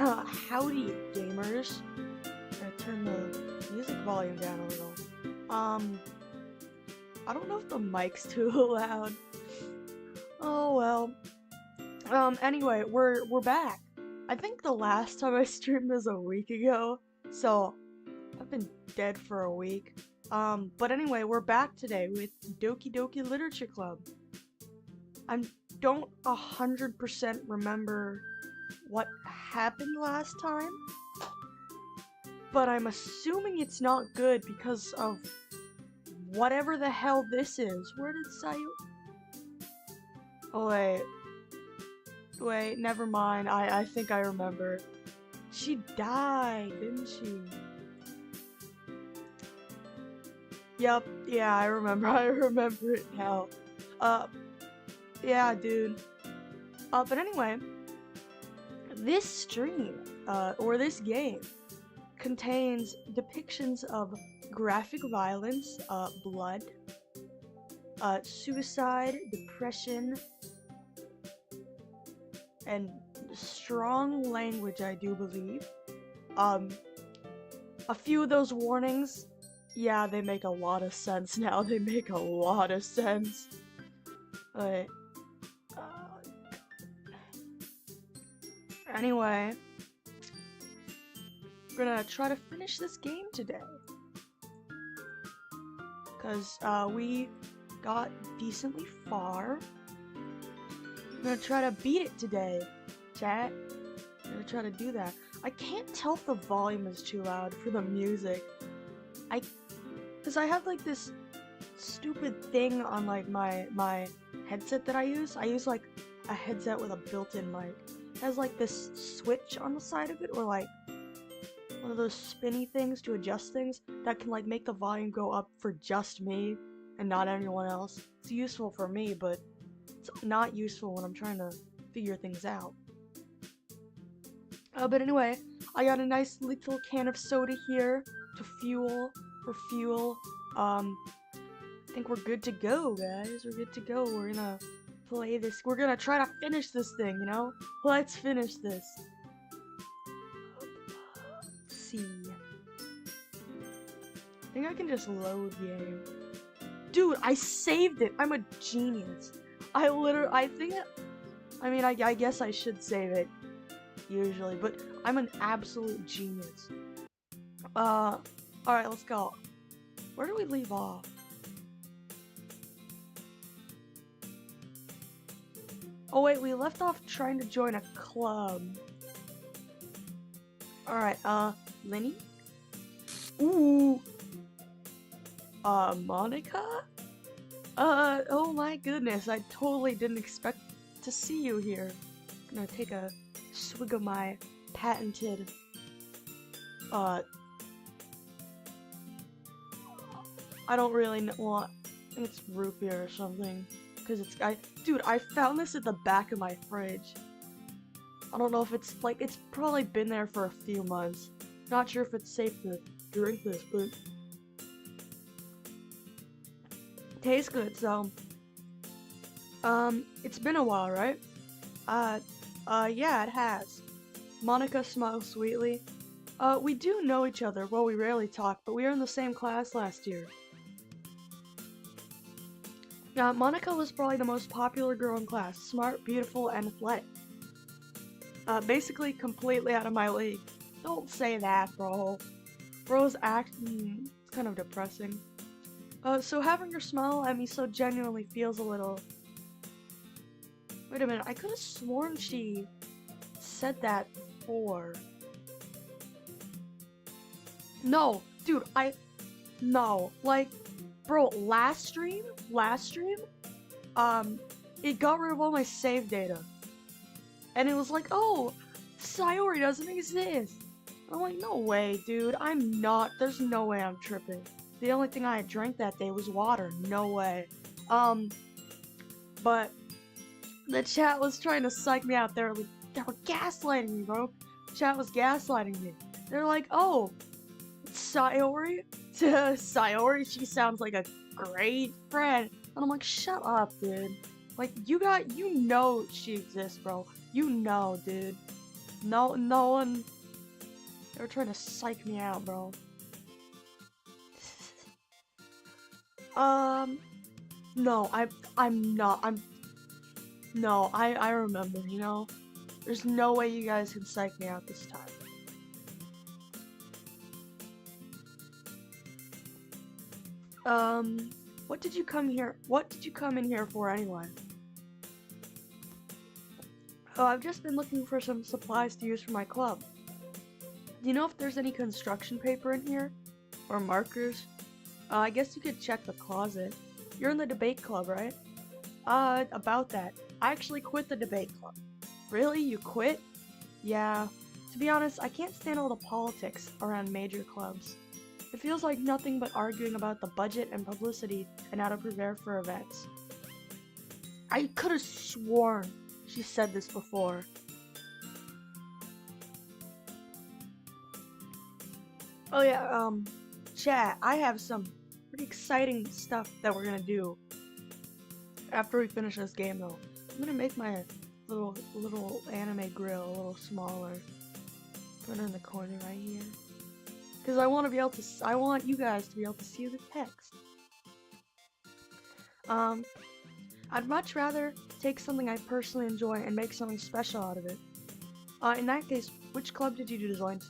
Howdy, gamers. Gonna turn the music volume down a little. I don't know if the mic's too loud. Oh well. Anyway, we're back. I think the last time I streamed was a week ago, so I've been dead for a week. But anyway, we're back today with DOKI Literature Club. I don't 100% remember what happened last time, but I'm assuming it's not good because of whatever the hell this is. Where did Sayu? Oh wait, never mind. I think I remember. She died, didn't she? Yep, yeah, I remember. I remember it now. Yeah, dude. But anyway, this stream, or this game, contains depictions of graphic violence, blood, suicide, depression, and strong language, I do believe. A few of those warnings, yeah, they make a lot of sense now. They make a lot of sense. But, anyway, we're gonna try to finish this game today. Because, we got decently far. I'm gonna try to beat it today, chat. I'm gonna try to do that. I can't tell if the volume is too loud for the music. Because I have like this stupid thing on like my headset that I use. I use like a headset with a built-in mic. It has like this switch on the side of it, or like one of those spinny things to adjust things that can like make the volume go up for just me and not anyone else. It's useful for me, but it's not useful when I'm trying to figure things out. But anyway, I got a nice little can of soda here to fuel. I think we're good to go, guys. We're good to go. We're gonna play this. We're gonna try to finish this thing, you know? Let's finish this. Let's see. I think I can just load game. Dude, I saved it. I'm a genius. I guess I should save it usually, but I'm an absolute genius. Alright, let's go. Where do we leave off? Oh wait, we left off trying to join a club. Alright, Lynnii? Ooh! Monica? Oh my goodness, I totally didn't expect to see you here. I'm gonna take a swig of my patented, I don't really know, well, I think it's root beer or something, because dude, I found this at the back of my fridge. I don't know if it's, like, it's probably been there for a few months. Not sure if it's safe to drink this, but it tastes good, so, it's been a while, right? Yeah, it has. Monica smiles sweetly. We do know each other, well, we rarely talk, but we were in the same class last year. Now, Monica was probably the most popular girl in class. Smart, beautiful, and athletic. Basically completely out of my league. Don't say that, bro. Bro's acting, it's kind of depressing. So having her smile at me so genuinely feels a little... Wait a minute, I could have sworn she said that before. No, dude, no, like, bro, last stream, it got rid of all my save data. And it was like, oh, Sayori doesn't exist. I'm like, no way, dude, there's no way I'm tripping. The only thing I had drank that day was water, no way. But the chat was trying to psych me out. They were gaslighting me, bro. Chat was gaslighting me. They're like, oh, Sayori? Sayori, she sounds like a great friend. And I'm like, shut up, dude. Like, you know she exists, bro. You know, dude. No one. They were trying to psych me out, bro. No, I'm not. No, I remember, you know? There's no way you guys can psych me out this time. What did you come in here for anyway? Oh, I've just been looking for some supplies to use for my club. Do you know if there's any construction paper in here? Or markers? I guess you could check the closet. You're in the debate club, right? About that. I actually quit the debate club. Really? You quit? Yeah. To be honest, I can't stand all the politics around major clubs. It feels like nothing but arguing about the budget and publicity and how to prepare for events. I could have sworn she said this before. Oh yeah, chat, I have some pretty exciting stuff that we're gonna do after we finish this game though. I'm gonna make my little anime grill a little smaller. Put it in the corner right here. Cause I want you guys to be able to see the text. I'd much rather take something I personally enjoy and make something special out of it. In that case, which club did you join?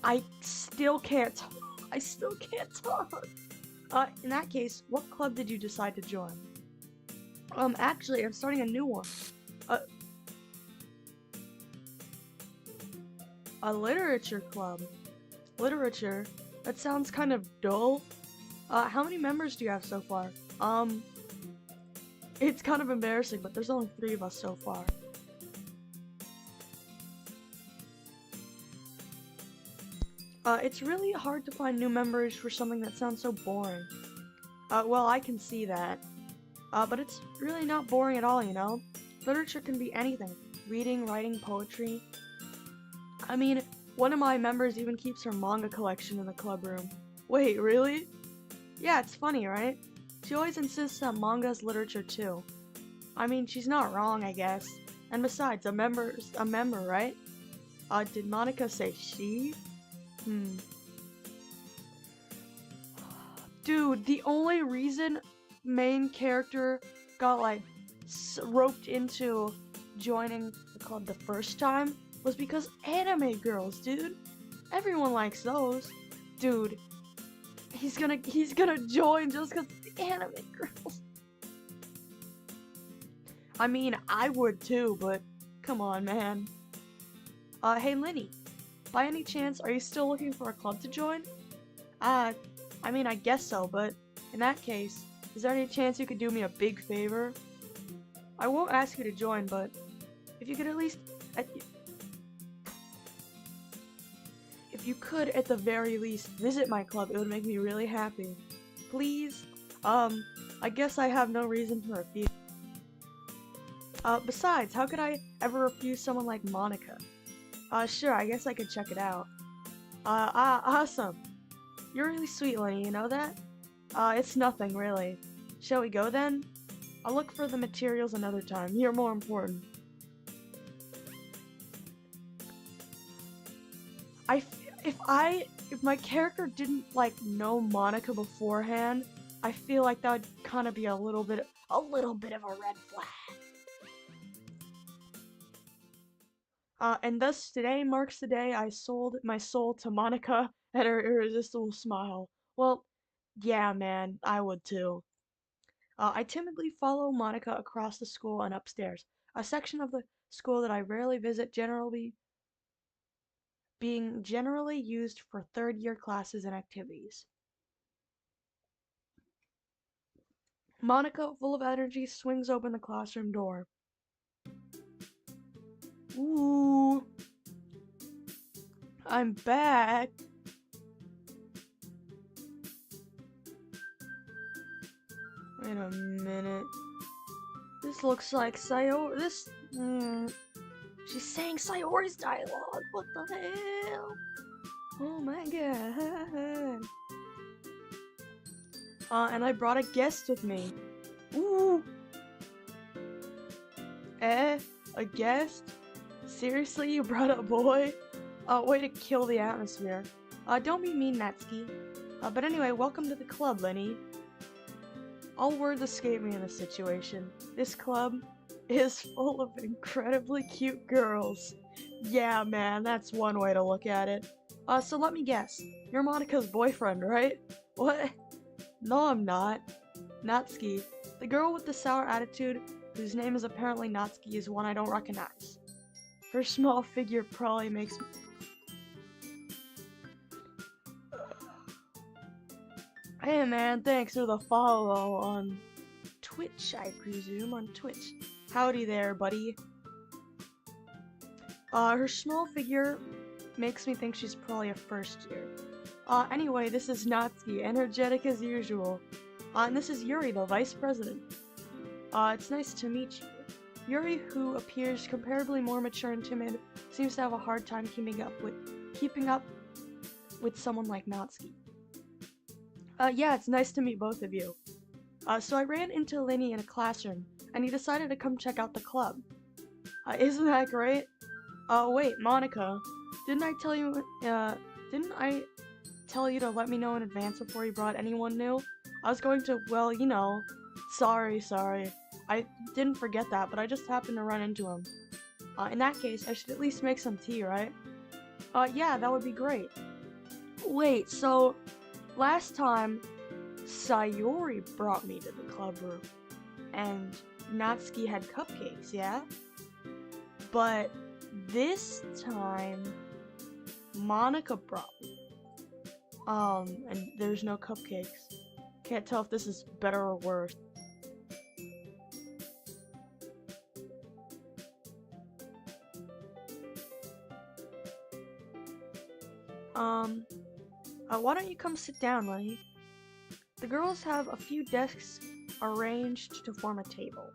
I still can't talk. In that case, what club did you decide to join? Actually, I'm starting a new one. A literature club. Literature? That sounds kind of dull. How many members do you have so far? It's kind of embarrassing, but there's only 3 of us so far. It's really hard to find new members for something that sounds so boring. Well, I can see that. But it's really not boring at all, you know? Literature can be anything. Reading, writing, poetry. I mean, one of my members even keeps her manga collection in the club room. Wait, really? Yeah, it's funny, right? She always insists that manga is literature too. I mean, she's not wrong, I guess. And besides, a member's a member, right? Did Monica say she? Dude, the only reason main character got, like, roped into joining the club the first time was because anime girls, dude. Everyone likes those. Dude, he's gonna join just because anime girls. I mean, I would too, but come on, man. Hey, Lynnii. By any chance, are you still looking for a club to join? I mean, I guess so, but in that case, is there any chance you could do me a big favor? I won't ask you to join, but if you could at least... If you could, at the very least, visit my club, it would make me really happy. Please? I guess I have no reason to refuse. Besides, how could I ever refuse someone like Monica? Sure, I guess I could check it out. Awesome. You're really sweet, Lynnii, you know that? It's nothing, really. Shall we go then? I'll look for the materials another time. You're more important. If my character didn't, like, know Monica beforehand, I feel like that would kind of be a little bit of a red flag. And thus today marks the day I sold my soul to Monica and her irresistible smile. Well, yeah, man, I would too. I timidly follow Monica across the school and upstairs, a section of the school that I rarely visit, being generally used for third-year classes and activities. Monica, full of energy, swings open the classroom door. Ooh. I'm back. Wait a minute. This looks like Sayori. She's saying Sayori's dialogue. What the hell? Oh my god. And I brought a guest with me. Ooh. A guest? Seriously, you brought a boy? Way to kill the atmosphere. Don't be mean, Natsuki. But anyway, welcome to the club, Lynnii. All words escape me in this situation. This club is full of incredibly cute girls. Yeah, man, that's one way to look at it. So let me guess. You're Monika's boyfriend, right? What? No, I'm not. Natsuki. The girl with the sour attitude, whose name is apparently Natsuki, is one I don't recognize. Her small figure probably makes me... Hey man, thanks for the follow on Twitch, I presume, on Twitch. Howdy there, buddy. Her small figure makes me think she's probably a first year. Anyway, this is Natsuki, energetic as usual. And this is Yuri, the vice president. It's nice to meet you. Yuri, who appears comparably more mature and timid, seems to have a hard time keeping up with someone like Natsuki. Yeah, it's nice to meet both of you. So I ran into Lynnii in a classroom, and he decided to come check out the club. Isn't that great? Wait, Monika, didn't I tell you to let me know in advance before you brought anyone new? I was going to, well, you know, sorry. I didn't forget that, but I just happened to run into him. In that case, I should at least make some tea, right? Yeah, that would be great. Wait, so, last time, Sayori brought me to the club room, and Natsuki had cupcakes, yeah? But this time, Monika brought me. And there's no cupcakes. Can't tell if this is better or worse. Why don't you come sit down, Lynnii? The girls have a few desks arranged to form a table.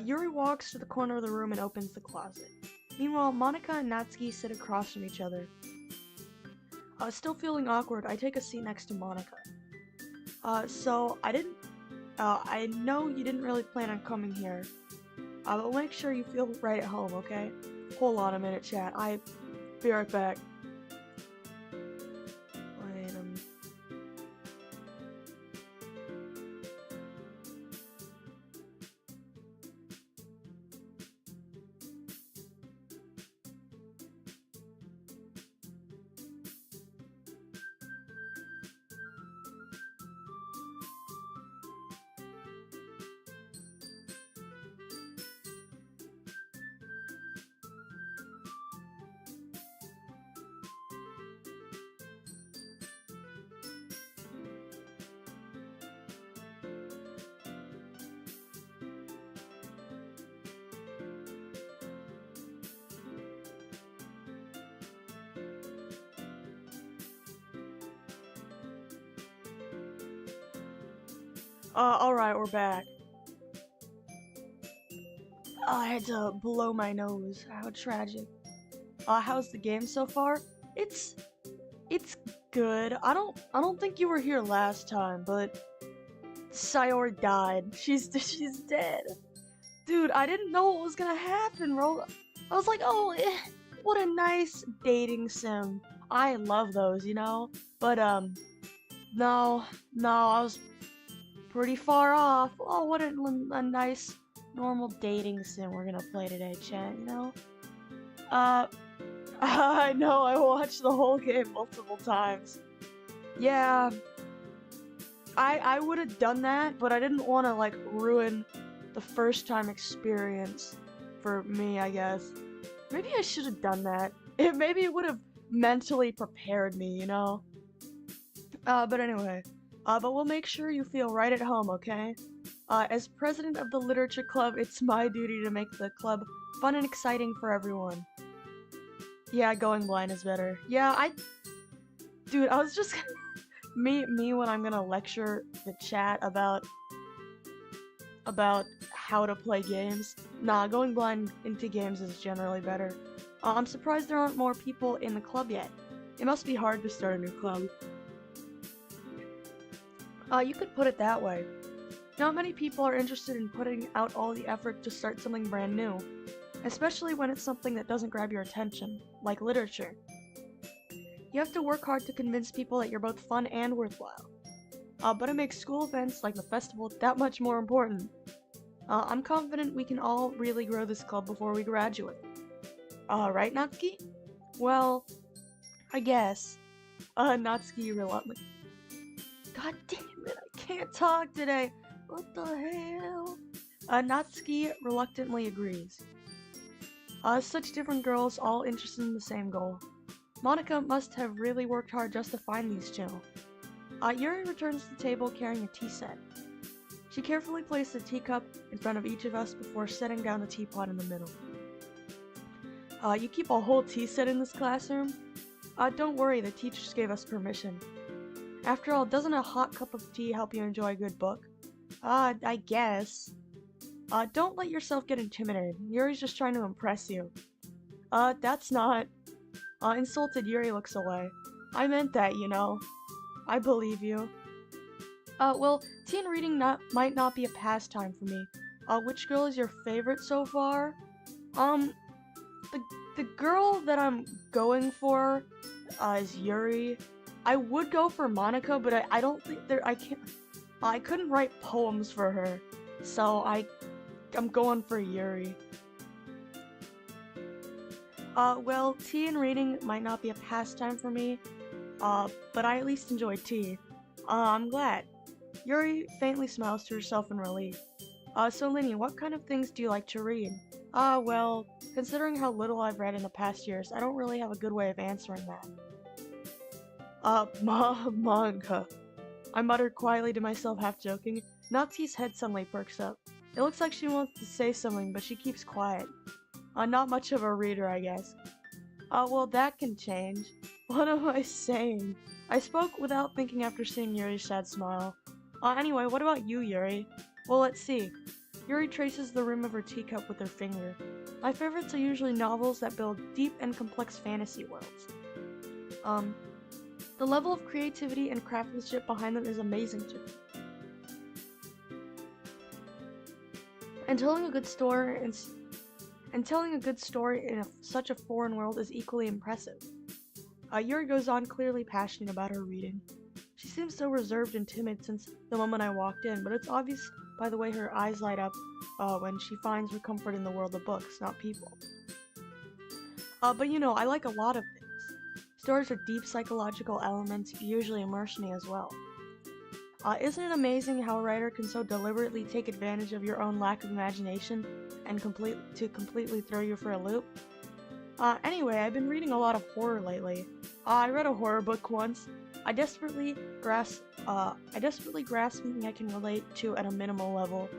Yuri walks to the corner of the room and opens the closet. Meanwhile, Monika and Natsuki sit across from each other. Still feeling awkward, I take a seat next to Monika. So, I know you didn't really plan on coming here, but we'll make sure you feel right at home, okay? Hold on a minute, chat. I'll be right back. Alright, we're back. I had to blow my nose. How tragic. How's the game so far? It's good. I don't think you were here last time, but Sayori died. She's dead. Dude, I didn't know what was gonna happen, bro. I was like, oh, what a nice dating sim. I love those, you know? But, no, I was pretty far off. Oh, what a nice, normal dating sim we're gonna play today, chat, you know? I know, I watched the whole game multiple times. Yeah, I would have done that, but I didn't want to, like, ruin the first time experience for me, I guess. Maybe I should have done that. Maybe it would have mentally prepared me, you know? But anyway. But we'll make sure you feel right at home, okay? As president of the literature club, it's my duty to make the club fun and exciting for everyone. Yeah, going blind is better. Yeah, dude, I was just me when I'm gonna lecture the chat about how to play games. Nah, going blind into games is generally better. I'm surprised there aren't more people in the club yet. It must be hard to start a new club. You could put it that way. Not many people are interested in putting out all the effort to start something brand new. especially when it's something that doesn't grab your attention, like literature. You have to work hard to convince people that you're both fun and worthwhile. But it makes school events like the festival that much more important. I'm confident we can all really grow this club before we graduate. Right, Natsuki? Well, I guess. Natsuki reluctantly. God damn it, I can't talk today! What the hell? Natsuki reluctantly agrees. Such different girls, all interested in the same goal. Monika must have really worked hard just to find these two. Yuri returns to the table carrying a tea set. She carefully placed a teacup in front of each of us before setting down the teapot in the middle. You keep a whole tea set in this classroom? Don't worry, the teachers gave us permission. After all, doesn't a hot cup of tea help you enjoy a good book? I guess. Don't let yourself get intimidated. Yuri's just trying to impress you. That's not. Insulted, Yuri looks away. I meant that, you know. I believe you. Well, tea and reading might not be a pastime for me. Which girl is your favorite so far? The girl that I'm going for, is Yuri. I would go for Monika, but I don't think I couldn't write poems for her. So I'm going for Yuri. Well, tea and reading might not be a pastime for me, but I at least enjoy tea. I'm glad. Yuri faintly smiles to herself in relief. So Lynnii, what kind of things do you like to read? Well, considering how little I've read in the past years, I don't really have a good way of answering that. Manga. I muttered quietly to myself, half joking. Natsuki's head suddenly perks up. It looks like she wants to say something, but she keeps quiet. Not much of a reader, I guess. Well, that can change. What am I saying? I spoke without thinking after seeing Yuri's sad smile. Anyway, what about you, Yuri? Well, let's see. Yuri traces the rim of her teacup with her finger. My favorites are usually novels that build deep and complex fantasy worlds. The level of creativity and craftsmanship behind them is amazing to me. And telling a good story in such a foreign world is equally impressive. Yuri goes on, clearly passionate about her reading. She seems so reserved and timid since the moment I walked in, but it's obvious by the way her eyes light up when she finds her comfort in the world of books, not people. But you know, I like a lot of things. Stories with deep psychological elements usually immerse me as well. Isn't it amazing how a writer can so deliberately take advantage of your own lack of imagination and completely throw you for a loop? Anyway, I've been reading a lot of horror lately. I read a horror book once. I desperately grasp something I can relate to at a minimal level.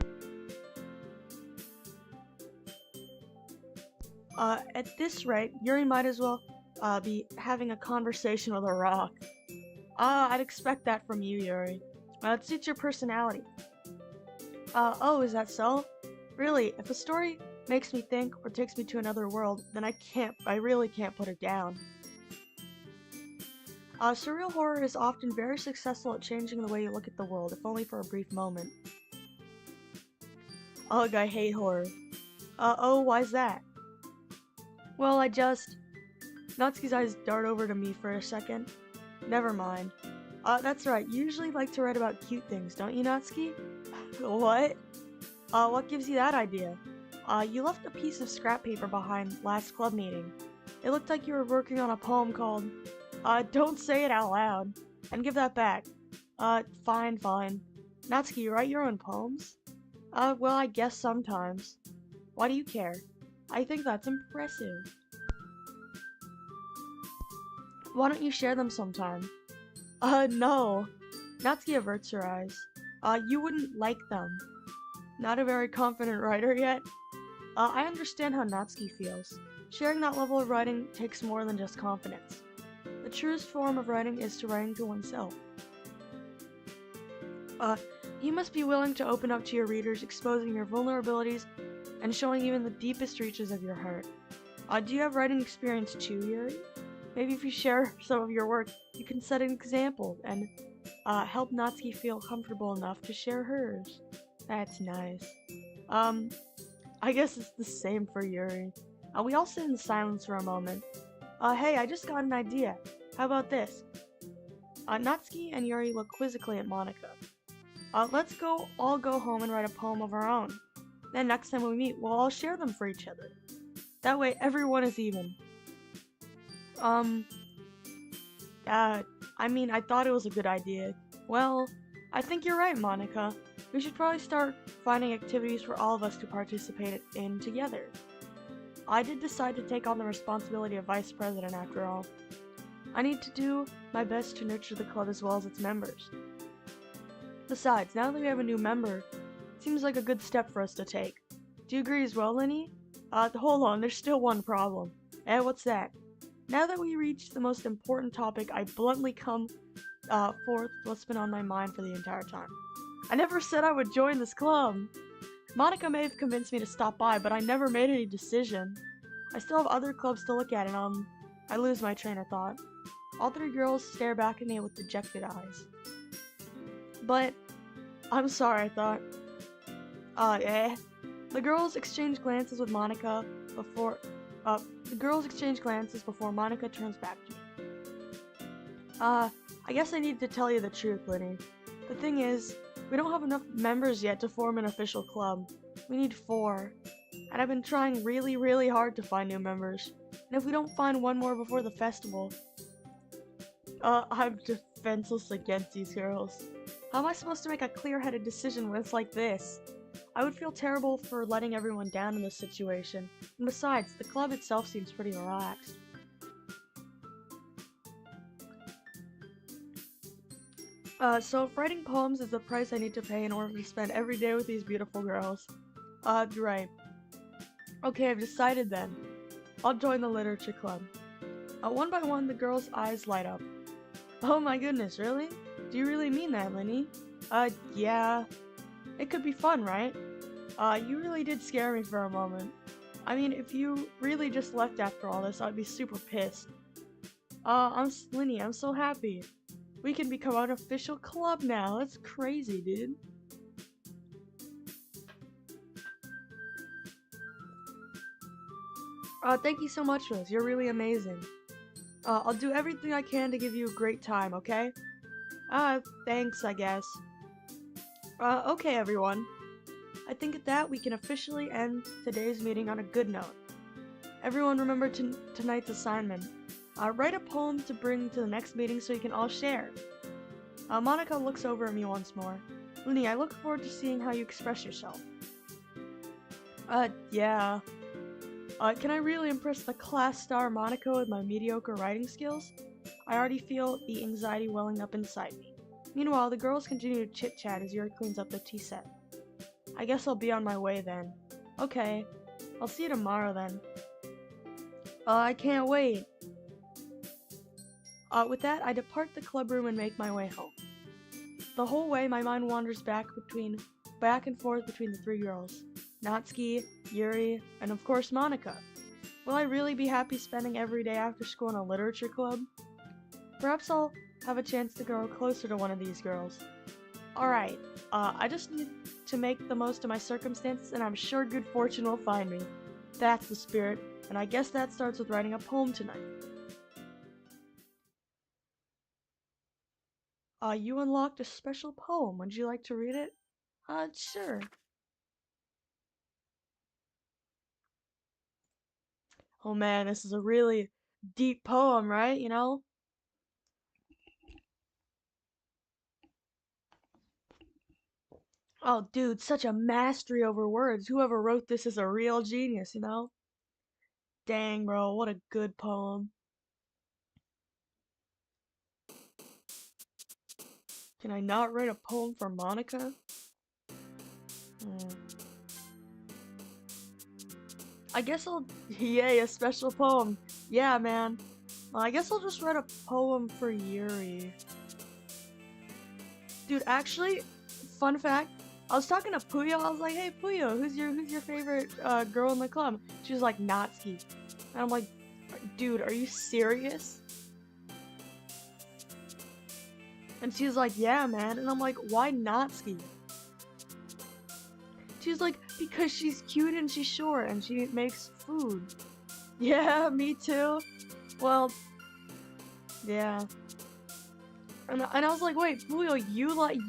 At this rate, Yuri might as well be having a conversation with a rock. I'd expect that from you, Yuri. It suits your personality. Oh, is that so? Really, if a story makes me think or takes me to another world, then I really can't put it down. Surreal horror is often very successful at changing the way you look at the world, if only for a brief moment. Ugh, I hate horror. Oh, why's that? Well, Natsuki's eyes dart over to me for a second. Never mind. That's right, you usually like to write about cute things, don't you, Natsuki? What? What gives you that idea? You left a piece of scrap paper behind last club meeting. It looked like you were working on a poem called, don't say it out loud. And give that back. Fine. Natsuki, you write your own poems? Well, I guess sometimes. Why do you care? I think that's impressive. Why don't you share them sometime? No. Natsuki averts her eyes. You wouldn't like them. Not a very confident writer yet? I understand how Natsuki feels. Sharing that level of writing takes more than just confidence. The truest form of writing is to writing to oneself. You must be willing to open up to your readers, exposing your vulnerabilities and showing even the deepest reaches of your heart. Do you have writing experience too, Yuri? Maybe if you share some of your work, you can set an example and help Natsuki feel comfortable enough to share hers. That's nice. I guess it's the same for Yuri. We all sit in silence for a moment. Hey, I just got an idea. How about this? Natsuki and Yuri look quizzically at Monika. Let's all go home and write a poem of our own. Then next time we meet, we'll all share them for each other. That way everyone is even. I mean, I thought it was a good idea. Well, I think you're right, Monika. We should probably start finding activities for all of us to participate in together. I did decide to take on the responsibility of vice president after all. I need to do my best to nurture the club as well as its members. Besides, now that we have a new member, it seems like a good step for us to take. Do you agree as well, Lynnii? Hold on, there's still one problem. What's that? Now that we reached the most important topic, I bluntly come forth what's been on my mind for the entire time. I never said I would join this club. Monika may have convinced me to stop by, but I never made any decision. I still have other clubs to look at, and I lose my train of thought. All three girls stare back at me with dejected eyes. But, I'm sorry, I thought. The girls exchange glances with Monika before Monika turns back to me. I guess I need to tell you the truth, Lynnii. The thing is, we don't have enough members yet to form an official club. We need 4. And I've been trying really, really hard to find new members. And if we don't find one more before the festival, I'm defenseless against these girls. How am I supposed to make a clear-headed decision when it's like this? I would feel terrible for letting everyone down in this situation. And besides, the club itself seems pretty relaxed. So if writing poems is the price I need to pay in order to spend every day with these beautiful girls. Right. Okay, I've decided then. I'll join the literature club. One by one, the girls' eyes light up. Oh my goodness, really? Do you really mean that, Lynnii? Yeah. It could be fun, right? You really did scare me for a moment. I mean, if you really just left after all this, I'd be super pissed. Lynnii, I'm so happy. We can become an official club now. That's crazy, dude. Thank you so much for this. You're really amazing. I'll do everything I can to give you a great time, okay? Thanks, I guess. Okay, everyone. I think at that, we can officially end today's meeting on a good note. Everyone remember tonight's assignment. Write a poem to bring to the next meeting so you can all share. Monika looks over at me once more. Lynnii, I look forward to seeing how you express yourself. Yeah. Can I really impress the class star Monika with my mediocre writing skills? I already feel the anxiety welling up inside me. Meanwhile, the girls continue to chit-chat as Yuri cleans up the tea set. I guess I'll be on my way then. Okay, I'll see you tomorrow then. I can't wait. With that, I depart the club room and make my way home. The whole way, my mind wanders back and forth between the 3 girls. Natsuki, Yuri, and of course Monika. Will I really be happy spending every day after school in a literature club? Perhaps I'll have a chance to grow closer to one of these girls. Alright, I just need to make the most of my circumstances, and I'm sure good fortune will find me. That's the spirit, and I guess that starts with writing a poem tonight. You unlocked a special poem. Would you like to read it? Sure. Oh man, this is a really deep poem, right? You know? Oh, dude, such a mastery over words. Whoever wrote this is a real genius, you know? Dang, bro, what a good poem. Can I not write a poem for Monika? I guess I'll... Yay, a special poem. Yeah, man. I guess I'll just write a poem for Yuri. Dude, actually, fun fact, I was talking to Puyo. I was like, hey, Puyo, who's your favorite girl in the club? She was like, Natsuki. And I'm like, dude, are you serious? And she's like, yeah, man. And I'm like, why Natsuki? She's like, Because she's cute and she's short and she makes food. Yeah, me too. Well, yeah. And I was like, wait, Julio, you like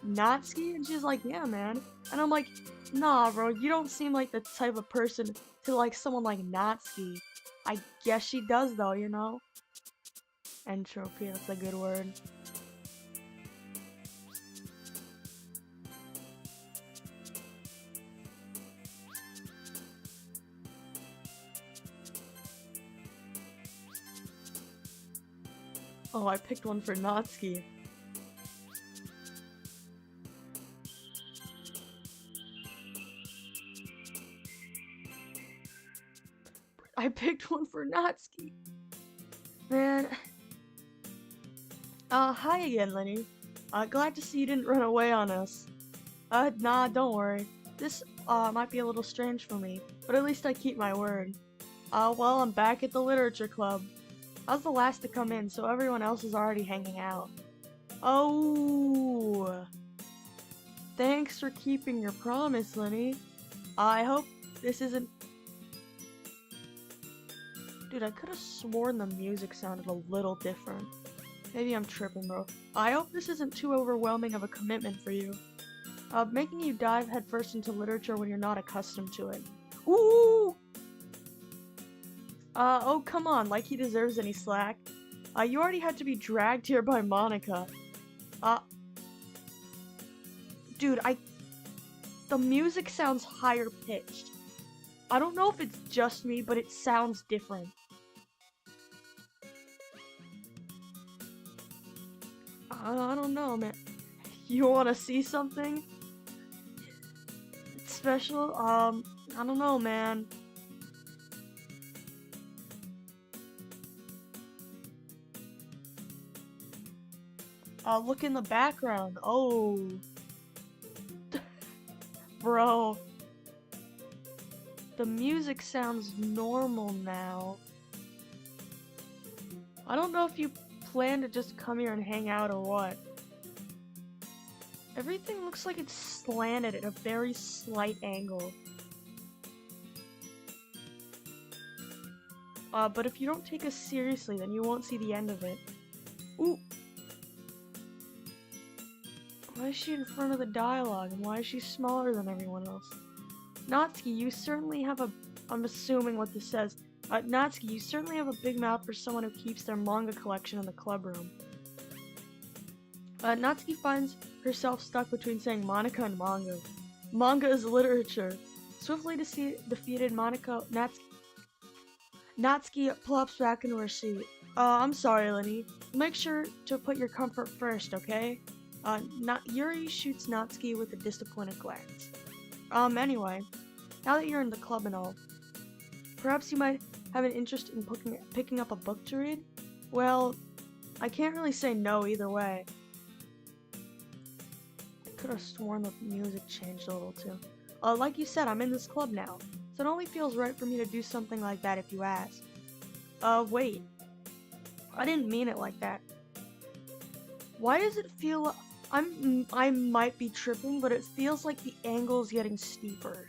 Natsuki? And she's like, yeah, man. And I'm like, nah, bro, you don't seem like the type of person to like someone like Natsuki. I guess she does though, you know? Entropy, that's a good word. Oh, I picked one for Natsuki. I picked one for Natsuki. Man. Hi again, Lynnii. Glad to see you didn't run away on us. Nah, don't worry. This, might be a little strange for me, but at least I keep my word. Well, I'm back at the literature club. I was the last to come in, so everyone else is already hanging out. Oh! Thanks for keeping your promise, Lynnii. I hope this isn't... Dude, I could have sworn the music sounded a little different. Maybe I'm tripping, bro. I hope this isn't too overwhelming of a commitment for you. Making you dive headfirst into literature when you're not accustomed to it. Ooh! Oh, come on, like he deserves any slack. You already had to be dragged here by Monica. Dude, the music sounds higher pitched. I don't know if it's just me, but it sounds different. I don't know, man. You wanna see something special? I don't know, man. Look in the background. Oh. Bro. The music sounds normal now. I don't know if you plan to just come here and hang out or what. Everything looks like it's slanted at a very slight angle. But if you don't take us seriously, then you won't see the end of it. Ooh! Why is she in front of the dialogue, and why is she smaller than everyone else? Natsuki, you certainly have a... I'm assuming what this says. Natsuki, you certainly have a big mouth for someone who keeps their manga collection in the club room. Natsuki finds herself stuck between saying Monica and manga. Manga is literature. Swiftly defeated Monica, Natsuki plops back into her seat. I'm sorry, Lynnii. Make sure to put your comfort first, okay? Yuri shoots Natsuki with a disappointed glance. Anyway, now that you're in the club and all, perhaps you might have an interest in picking up a book to read? Well, I can't really say no either way. I could have sworn the music changed a little too. Like you said, I'm in this club now, so it only feels right for me to do something like that if you ask. Wait. I didn't mean it like that. Why does it feel... I might be tripping, but it feels like the angle's getting steeper.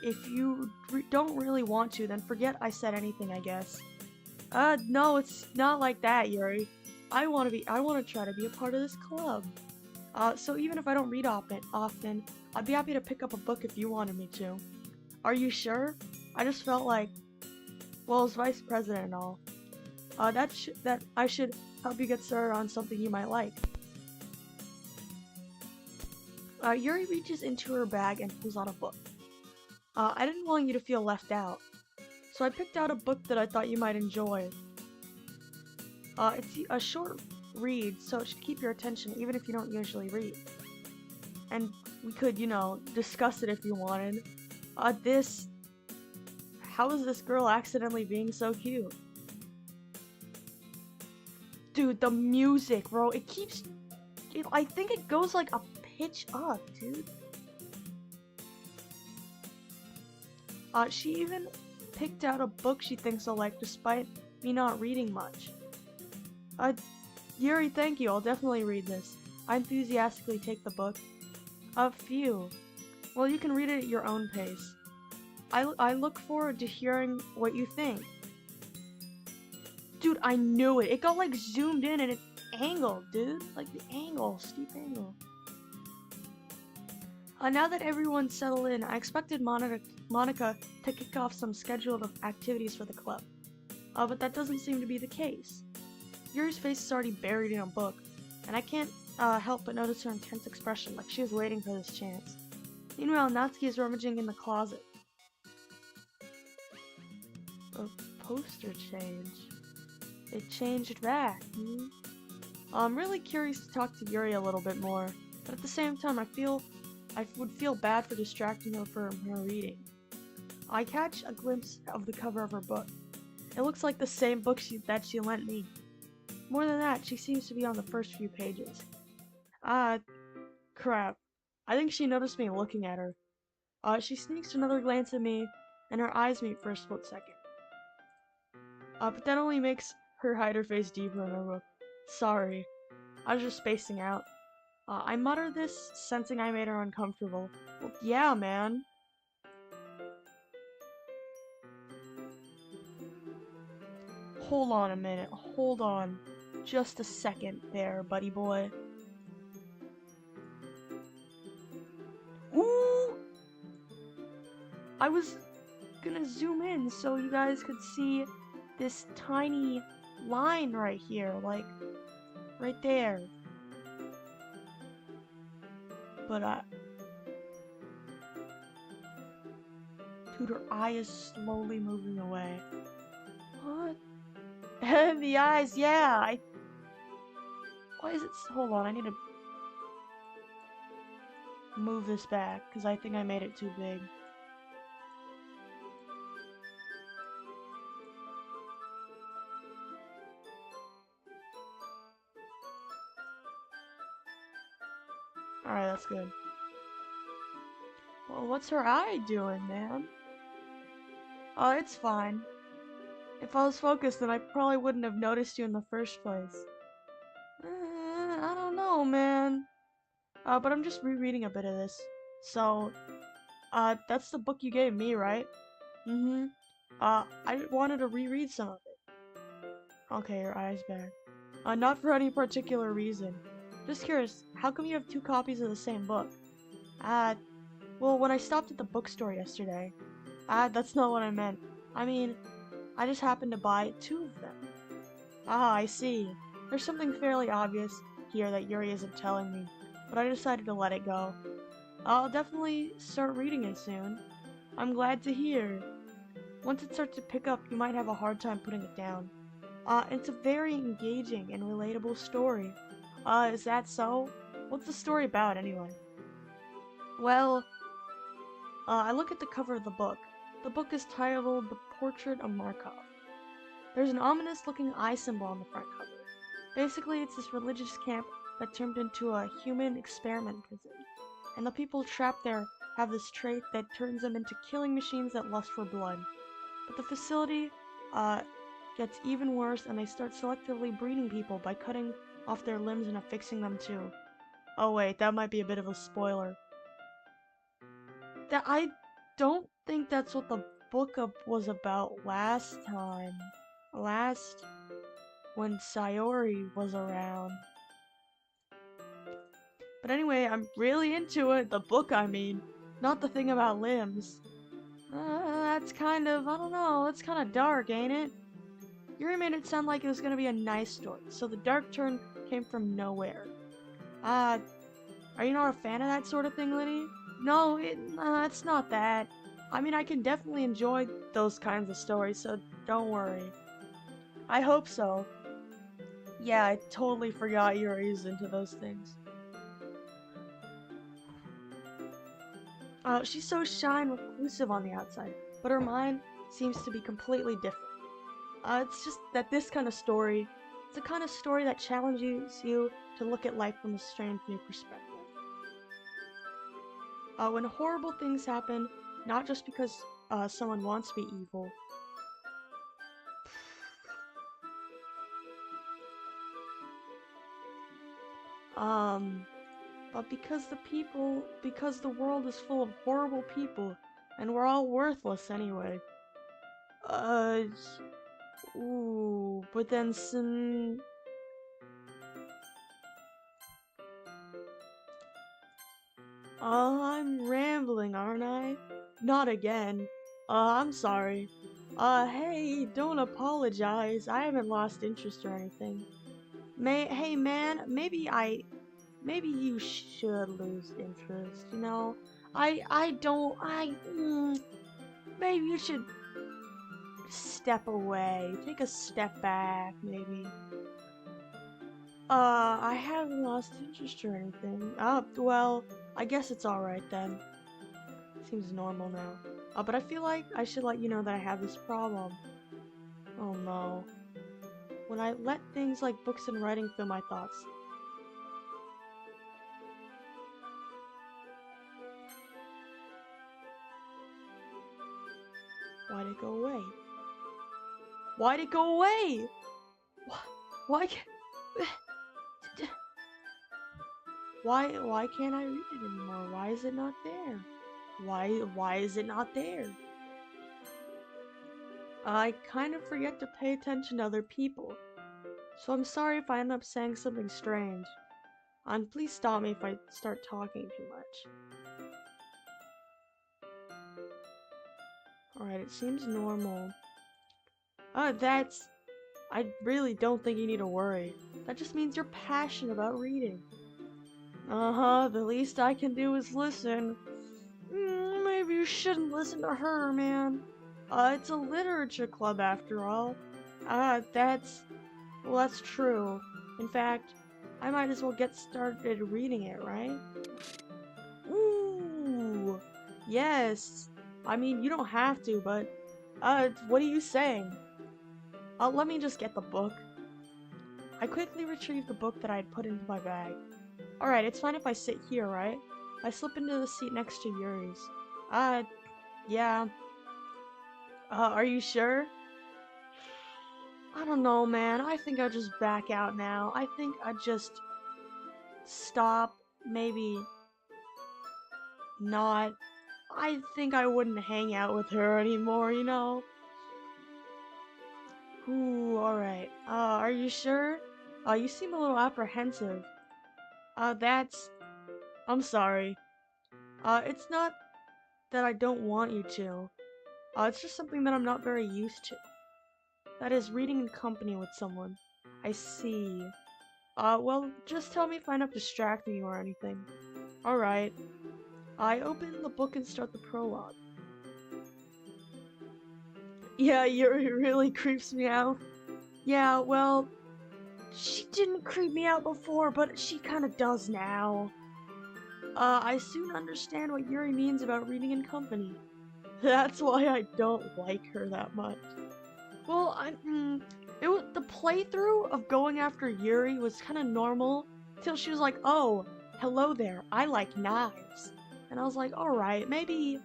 If you don't really want to, then forget I said anything, I guess. No, it's not like that, Yuri. I want to try to be a part of this club. So even if I don't read often, I'd be happy to pick up a book if you wanted me to. Are you sure? I just felt like, well, as vice president and all, that I should help you get started on something you might like. Yuri reaches into her bag and pulls out a book. I didn't want you to feel left out, so I picked out a book that I thought you might enjoy. It's a short read, so it should keep your attention even if you don't usually read. And we could, you know, discuss it if you wanted. How is this girl accidentally being so cute? Dude, the music, bro, I think it goes like a pitch up, dude. She even picked out a book she thinks I'll like despite me not reading much. Yuri, thank you, I'll definitely read this. I enthusiastically take the book. A few. Well, you can read it at your own pace. I look forward to hearing what you think. Dude, I knew it. It got like zoomed in and it angled, dude. Like the angle, steep angle. Now that everyone's settled in, I expected Monica to kick off some scheduled activities for the club. But that doesn't seem to be the case. Yuri's face is already buried in a book, and I can't help but notice her intense expression, like she was waiting for this chance. Meanwhile, Natsuki is rummaging in the closet. A poster change. It changed back. I'm really curious to talk to Yuri a little bit more, but at the same time, I would feel bad for distracting her from her reading. I catch a glimpse of the cover of her book. It looks like the same book that she lent me. More than that, she seems to be on the first few pages. Crap. I think she noticed me looking at her. She sneaks another glance at me, and her eyes meet for a split second. But that only makes her hide her face deeper in her book. Sorry. I was just spacing out. I mutter this, sensing I made her uncomfortable. Well, yeah, man. Hold on a minute. Hold on. Just a second there, buddy boy. Ooh! I was gonna zoom in so you guys could see this tiny line right here, like, right there. But, dude, her eye is slowly moving away. What? The eyes, yeah, why is it, hold on, I need to move this back, because I think I made it too big. Alright, that's good. Well, what's her eye doing, man? Oh, it's fine. If I was focused, then I probably wouldn't have noticed you in the first place. I don't know, man. But I'm just rereading a bit of this. So, that's the book you gave me, right? Mm-hmm. I wanted to reread some of it. Okay, your eye's back. Not for any particular reason. Just curious, how come you have 2 copies of the same book? Well, when I stopped at the bookstore yesterday, that's not what I meant. I mean, I just happened to buy 2 of them. I see. There's something fairly obvious here that Yuri isn't telling me, but I decided to let it go. I'll definitely start reading it soon. I'm glad to hear. Once it starts to pick up, you might have a hard time putting it down. It's a very engaging and relatable story. Is that so? What's the story about, anyway? Well, I look at the cover of the book. The book is titled The Portrait of Markov. There's an ominous-looking eye symbol on the front cover. Basically, it's this religious camp that turned into a human experiment prison. And the people trapped there have this trait that turns them into killing machines that lust for blood. But the facility, gets even worse, and they start selectively breeding people by cutting off their limbs and affixing them too. Oh wait, that might be a bit of a spoiler. I don't think that's what the book was about last time. When Sayori was around. But anyway, I'm really into it. The book, I mean. Not the thing about limbs. That's kind of, I don't know, that's kind of dark, ain't it? Yuri made it sound like it was gonna be a nice story, so the dark turn came from nowhere. Are you not a fan of that sort of thing, Lynnii? No, it's not that. I mean, I can definitely enjoy those kinds of stories, so don't worry. I hope so. Yeah, I totally forgot Yuri's into those things. She's so shy and reclusive on the outside, but her mind seems to be completely different. It's just that this kind of story, it's the kind of story that challenges you to look at life from a strange new perspective. When horrible things happen, not just because someone wants to be evil. But because the world is full of horrible people, and we're all worthless anyway. Ooh, but then some... I'm rambling, aren't I? Not again. I'm sorry. Hey, don't apologize. I haven't lost interest or anything. Hey man, maybe you should lose interest, you know? Maybe you should step away, take a step back, maybe. I haven't lost interest or anything. Well, I guess it's alright then. Seems normal now. But I feel like I should let you know that I have this problem. Oh no. When I let things like books and writing fill my thoughts. Why'd it go away? Why'd it go away? Why can't... Why can't I read it anymore? Why is it not there? Why is it not there? I kind of forget to pay attention to other people. So I'm sorry if I end up saying something strange. And please stop me if I start talking too much. Alright, it seems normal. I really don't think you need to worry. That just means you're passionate about reading. The least I can do is listen. Maybe you shouldn't listen to her, man. It's a literature club after all. That's true. In fact, I might as well get started reading it, right? Ooh, yes. I mean, you don't have to, but, what are you saying? Let me just get the book. I quickly retrieved the book that I had put into my bag. Alright, it's fine if I sit here, right? I slip into the seat next to Yuri's. Yeah. Are you sure? I don't know, man. I think I'll just back out now. I think I'd just stop, maybe not. I think I wouldn't hang out with her anymore, you know? Ooh, alright. Are you sure? You seem a little apprehensive. I'm sorry. It's not that I don't want you to. It's just something that I'm not very used to. That is, reading in company with someone. I see. Well, just tell me if I end up distracting you or anything. Alright. I open the book and start the prologue. Yeah, Yuri really creeps me out. Yeah, well, she didn't creep me out before, but she kinda does now. I soon understand what Yuri means about reading in company. That's why I don't like her that much. Well, the playthrough of going after Yuri was kinda normal, till she was like, oh, hello there, I like knives. And I was like, alright, maybe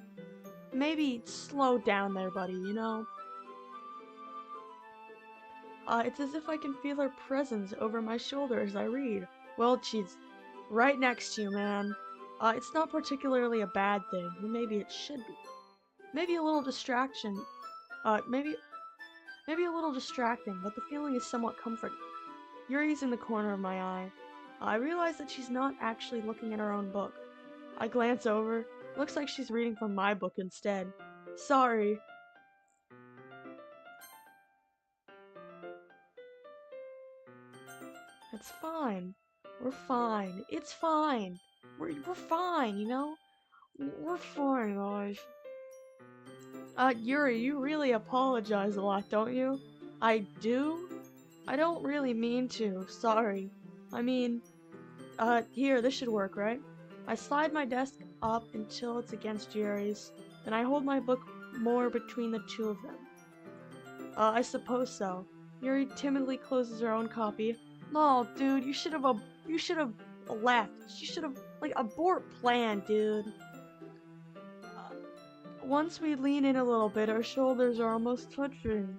slow down there, buddy, you know? It's as if I can feel her presence over my shoulder as I read. Well, she's right next to you, man. It's not particularly a bad thing, or maybe it should be. Maybe a little distraction. Maybe a little distracting, but the feeling is somewhat comforting. Yuri's in the corner of my eye. I realize that she's not actually looking at her own book. I glance over. Looks like she's reading from my book instead. Sorry. It's fine. We're fine. It's fine. We're fine, you know? We're fine, guys. Yuri, you really apologize a lot, don't you? I do? I don't really mean to, sorry. I mean, here, this should work, right? I slide my desk up until it's against Yuri's, then I hold my book more between the two of them. I suppose so. Yuri timidly closes her own copy. No, dude, you should have left. You should have, like, abort plan, dude. Once we lean in a little bit, our shoulders are almost touching.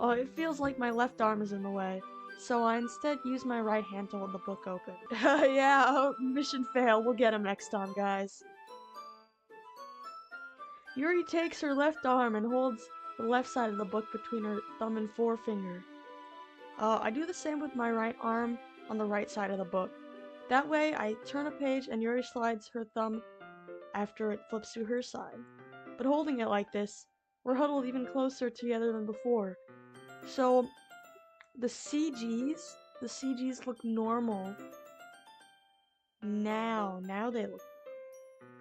It feels like my left arm is in the way. so I instead use my right hand to hold the book open. Yeah, mission fail. We'll get him next time, guys. Yuri takes her left arm and holds the left side of the book between her thumb and forefinger. I do the same with my right arm on the right side of the book. That way, I turn a page and Yuri slides her thumb after it flips to her side. But holding it like this, we're huddled even closer together than before. So, the CGs look normal. Now they look.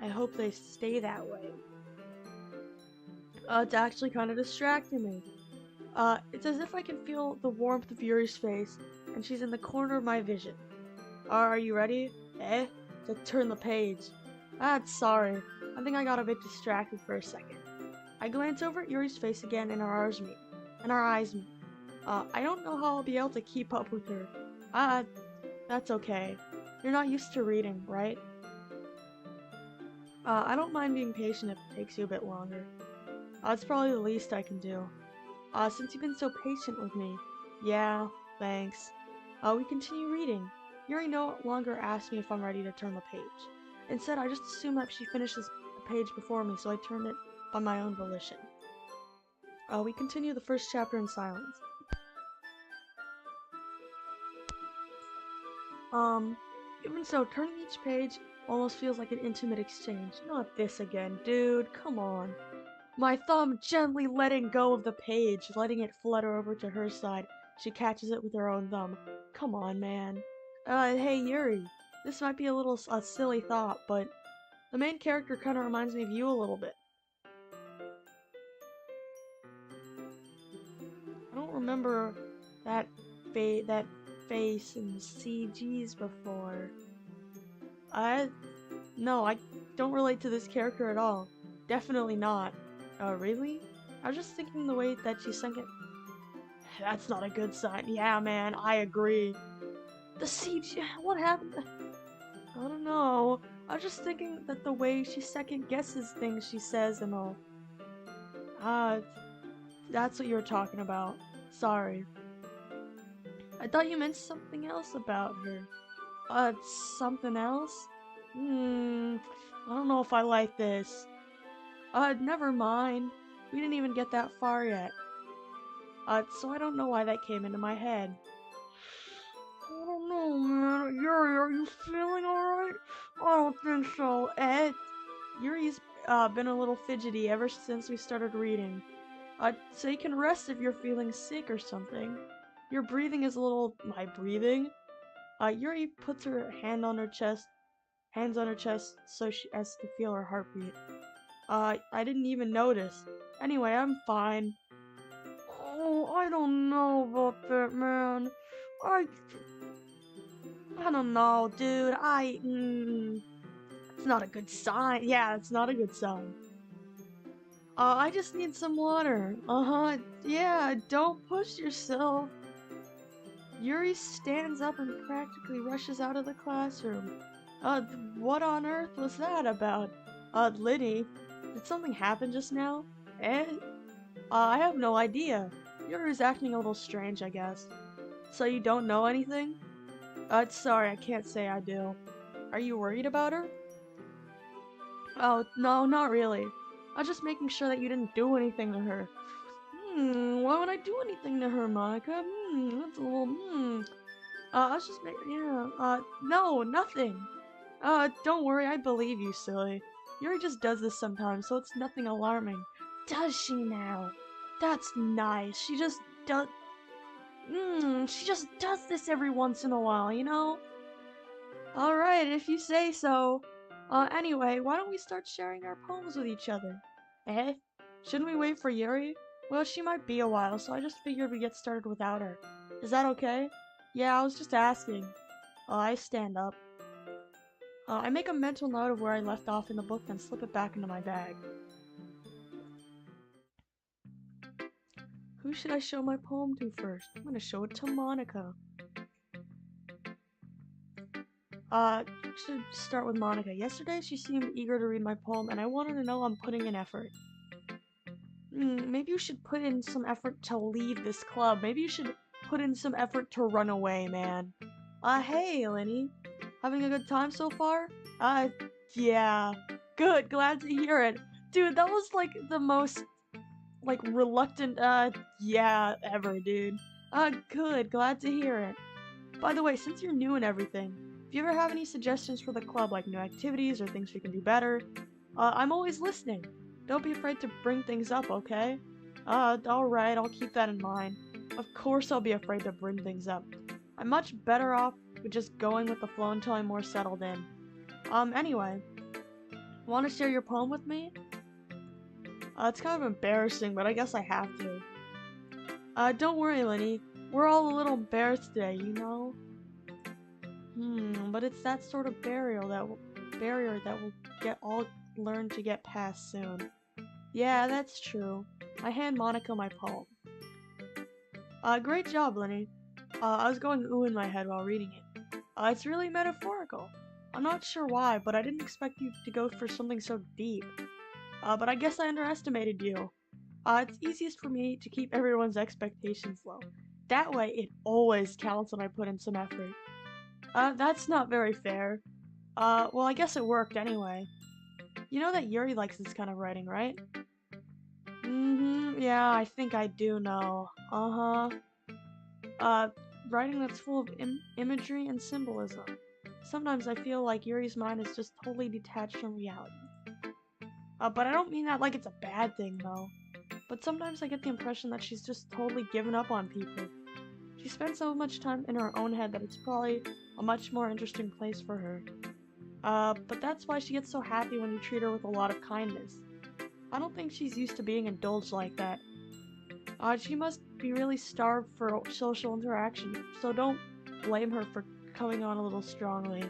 I hope they stay that way. It's actually kind of distracting me. It's as if I can feel the warmth of Yuri's face, and she's in the corner of my vision. Are you ready? To turn the page. Sorry. I think I got a bit distracted for a second. I glance over at Yuri's face again, and our eyes meet. I don't know how I'll be able to keep up with her. That's okay. You're not used to reading, right? I don't mind being patient if it takes you a bit longer. It's probably the least I can do. Since you've been so patient with me. Yeah, thanks. We continue reading. Yuri no longer asks me if I'm ready to turn the page. Instead, I just assume that she finishes the page before me, so I turn it by my own volition. We continue the first chapter in silence. Even so, turning each page almost feels like an intimate exchange. Not this again, dude, come on. My thumb gently letting go of the page, letting it flutter over to her side. She catches it with her own thumb. Come on, man. Hey, Yuri. This might be a silly thought, but the main character kind of reminds me of you a little bit. I don't remember that face in the CGs before. No, I don't relate to this character at all. Definitely not. Really? I was just thinking the way that she sunk it. That's not a good sign. Yeah, man, I agree. The CG, what happened? I don't know. I was just thinking that the way she second guesses things she says and all. That's what you were talking about. Sorry. I thought you meant something else about her. Something else? I don't know if I like this. Never mind. We didn't even get that far yet. So I don't know why that came into my head. I don't know, man. Yuri, are you feeling alright? I don't think so, Ed. Yuri's, been a little fidgety ever since we started reading. So you can rest if you're feeling sick or something. Your breathing is a little... My breathing? Yuri puts her hands on her chest so she has to feel her heartbeat. I didn't even notice. Anyway, I'm fine. Oh, I don't know about that, man. I don't know, dude. It's not a good sign. Yeah, it's not a good sign. I just need some water. Yeah, don't push yourself. Yuri stands up and practically rushes out of the classroom. What on earth was that about? Lynnii, did something happen just now? I have no idea. Yuri's acting a little strange, I guess. So you don't know anything? Sorry, I can't say I do. Are you worried about her? Oh, no, not really. I was just making sure that you didn't do anything to her. Why would I do anything to her, Monica? That's a little, I was just no, nothing. Don't worry, I believe you, silly. Yuri just does this sometimes, so it's nothing alarming. Does she now? That's nice. She just does this every once in a while, you know? Alright, if you say so. Anyway, why don't we start sharing our poems with each other? Shouldn't we wait for Yuri? Well, she might be a while, so I just figured we'd get started without her. Is that okay? Yeah, I was just asking. I stand up. I make a mental note of where I left off in the book, then slip it back into my bag. Who should I show my poem to first? I'm gonna show it to Monica. Should start with Monica. Yesterday, she seemed eager to read my poem, and I wanted to know I'm putting in effort. Maybe you should put in some effort to leave this club. Maybe you should put in some effort to run away, man. Hey, Lynnii. Having a good time so far? Yeah. Good, glad to hear it. Dude, that was like the most, like, reluctant, yeah, ever, dude. Good, glad to hear it. By the way, since you're new and everything, if you ever have any suggestions for the club, like new activities or things we can do better, I'm always listening. Don't be afraid to bring things up, okay? Alright, I'll keep that in mind. Of course I'll be afraid to bring things up. I'm much better off with just going with the flow until I'm more settled in. Anyway, want to share your poem with me? It's kind of embarrassing, but I guess I have to. Don't worry, Lynnii. We're all a little embarrassed today, you know? But it's that sort of barrier that we'll get all learn to get past soon. Yeah, that's true. I hand Monica my poem. Great job, Lynnii. I was going ooh in my head while reading it. It's really metaphorical. I'm not sure why, but I didn't expect you to go for something so deep. But I guess I underestimated you. It's easiest for me to keep everyone's expectations low. That way, it always counts when I put in some effort. That's not very fair. Well, I guess it worked anyway. You know that Yuri likes this kind of writing, right? Yeah, I think I do know. Writing that's full of imagery and symbolism. Sometimes I feel like Yuri's mind is just totally detached from reality. But I don't mean that like it's a bad thing, though. But sometimes I get the impression that she's just totally given up on people. She spends so much time in her own head that it's probably a much more interesting place for her. But that's why she gets so happy when you treat her with a lot of kindness. I don't think she's used to being indulged like that. She must be really starved for social interaction, so don't blame her for coming on a little strongly.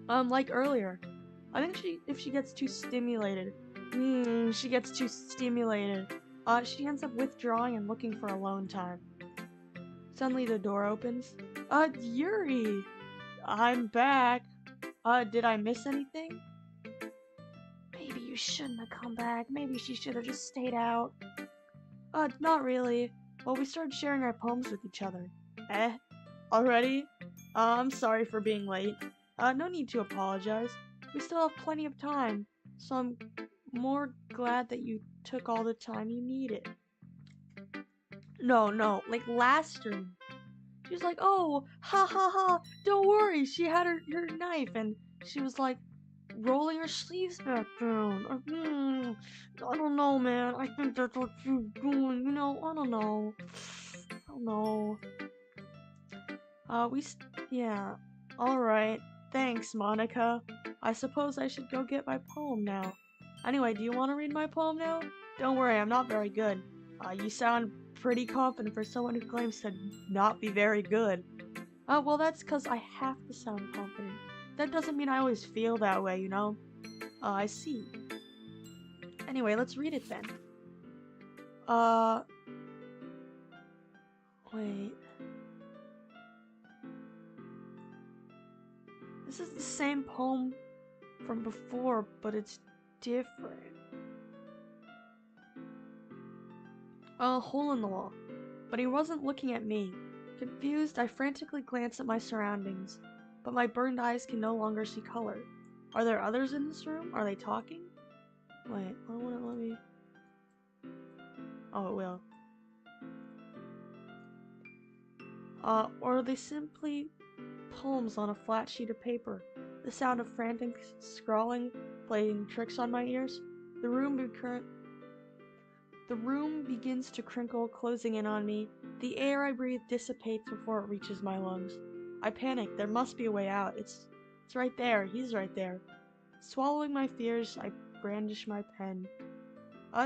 Like earlier, I think if she gets too stimulated, she ends up withdrawing and looking for alone time. Suddenly the door opens. Yuri! I'm back. Did I miss anything? Maybe you shouldn't have come back. Maybe she should have just stayed out. Not really. Well, we started sharing our poems with each other. Already? I'm sorry for being late. No need to apologize. We still have plenty of time, so I'm more glad that you took all the time you needed. No, like last stream. She was like, oh, ha ha ha, don't worry, she had her knife, and she was like, rolling her sleeves back down. I don't know, man. I think that's what she's doing, you know? I don't know. Yeah. Alright. Thanks, Monica. I suppose I should go get my poem now. Anyway, do you want to read my poem now? Don't worry, I'm not very good. You sound pretty confident for someone who claims to not be very good. Well, that's because I have to sound confident. That doesn't mean I always feel that way, you know? I see. Anyway, let's read it then. Wait. This is the same poem from before, but it's different. A hole in the wall. But he wasn't looking at me. Confused, I frantically glanced at my surroundings, but my burned eyes can no longer see color. Are there others in this room? Are they talking? Wait, why won't it let me? Oh, it will. Or are they simply poems on a flat sheet of paper? The sound of frantic scrawling playing tricks on my ears. The room begins to crinkle, closing in on me. The air I breathe dissipates before it reaches my lungs. I panic. There must be a way out. It's right there. He's right there. Swallowing my fears, I brandish my pen.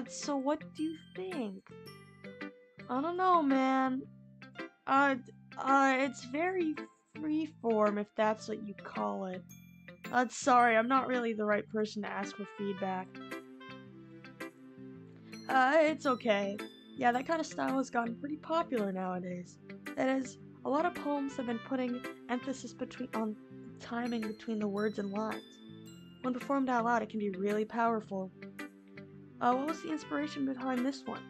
So what do you think? I don't know, man. It's very freeform, if that's what you call it. Sorry, I'm not really the right person to ask for feedback. It's okay. Yeah, that kind of style has gotten pretty popular nowadays. That is, a lot of poems have been putting emphasis on timing between the words and lines. When performed out loud, it can be really powerful. What was the inspiration behind this one?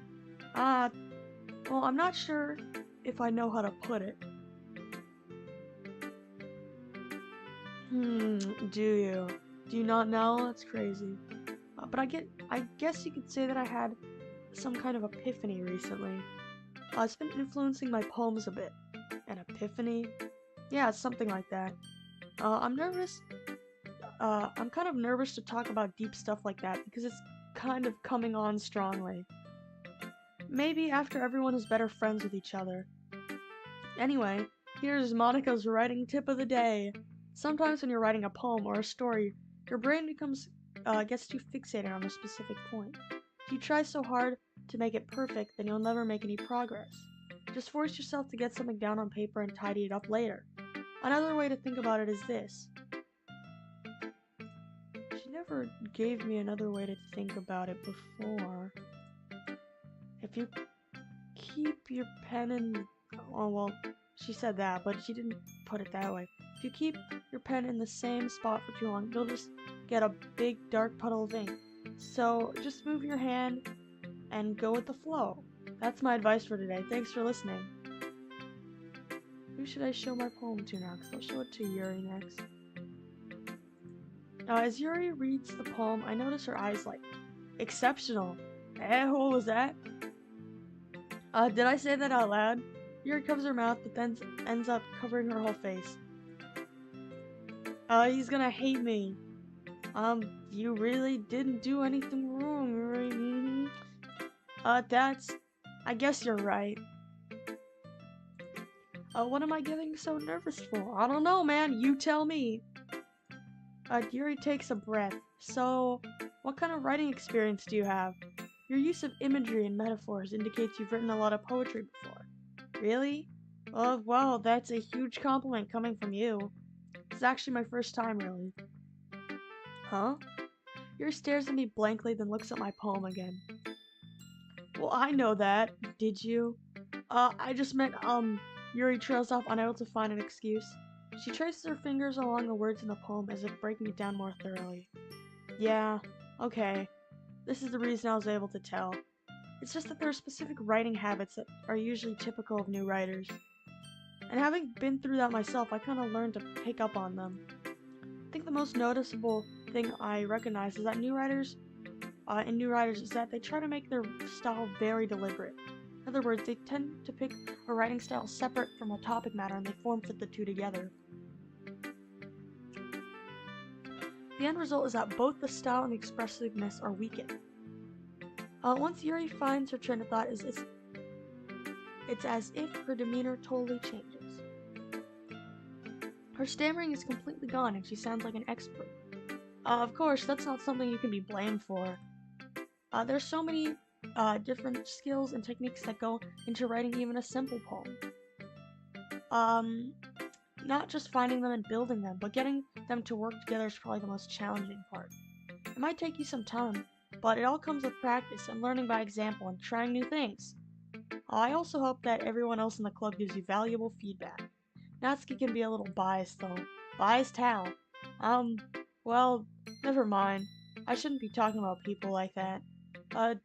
Well, I'm not sure if I know how to put it. Do you? Do you not know? That's crazy. But I guess you could say that I had some kind of epiphany recently. It's been influencing my poems a bit. An epiphany? Yeah, it's something like that. I'm nervous. I'm kind of nervous to talk about deep stuff like that because it's kind of coming on strongly. Maybe after everyone is better friends with each other. Anyway, here's Monica's writing tip of the day. Sometimes when you're writing a poem or a story, your brain gets too fixated on a specific point. If you try so hard to make it perfect, then you'll never make any progress. Just force yourself to get something down on paper and tidy it up later. Another way to think about it is this. She never gave me another way to think about it before. If you keep your pen in... Oh, well, she said that, but she didn't put it that way. If you keep your pen in the same spot for too long, you'll just get a big dark puddle of ink. So just move your hand and go with the flow. That's my advice for today. Thanks for listening. Who should I show my poem to now? Because I'll show it to Yuri next. As Yuri reads the poem, I notice her eyes like, exceptional. What was that? Did I say that out loud? Yuri covers her mouth, but then ends up covering her whole face. He's gonna hate me. You really didn't do anything wrong, Yuri. I guess you're right. What am I getting so nervous for? I don't know, man. You tell me. Yuri takes a breath. So, what kind of writing experience do you have? Your use of imagery and metaphors indicates you've written a lot of poetry before. Really? Well, that's a huge compliment coming from you. It's actually my first time, really. Huh? Yuri stares at me blankly, then looks at my poem again. Well, I know that. Did you? I just meant, Yuri trails off, unable to find an excuse. She traces her fingers along the words in the poem as if breaking it down more thoroughly. Yeah, okay. This is the reason I was able to tell. It's just that there are specific writing habits that are usually typical of new writers. And having been through that myself, I kind of learned to pick up on them. I think the most noticeable thing I recognize is that new writers is that they try to make their style very deliberate. In other words, they tend to pick a writing style separate from a topic matter and they form-fit the two together. The end result is that both the style and the expressiveness are weakened. Once Yuri finds her train of thought, it's as if her demeanor totally changes. Her stammering is completely gone and she sounds like an expert. Of course, that's not something you can be blamed for. There's so many different skills and techniques that go into writing even a simple poem. Not just finding them and building them, but getting them to work together is probably the most challenging part. It might take you some time, but it all comes with practice and learning by example and trying new things. I also hope that everyone else in the club gives you valuable feedback. Natsuki can be a little biased though. Biased how? Well, never mind. I shouldn't be talking about people like that.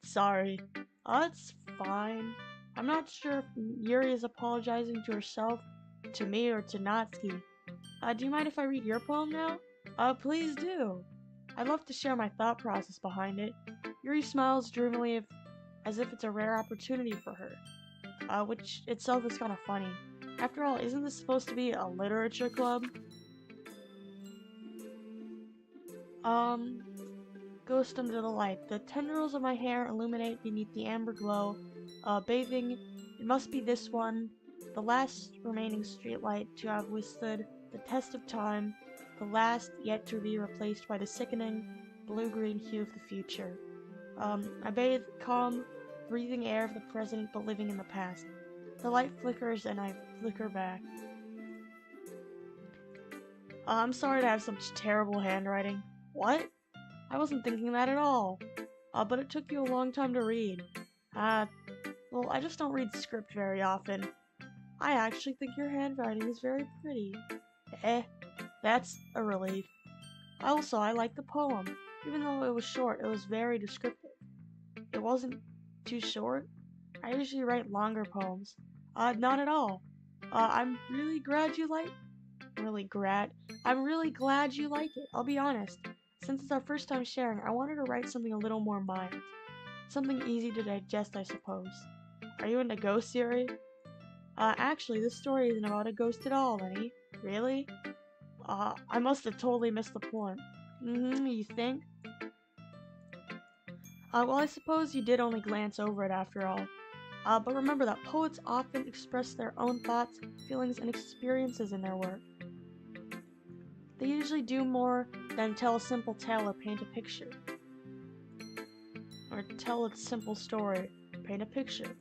Sorry. It's fine. I'm not sure if Yuri is apologizing to herself, to me, or to Natsuki. Do you mind if I read your poem now? Please do. I'd love to share my thought process behind it. Yuri smiles dreamily as if it's a rare opportunity for her, which itself is kind of funny. After all, isn't this supposed to be a literature club? Ghost under the light. The tendrils of my hair illuminate beneath the amber glow. Bathing, it must be this one, the last remaining streetlight to have withstood the test of time, the last yet to be replaced by the sickening blue-green hue of the future. I bathe calm, breathing air of the present but living in the past. The light flickers and I flicker back. I'm sorry to have such terrible handwriting. What? I wasn't thinking that at all. But it took you a long time to read. Well, I just don't read script very often. I actually think your handwriting is very pretty. That's a relief. Also, I like the poem. Even though it was short, it was very descriptive. It wasn't too short. I usually write longer poems. Not at all. I'm really glad you like. I'm really glad you like it. I'll be honest. Since it's our first time sharing, I wanted to write something a little more mild. Something easy to digest, I suppose. Are you into ghost theory? Actually, this story isn't about a ghost at all, Lynnii. Really? I must have totally missed the point. You think? Well, I suppose you did only glance over it after all. But remember that poets often express their own thoughts, feelings, and experiences in their work. They usually do more than tell a simple tale or paint a picture. Or tell a simple story, paint a picture.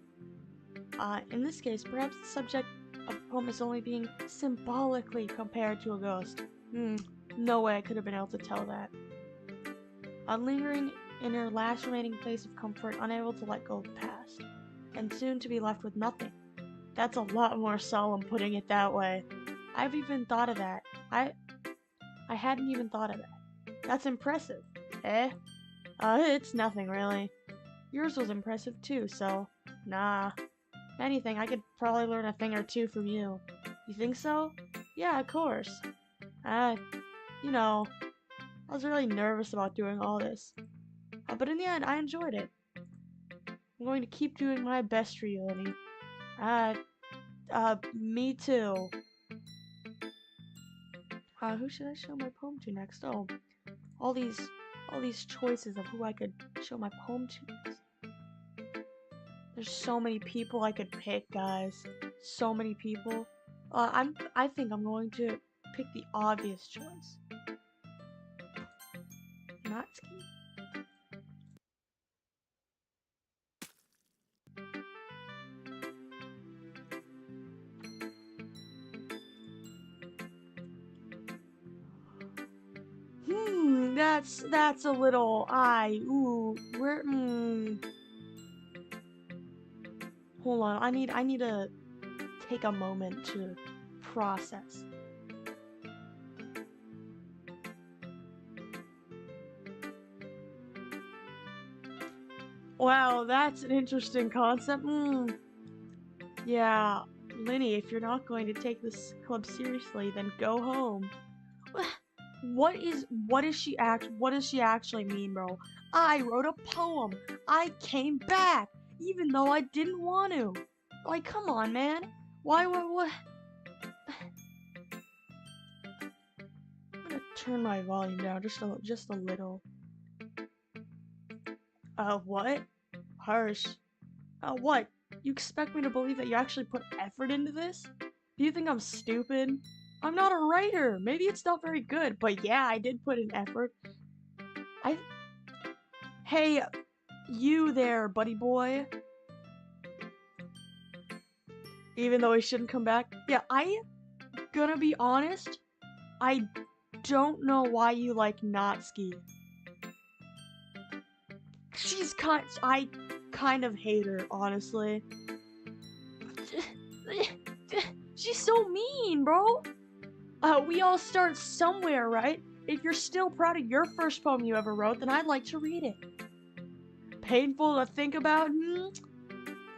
In this case, perhaps the subject of the poem is only being symbolically compared to a ghost. No way I could have been able to tell that. Lingering in her last remaining place of comfort, unable to let go of the past, and soon to be left with nothing. That's a lot more solemn putting it that way. I've even thought of that. I hadn't even thought of that. That's impressive. Eh? It's nothing really. Yours was impressive too, so nah. If anything, I could probably learn a thing or two from you. You think so? Yeah, of course. You know, I was really nervous about doing all this. But in the end, I enjoyed it. I'm going to keep doing my best for you, Lynnii. Me too. Who should I show my poem to next? Oh, all these choices of who I could show my poem to next. There's so many people I could pick, guys. So many people. I think I'm going to pick the obvious choice. Natsuki. That's a little where hold on, I need to take a moment to process. Wow, that's an interesting concept. Yeah, Lynnii, if you're not going to take this club seriously, then go home. What does she actually mean, bro? I wrote a poem. I came back, even though I didn't want to. Like, come on, man. What? I'm gonna turn my volume down just a little. What? Harsh. What? You expect me to believe that you actually put effort into this? Do you think I'm stupid? I'm not a writer. Maybe it's not very good, but yeah, I did put in effort. Hey, you there, buddy boy. Even though he shouldn't come back. Yeah, gonna be honest, I don't know why you like Natsuki. I kind of hate her, honestly. She's so mean, bro. We all start somewhere, right? If you're still proud of your first poem you ever wrote, then I'd like to read it. Painful to think about?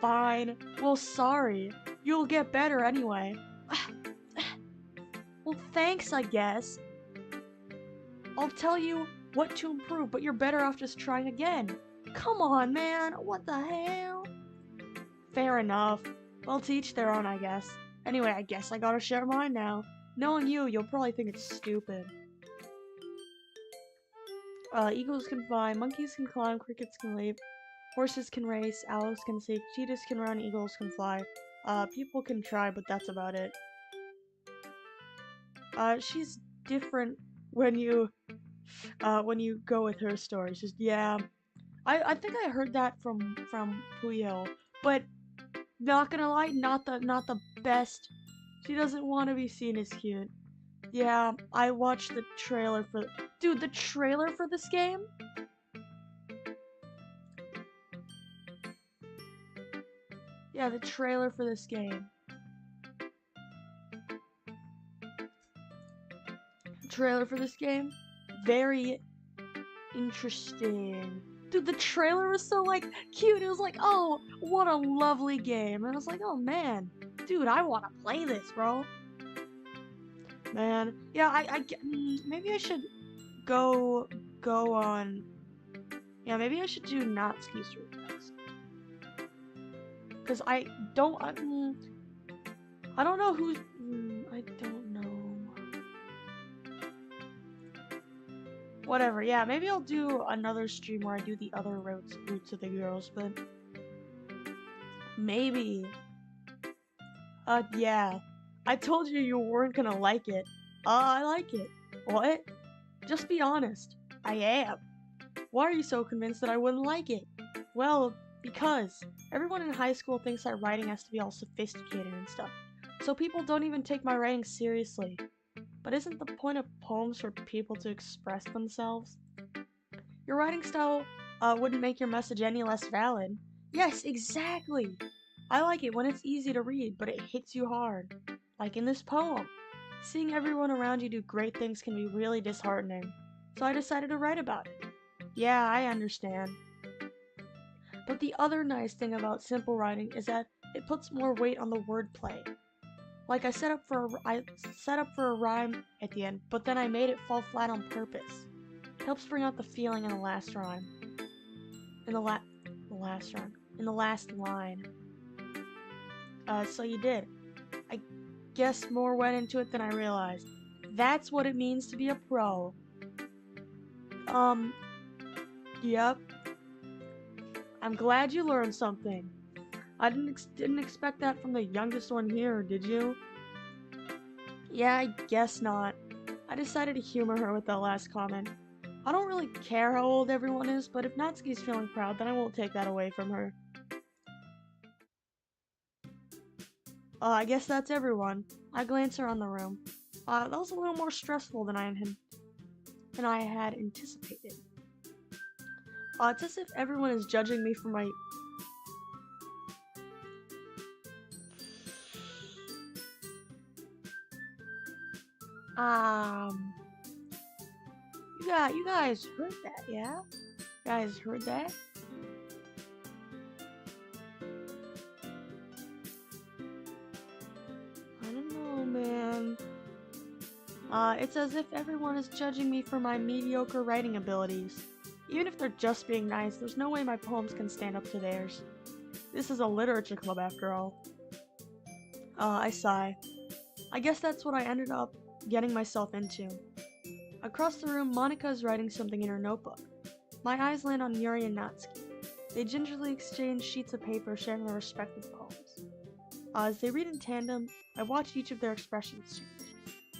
Fine. Well, sorry. You'll get better anyway. Well, thanks, I guess. I'll tell you what to improve, but you're better off just trying again. Come on, man. What the hell? Fair enough. Well, to each their own, I guess. Anyway, I guess I gotta share mine now. Knowing you'll probably think it's stupid. Eagles can fly, monkeys can climb, crickets can leap, horses can race, owls can seek, cheetahs can run, eagles can fly. People can try, but that's about it. She's different when you go with her stories. Just, yeah. I think I heard that from Puyo, but not gonna lie, not the best. She doesn't want to be seen as cute. Yeah, I watched the trailer for dude, the trailer for this game? Yeah, the trailer for this game. Trailer for this game? Very interesting. Dude, the trailer was so, like, cute. It was like, oh, what a lovely game. And I was like, oh, man. dude, I want to play this, bro. Man, yeah, maybe I should go on. Yeah, maybe I should do Natsuki's request. Cause I don't know who's. I don't know. Whatever. Yeah, maybe I'll do another stream where I do the other routes of the girls, but maybe. Yeah. I told you you weren't gonna like it. I like it. What? Just be honest. I am. Why are you so convinced that I wouldn't like it? Well, because everyone in high school thinks that writing has to be all sophisticated and stuff. So people don't even take my writing seriously. But isn't the point of poems for people to express themselves? Your writing style wouldn't make your message any less valid. Yes, exactly! I like it when it's easy to read, but it hits you hard. Like in this poem. Seeing everyone around you do great things can be really disheartening. So I decided to write about it. Yeah, I understand. But the other nice thing about simple writing is that it puts more weight on the wordplay. Like I set up for a rhyme at the end, but then I made it fall flat on purpose. It helps bring out the feeling in the last rhyme. In the last line. So you did. I guess more went into it than I realized. That's what it means to be a pro. Yep. I'm glad you learned something. I didn't expect that from the youngest one here, did you? Yeah, I guess not. I decided to humor her with that last comment. I don't really care how old everyone is, but if Natsuki's feeling proud, then I won't take that away from her. I guess that's everyone. I glance around the room. That was a little more stressful than I had anticipated. It's as if everyone is judging me for my... You guys heard that, yeah? You guys heard that? I don't know, man. It's as if everyone is judging me for my mediocre writing abilities. Even if they're just being nice, there's no way my poems can stand up to theirs. This is a literature club after all. I sigh. I guess that's what I ended up getting myself into. Across the room, Monika is writing something in her notebook. My eyes land on Yuri and Natsuki. They gingerly exchange sheets of paper sharing their respective poems. As they read in tandem, I watch each of their expressions change.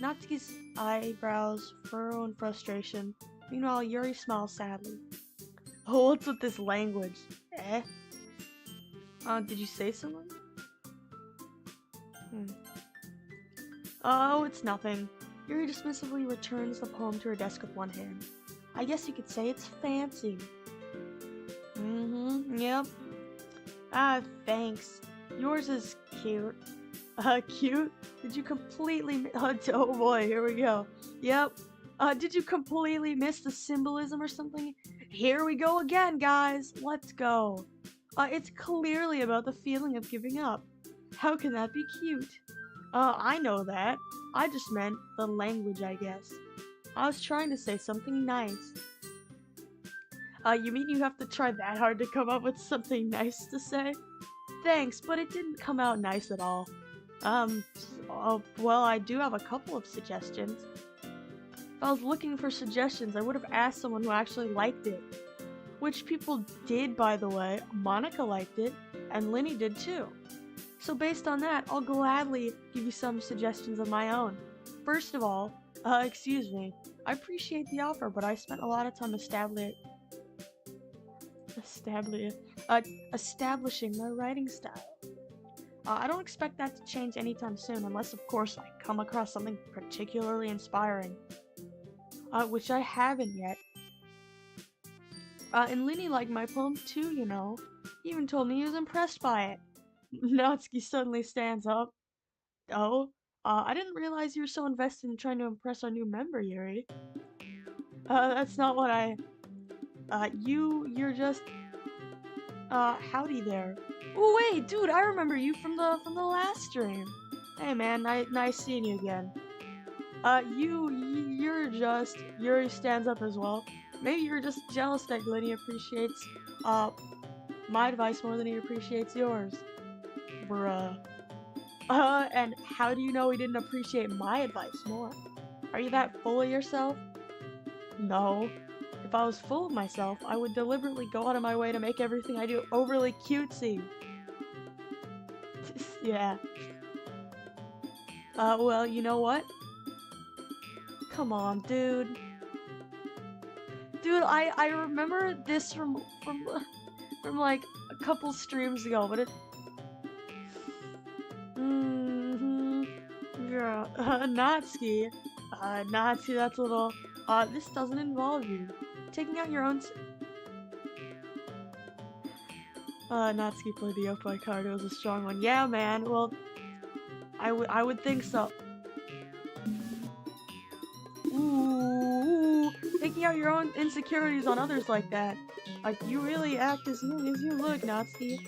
Natsuki's eyebrows furrow in frustration. Meanwhile, Yuri smiles sadly. Oh, what's with this language? Eh? Did you say something? Oh, it's nothing. Yuri dismissively returns the poem to her desk with one hand. I guess you could say it's fancy. Yep. Thanks. Yours is cute. Cute? Did you completely oh boy, here we go. Yep. Did you completely miss the symbolism or something? Here we go again, guys. Let's go. It's clearly about the feeling of giving up. How can that be cute? I know that. I just meant the language, I guess. I was trying to say something nice. You mean you have to try that hard to come up with something nice to say? Thanks, but it didn't come out nice at all. Well, I do have a couple of suggestions. If I was looking for suggestions, I would have asked someone who actually liked it. Which people did, by the way. Monika liked it, and Lynnii did too. So based on that, I'll gladly give you some suggestions of my own. First of all, excuse me, I appreciate the offer, but I spent a lot of time establishing my writing style. I don't expect that to change anytime soon, unless of course I come across something particularly inspiring. Which I haven't yet. And Lynnii liked my poem too, you know. He even told me he was impressed by it. Natsuki suddenly stands up. Oh? I didn't realize you were so invested in trying to impress our new member, Yuri. That's not what you're just... Howdy there. Oh wait, dude, I remember you from the last stream. Hey man, nice seeing you again. Yuri stands up as well. Maybe you're just jealous that Lynnii appreciates, my advice more than he appreciates yours. Bruh. And how do you know he didn't appreciate my advice more? Are you that full of yourself? No. If I was full of myself, I would deliberately go out of my way to make everything I do overly cutesy. Yeah. Well, you know what? Come on, dude. Dude, I remember this from like a couple streams ago, but it yeah, Natsuki. Natsuki, that's a little this doesn't involve you. Taking out your own Natsuki played the Yopoi card, it was a strong one. Yeah, man, well I would think so. Ooh, taking out your own insecurities on others like that. Like, you really act as young as you look, Natsuki.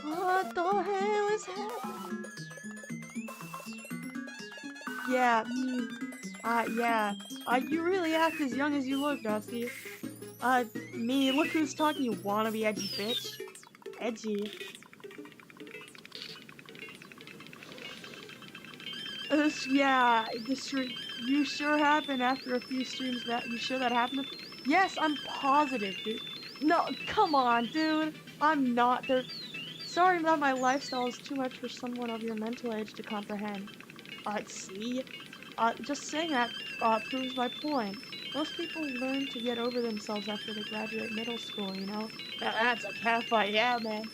What the hell is happening? Yeah, yeah. You really act as young as you look, Natsuki. Me, look who's talking, you wannabe edgy bitch. Edgy. Yeah, you sure happened after a few streams that, you sure that happened? Yes, I'm positive, dude. No, come on, dude. I'm not there. Sorry that my lifestyle is too much for someone of your mental age to comprehend. See? Just saying that, proves my point. Most people learn to get over themselves after they graduate middle school, you know? That's a catfight, yeah, man.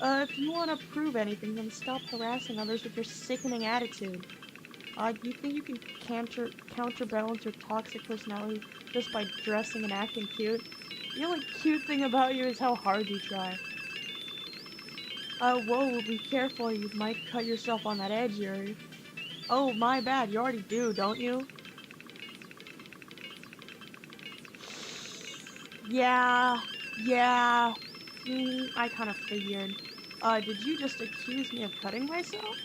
If you want to prove anything, then stop harassing others with your sickening attitude. You think you can counterbalance your toxic personality just by dressing and acting cute? The only cute thing about you is how hard you try. Whoa, be careful, you might cut yourself on that edge, Yuri. Oh, my bad, you already do, don't you? Yeah, I kind of figured. Did you just accuse me of cutting myself?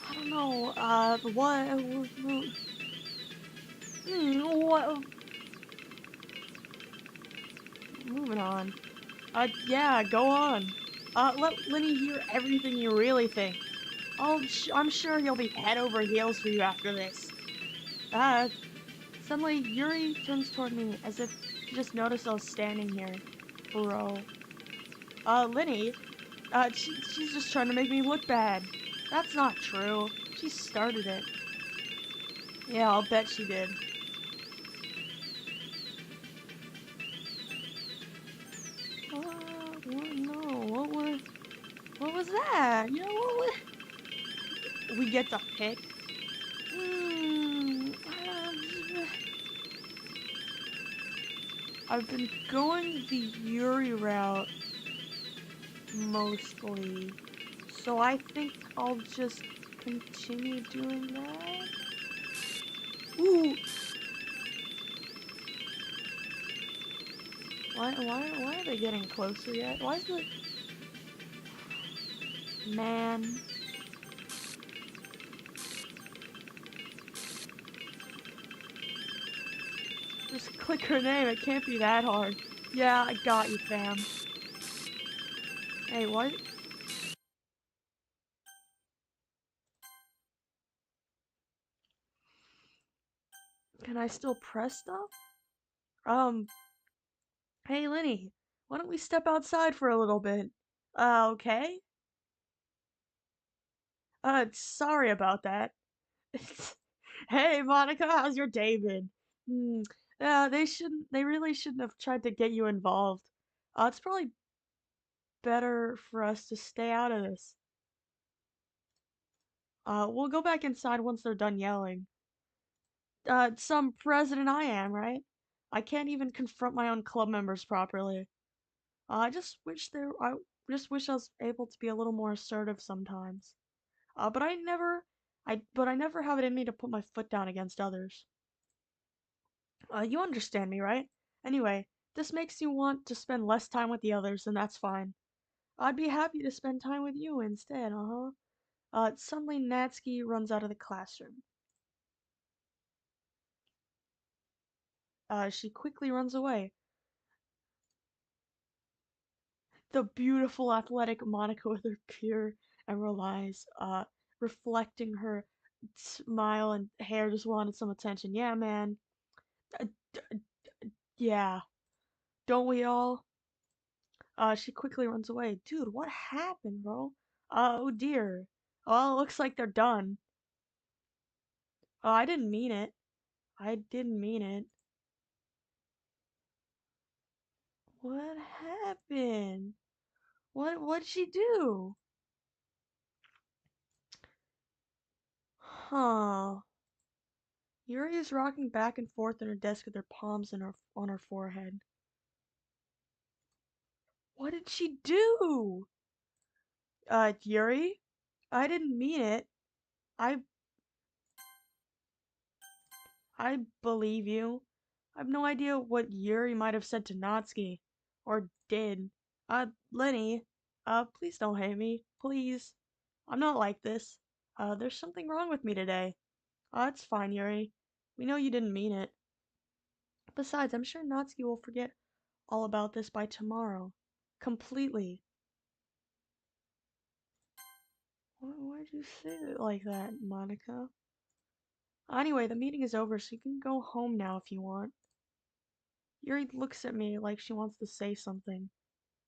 I don't know, what? Moving on. Yeah, go on. Let Lynnii hear everything you really think. I'm sure he'll be head over heels for you after this. Suddenly, Yuri turns toward me as if he just noticed I was standing here. Bro. Lynnii, she's just trying to make me look bad. That's not true. She started it. Yeah, I'll bet she did. What was that? You know, we get to pick? I've been going the Yuri route mostly, so I think I'll just continue doing that. Ooh! Why are they getting closer yet? Why is the... Man. Just click her name, it can't be that hard. Yeah, I got you, fam. Hey, what? Can I still press stuff? Hey, Lynnii, why don't we step outside for a little bit? Okay? Sorry about that. Hey, Monica, how's your day been? Hmm, they really shouldn't have tried to get you involved. It's probably better for us to stay out of this. We'll go back inside once they're done yelling. Some president I am, right? I can't even confront my own club members properly. I just wish I was able to be a little more assertive sometimes. But I never have it in me to put my foot down against others. You understand me, right? Anyway, this makes you want to spend less time with the others, and that's fine. I'd be happy to spend time with you instead, uh-huh. Suddenly Natsuki runs out of the classroom. She quickly runs away. The beautiful athletic Monica with her pure emerald eyes, reflecting her smile and hair just wanted some attention. Yeah, man. Uh, d- yeah. Don't we all? She quickly runs away. Dude, what happened, bro? Oh dear. Oh, it looks like they're done. Oh, I didn't mean it. I didn't mean it. What happened? What'd she do? Huh. Yuri is rocking back and forth in her desk with her palms on her forehead. What did she do? Yuri? I didn't mean it. I I believe you. I have no idea what Yuri might have said to Natsuki. Or did. Lynnii, please don't hate me. Please. I'm not like this. There's something wrong with me today. It's fine, Yuri. We know you didn't mean it. Besides, I'm sure Natsuki will forget all about this by tomorrow. Completely. Why'd you say it like that, Monica? Anyway, the meeting is over, so you can go home now if you want. Yuri looks at me like she wants to say something,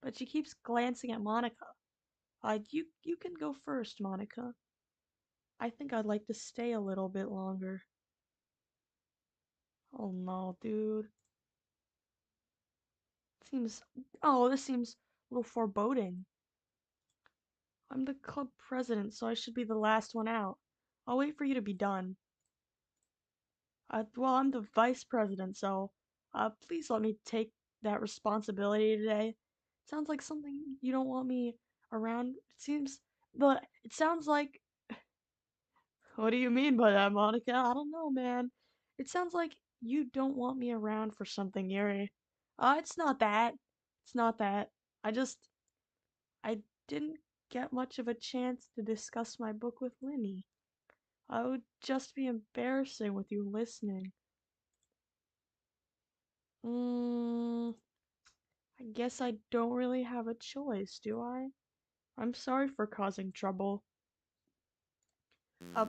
but she keeps glancing at Monica. You can go first, Monica. I think I'd like to stay a little bit longer. Oh no, dude. Seems, this seems a little foreboding. I'm the club president, so I should be the last one out. I'll wait for you to be done. Well, I'm the vice president, so, please let me take that responsibility today. Sounds like something you don't want me around. It sounds like, what do you mean by that, Monica? I don't know, man. It sounds like you don't want me around for something, Yuri. It's not that. It's not that. I didn't get much of a chance to discuss my book with Lynnii. I would just be embarrassing with you listening. I guess I don't really have a choice, do I? I'm sorry for causing trouble. Uh,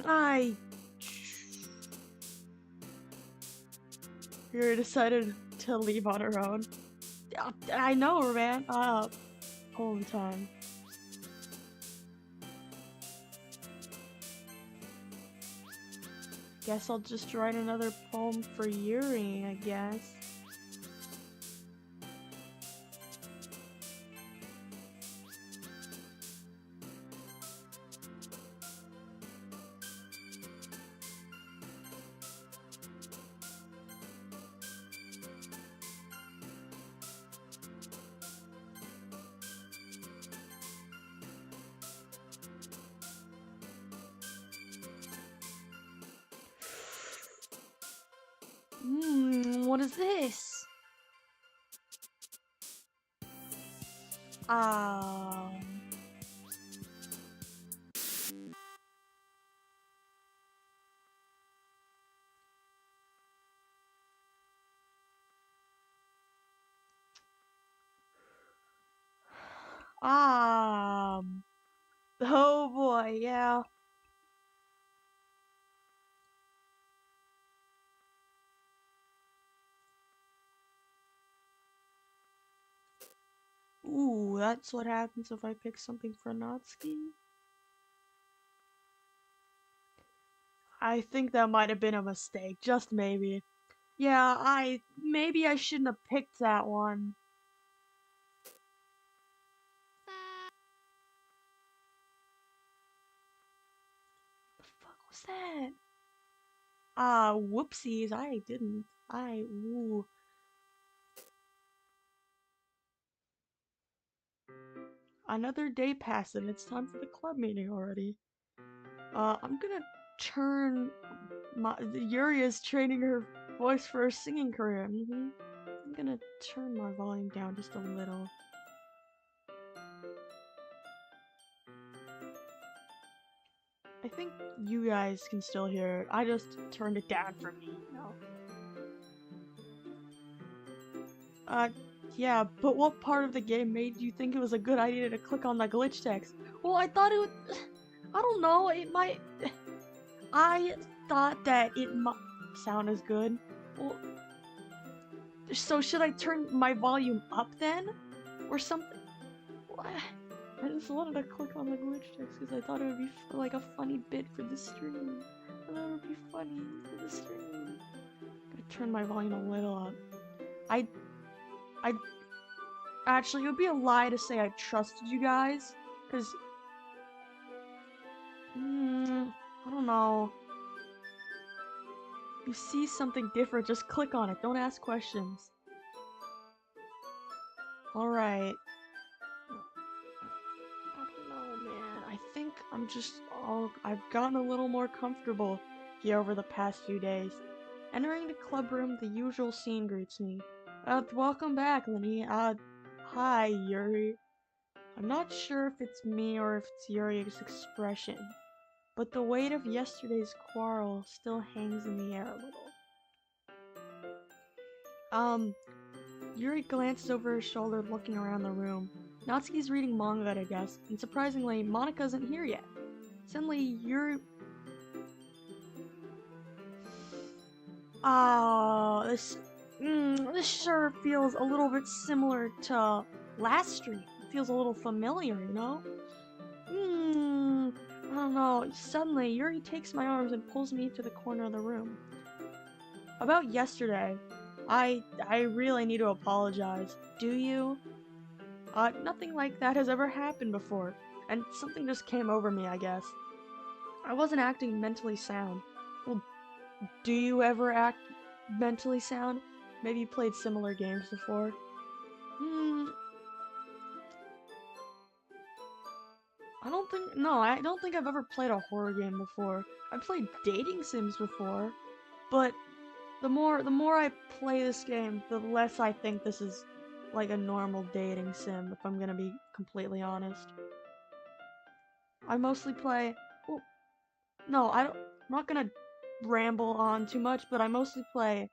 I... Yuri decided to leave on her own. I know, man. Poem time. Guess I'll just write another poem for Yuri, I guess. What is this? Um... Oh boy, yeah. Ooh, that's what happens if I pick something for Natsuki. I think that might have been a mistake, just maybe. Yeah, maybe I shouldn't have picked that one. that? Whoopsies, I didn't. Ooh. Another day passed and it's time for the club meeting already. I'm gonna turn Yuri is training her voice for her singing career. I'm gonna turn my volume down just a little. I think you guys can still hear it. I just turned it down for me, you know. Yeah, but what part of the game made you think it was a good idea to click on the glitch text? Well, I thought it would... I don't know, it might... I thought that it might sound as good. Well, so should I turn my volume up then? Or something? Well, I just wanted to click on the glitch text because I thought it would be like a funny bit for the stream. I thought it would be funny for the stream. Gotta turn my volume a little up. Actually, it would be a lie to say I trusted you guys, because, I don't know. You see something different, just click on it, don't ask questions. Alright. I don't know, man. I think I've gotten a little more comfortable here over the past few days. Entering the club room, the usual scene greets me. Welcome back, Lynnii. Hi, Yuri. I'm not sure if it's me or if it's Yuri's expression, but the weight of yesterday's quarrel still hangs in the air a little. Yuri glances over his shoulder looking around the room. Natsuki's reading manga at a desk, and surprisingly, Monica isn't here yet. Suddenly, Yuri... Oh, this sure feels a little bit similar to last stream. It feels a little familiar, you know? I don't know. Suddenly, Yuri takes my arms and pulls me to the corner of the room. About yesterday, I really need to apologize. Do you? Nothing like that has ever happened before, and something just came over me, I guess. I wasn't acting mentally sound. Well, do you ever act mentally sound? Maybe you played similar games before. I don't think I've ever played a horror game before. I played dating sims before, but the more I play this game, the less I think this is like a normal dating sim, if I'm gonna be completely honest. I mostly play, well, no, I'm not gonna ramble on too much, but I mostly play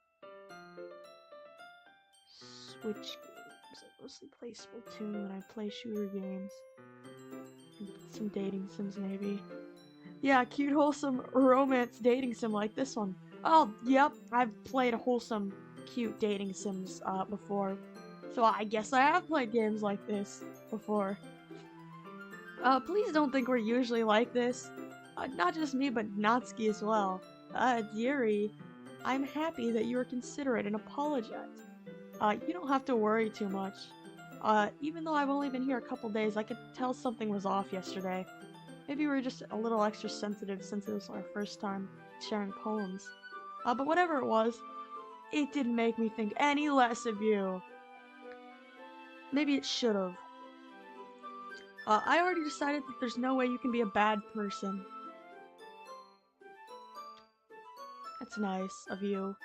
Switch games. I mostly play Splatoon, and I play shooter games. Some dating sims, maybe. Yeah, cute, wholesome romance dating sim like this one. Oh, yep, I've played wholesome, cute dating sims before. So I guess I have played games like this before. Please don't think we're usually like this. Not just me, but Natsuki as well. Yuri, I'm happy that you were considerate and apologized. You don't have to worry too much. Even though I've only been here a couple days, I could tell something was off yesterday. Maybe we were just a little extra sensitive since it was our first time sharing poems. But whatever it was, it didn't make me think any less of you. Maybe it should've. I already decided that there's no way you can be a bad person. That's nice of you.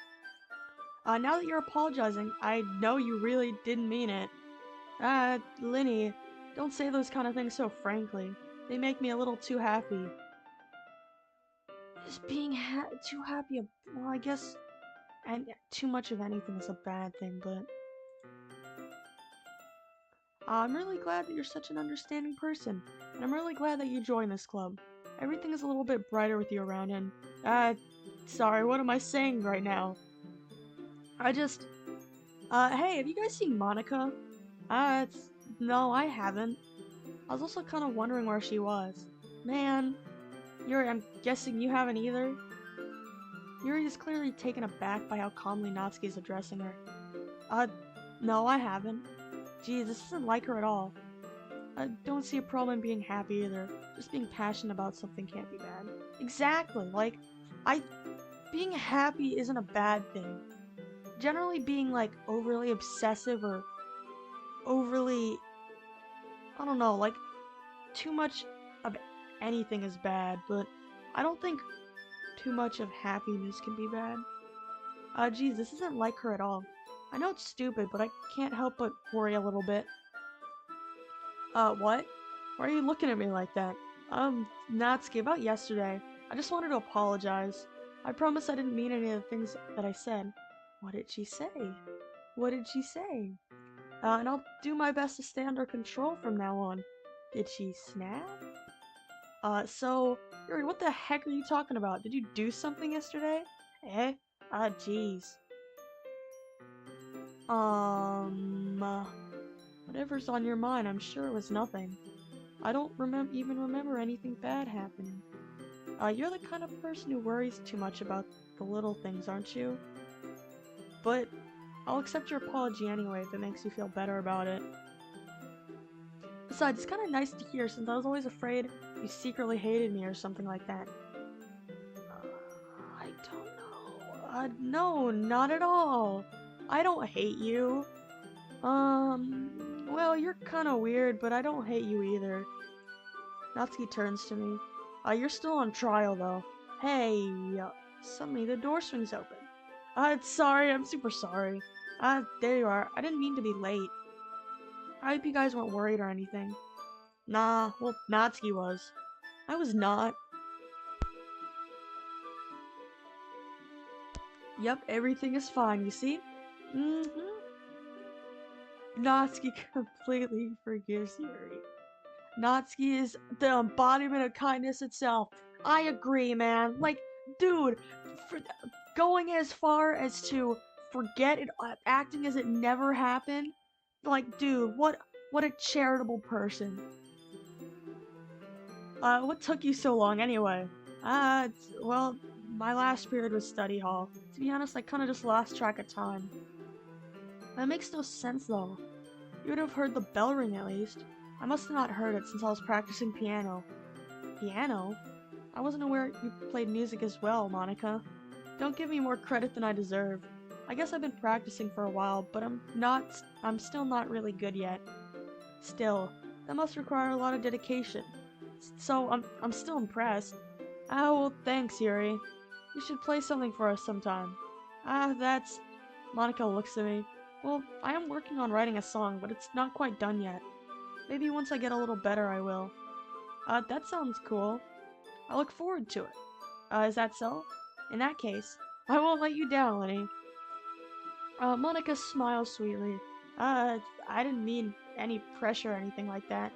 Now that you're apologizing, I know you really didn't mean it. Lynnii, don't say those kind of things so frankly. They make me a little too happy. Just being too happy, well, I guess, and too much of anything is a bad thing, but... I'm really glad that you're such an understanding person, and I'm really glad that you joined this club. Everything is a little bit brighter with you around, and, sorry, what am I saying right now? Hey, have you guys seen Monica? No, I haven't. I was also kind of wondering where she was. Man, Yuri, I'm guessing you haven't either? Yuri is clearly taken aback by how calmly Natsuki is addressing her. No, I haven't. Geez, this isn't like her at all. I don't see a problem in being happy either. Just being passionate about something can't be bad. Exactly, like, being happy isn't a bad thing. Generally being, like, overly obsessive or overly, I don't know, like, too much of anything is bad, but I don't think too much of happiness can be bad. Geez, this isn't like her at all. I know it's stupid, but I can't help but worry a little bit. What? Why are you looking at me like that? Natsuki, about yesterday. I just wanted to apologize. I promise I didn't mean any of the things that I said. What did she say? What did she say? And I'll do my best to stay under control from now on. Did she snap? So, Yuri, what the heck are you talking about? Did you do something yesterday? Eh? Jeez. Whatever's on your mind, I'm sure it was nothing. I don't even remember anything bad happening. You're the kind of person who worries too much about the little things, aren't you? But I'll accept your apology anyway if it makes you feel better about it. Besides, it's kind of nice to hear since I was always afraid you secretly hated me or something like that. I don't know. No, not at all. I don't hate you. Well, you're kind of weird, but I don't hate you either. Natsuki turns to me. You're still on trial, though. Hey, suddenly the door swings open. Sorry, I'm super sorry. There you are. I didn't mean to be late. I hope you guys weren't worried or anything. Nah, well, Natsuki was. I was not. Yep, everything is fine, you see? Natsuki completely forgives Yuri. Natsuki is the embodiment of kindness itself. I agree, man. Like, dude, going as far as to forget it, acting as it never happened. Like, dude, what a charitable person. What took you so long anyway? Well, my last period was study hall. To be honest, I kinda just lost track of time. That makes no sense though. You would have heard the bell ring at least. I must have not heard it since I was practicing piano. Piano? I wasn't aware you played music as well, Monica. Don't give me more credit than I deserve. I guess I've been practicing for a while, but I'm still not really good yet. Still, that must require a lot of dedication. So, I'm still impressed. Well, thanks, Yuri. You should play something for us sometime. That's... Monica looks at me. Well, I am working on writing a song, but it's not quite done yet. Maybe once I get a little better, I will. That sounds cool. I look forward to it. Is that so? In that case, I won't let you down, Lynnii. Monica smiles sweetly. I didn't mean any pressure or anything like that.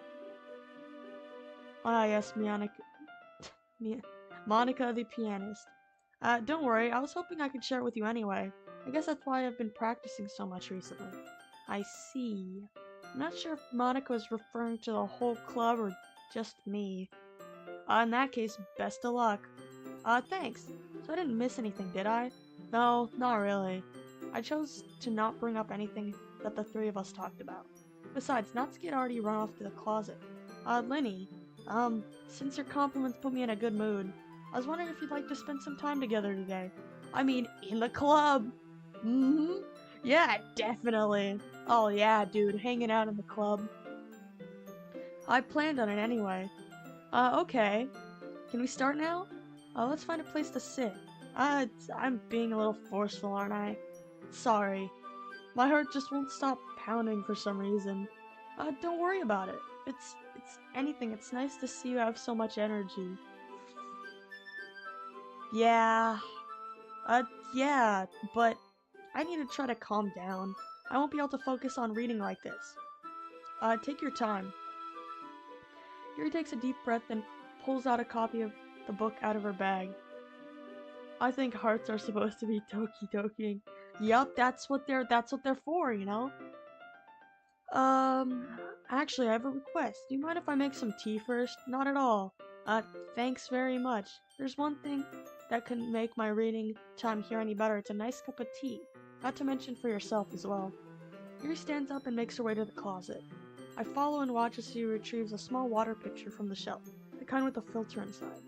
Yes, Monica the pianist. Don't worry, I was hoping I could share it with you anyway. I guess that's why I've been practicing so much recently. I see. I'm not sure if Monica was referring to the whole club or just me. In that case, best of luck. Thanks. So I didn't miss anything, did I? No, not really. I chose to not bring up anything that the three of us talked about. Besides, Natsuki had already run off to the closet. Lynnii, since your compliments put me in a good mood, I was wondering if you'd like to spend some time together today. I mean, in the club! Yeah, definitely! Oh yeah, dude, hanging out in the club. I planned on it anyway. Okay. Can we start now? Let's find a place to sit. I'm being a little forceful, aren't I? Sorry. My heart just won't stop pounding for some reason. Don't worry about it. It's anything. It's nice to see you have so much energy. Yeah. Yeah, but I need to try to calm down. I won't be able to focus on reading like this. Take your time. Yuri takes a deep breath and pulls out a copy of the book out of her bag. I think hearts are supposed to be doki-dokiing. Yup, that's what they're for, you know? Actually, I have a request. Do you mind if I make some tea first? Not at all. Thanks very much. There's one thing that can make my reading time here any better. It's a nice cup of tea. Not to mention for yourself as well. Yuri stands up and makes her way to the closet. I follow and watch as he retrieves a small water pitcher from the shelf, the kind with a filter inside.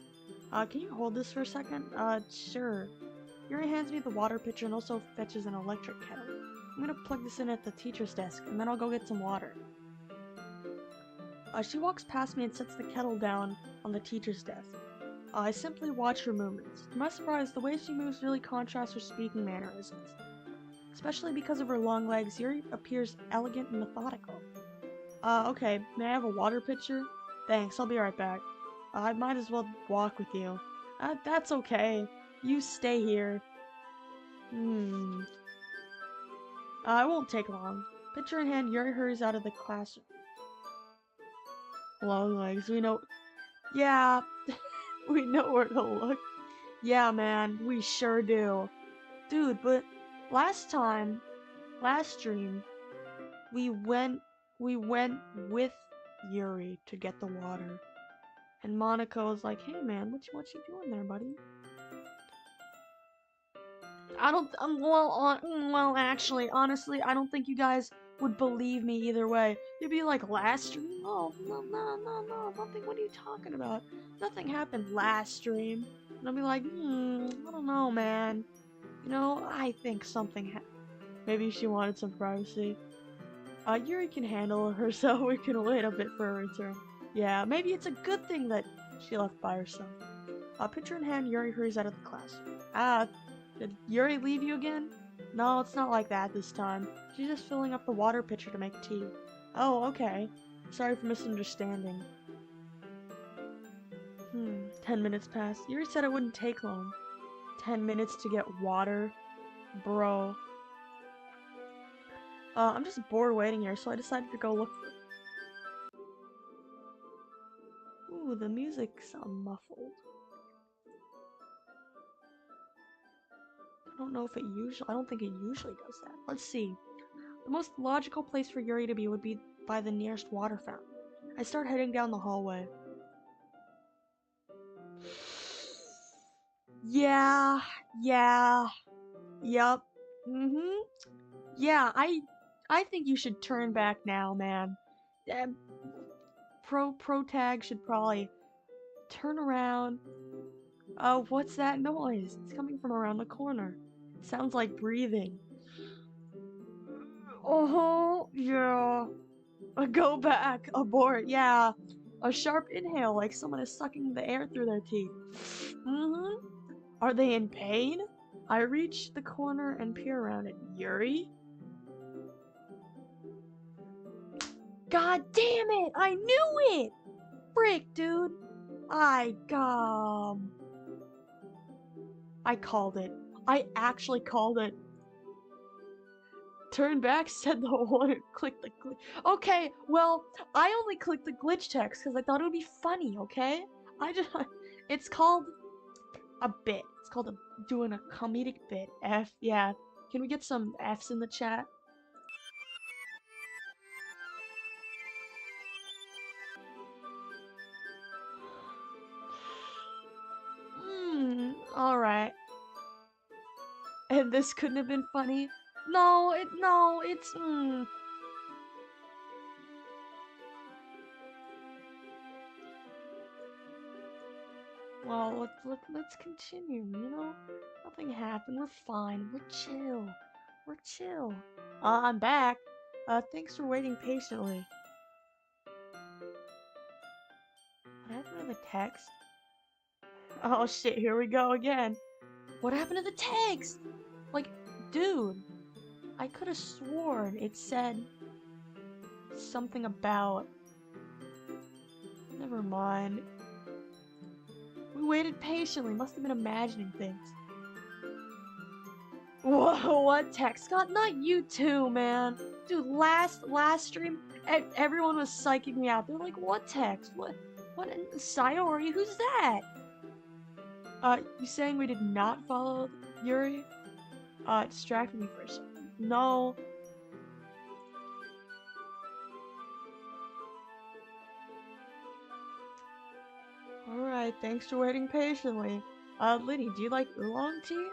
Can you hold this for a second? Sure. Yuri hands me the water pitcher and also fetches an electric kettle. I'm gonna plug this in at the teacher's desk, and then I'll go get some water. She walks past me and sets the kettle down on the teacher's desk. I simply watch her movements. To my surprise, the way she moves really contrasts her speaking mannerisms. Especially because of her long legs, Yuri appears elegant and methodical. Okay, may I have a water pitcher? Thanks, I'll be right back. I might as well walk with you. That's okay. You stay here. I won't take long. Pitcher in hand, Yuri hurries out of the classroom. Long legs, we know. Yeah, we know where to look. Yeah, man, we sure do. Dude, but last stream, we went with Yuri to get the water. And Monica was like, hey man, what you doing there, buddy? Actually, honestly, I don't think you guys would believe me either way. You'd be like, last stream? Oh, no, nothing, what are you talking about? Nothing happened last stream. And I'll be like, I don't know, man. You know, I think something happened. Maybe she wanted some privacy. Yuri can handle herself, we can wait a bit for her return. Yeah, maybe it's a good thing that she left by herself. Pitcher in hand, Yuri hurries out of the class. Did Yuri leave you again? No, it's not like that this time. She's just filling up the water pitcher to make tea. Oh, okay. Sorry for misunderstanding. 10 minutes pass. Yuri said it wouldn't take long. 10 minutes to get water? Bro. I'm just bored waiting here, so I decided to go look for it. Ooh, the music's muffled. I don't think it usually does that. Let's see. The most logical place for Yuri to be would be by the nearest water fountain. I start heading down the hallway. Yeah, yup, yeah, I think you should turn back now, man. Pro tag should probably turn around. Oh, what's that noise? It's coming from around the corner. It sounds like breathing. Oh, yeah. Go back. Abort. Yeah. A sharp inhale, like someone is sucking the air through their teeth. Are they in pain? I reach the corner and peer around it. Yuri? God damn it! I knew it! Frick, dude. I called it. I actually called it. Turn back, said the one who clicked the glitch. Okay, well, I only clicked the glitch text because I thought it would be funny, okay? It's called a bit. It's called doing a comedic bit. Yeah. Can we get some Fs in the chat? Alright. And this couldn't have been funny? No, it's, Well, let's continue, you know? Nothing happened, we're fine, we're chill. I'm back. Thanks for waiting patiently. What happened to the text? Oh shit, here we go again. What happened to the text? Like, dude, I could have sworn it said something about... Never mind. We waited patiently, must have been imagining things. Whoa, what text? God, not you too, man. Dude, last stream, everyone was psyching me out. They're like, what text? What Sayori? Who's that? You saying we did not follow Yuri? It distracted me for a second. No. Alright, thanks for waiting patiently. Lynnii, do you like oolong tea?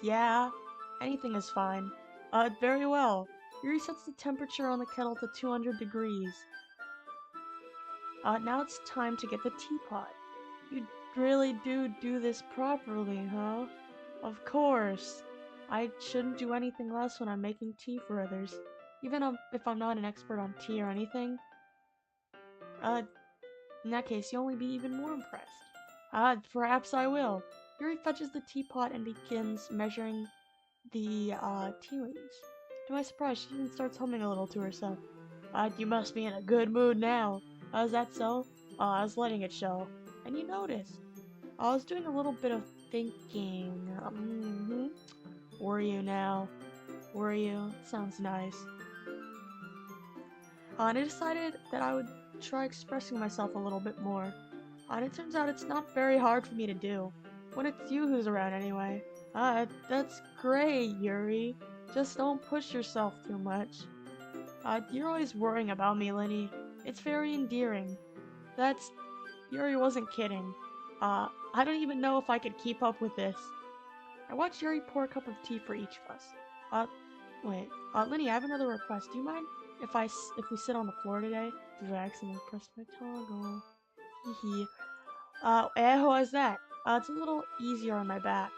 Yeah. Anything is fine. Very well. Yuri sets the temperature on the kettle to 200 degrees. Now it's time to get the teapot. You really do this properly, huh? Of course. I shouldn't do anything less when I'm making tea for others. Even if I'm not an expert on tea or anything. In that case, you'll only be even more impressed. Perhaps I will. Yuri fetches the teapot and begins measuring the, tea leaves. To my surprise, she even starts humming a little to herself. You must be in a good mood now. Is that so? I was letting it show. And you noticed. I was doing a little bit of thinking. Were you now? Were you? Sounds nice. And I decided that I would try expressing myself a little bit more. And it turns out it's not very hard for me to do. When it's you who's around anyway. That's great, Yuri. Just don't push yourself too much. You're always worrying about me, Lynnii. It's very endearing. Yuri wasn't kidding. I don't even know if I could keep up with this. I watched Yuri pour a cup of tea for each of us. Wait. Lynnii, I have another request. Do you mind if we sit on the floor today? Did I accidentally press my toggle? Hee. How is that? It's a little easier on my back.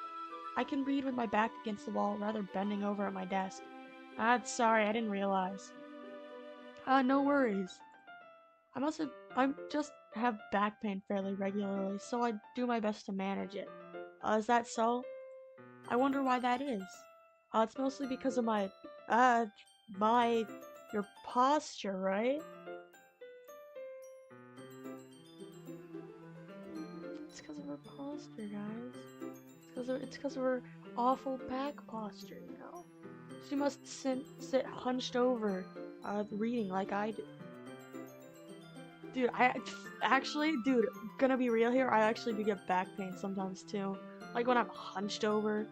I can read with my back against the wall rather bending over at my desk. Sorry, I didn't realize. No worries. I just have back pain fairly regularly, so I do my best to manage it. Is that so? I wonder why that is. It's mostly because of your posture, right? It's because of her posture, guys. It's because of her awful back posture, you know? She must sit hunched over, reading like I do. Dude, dude, gonna be real here, I actually do get back pain sometimes too. Like when I'm hunched over.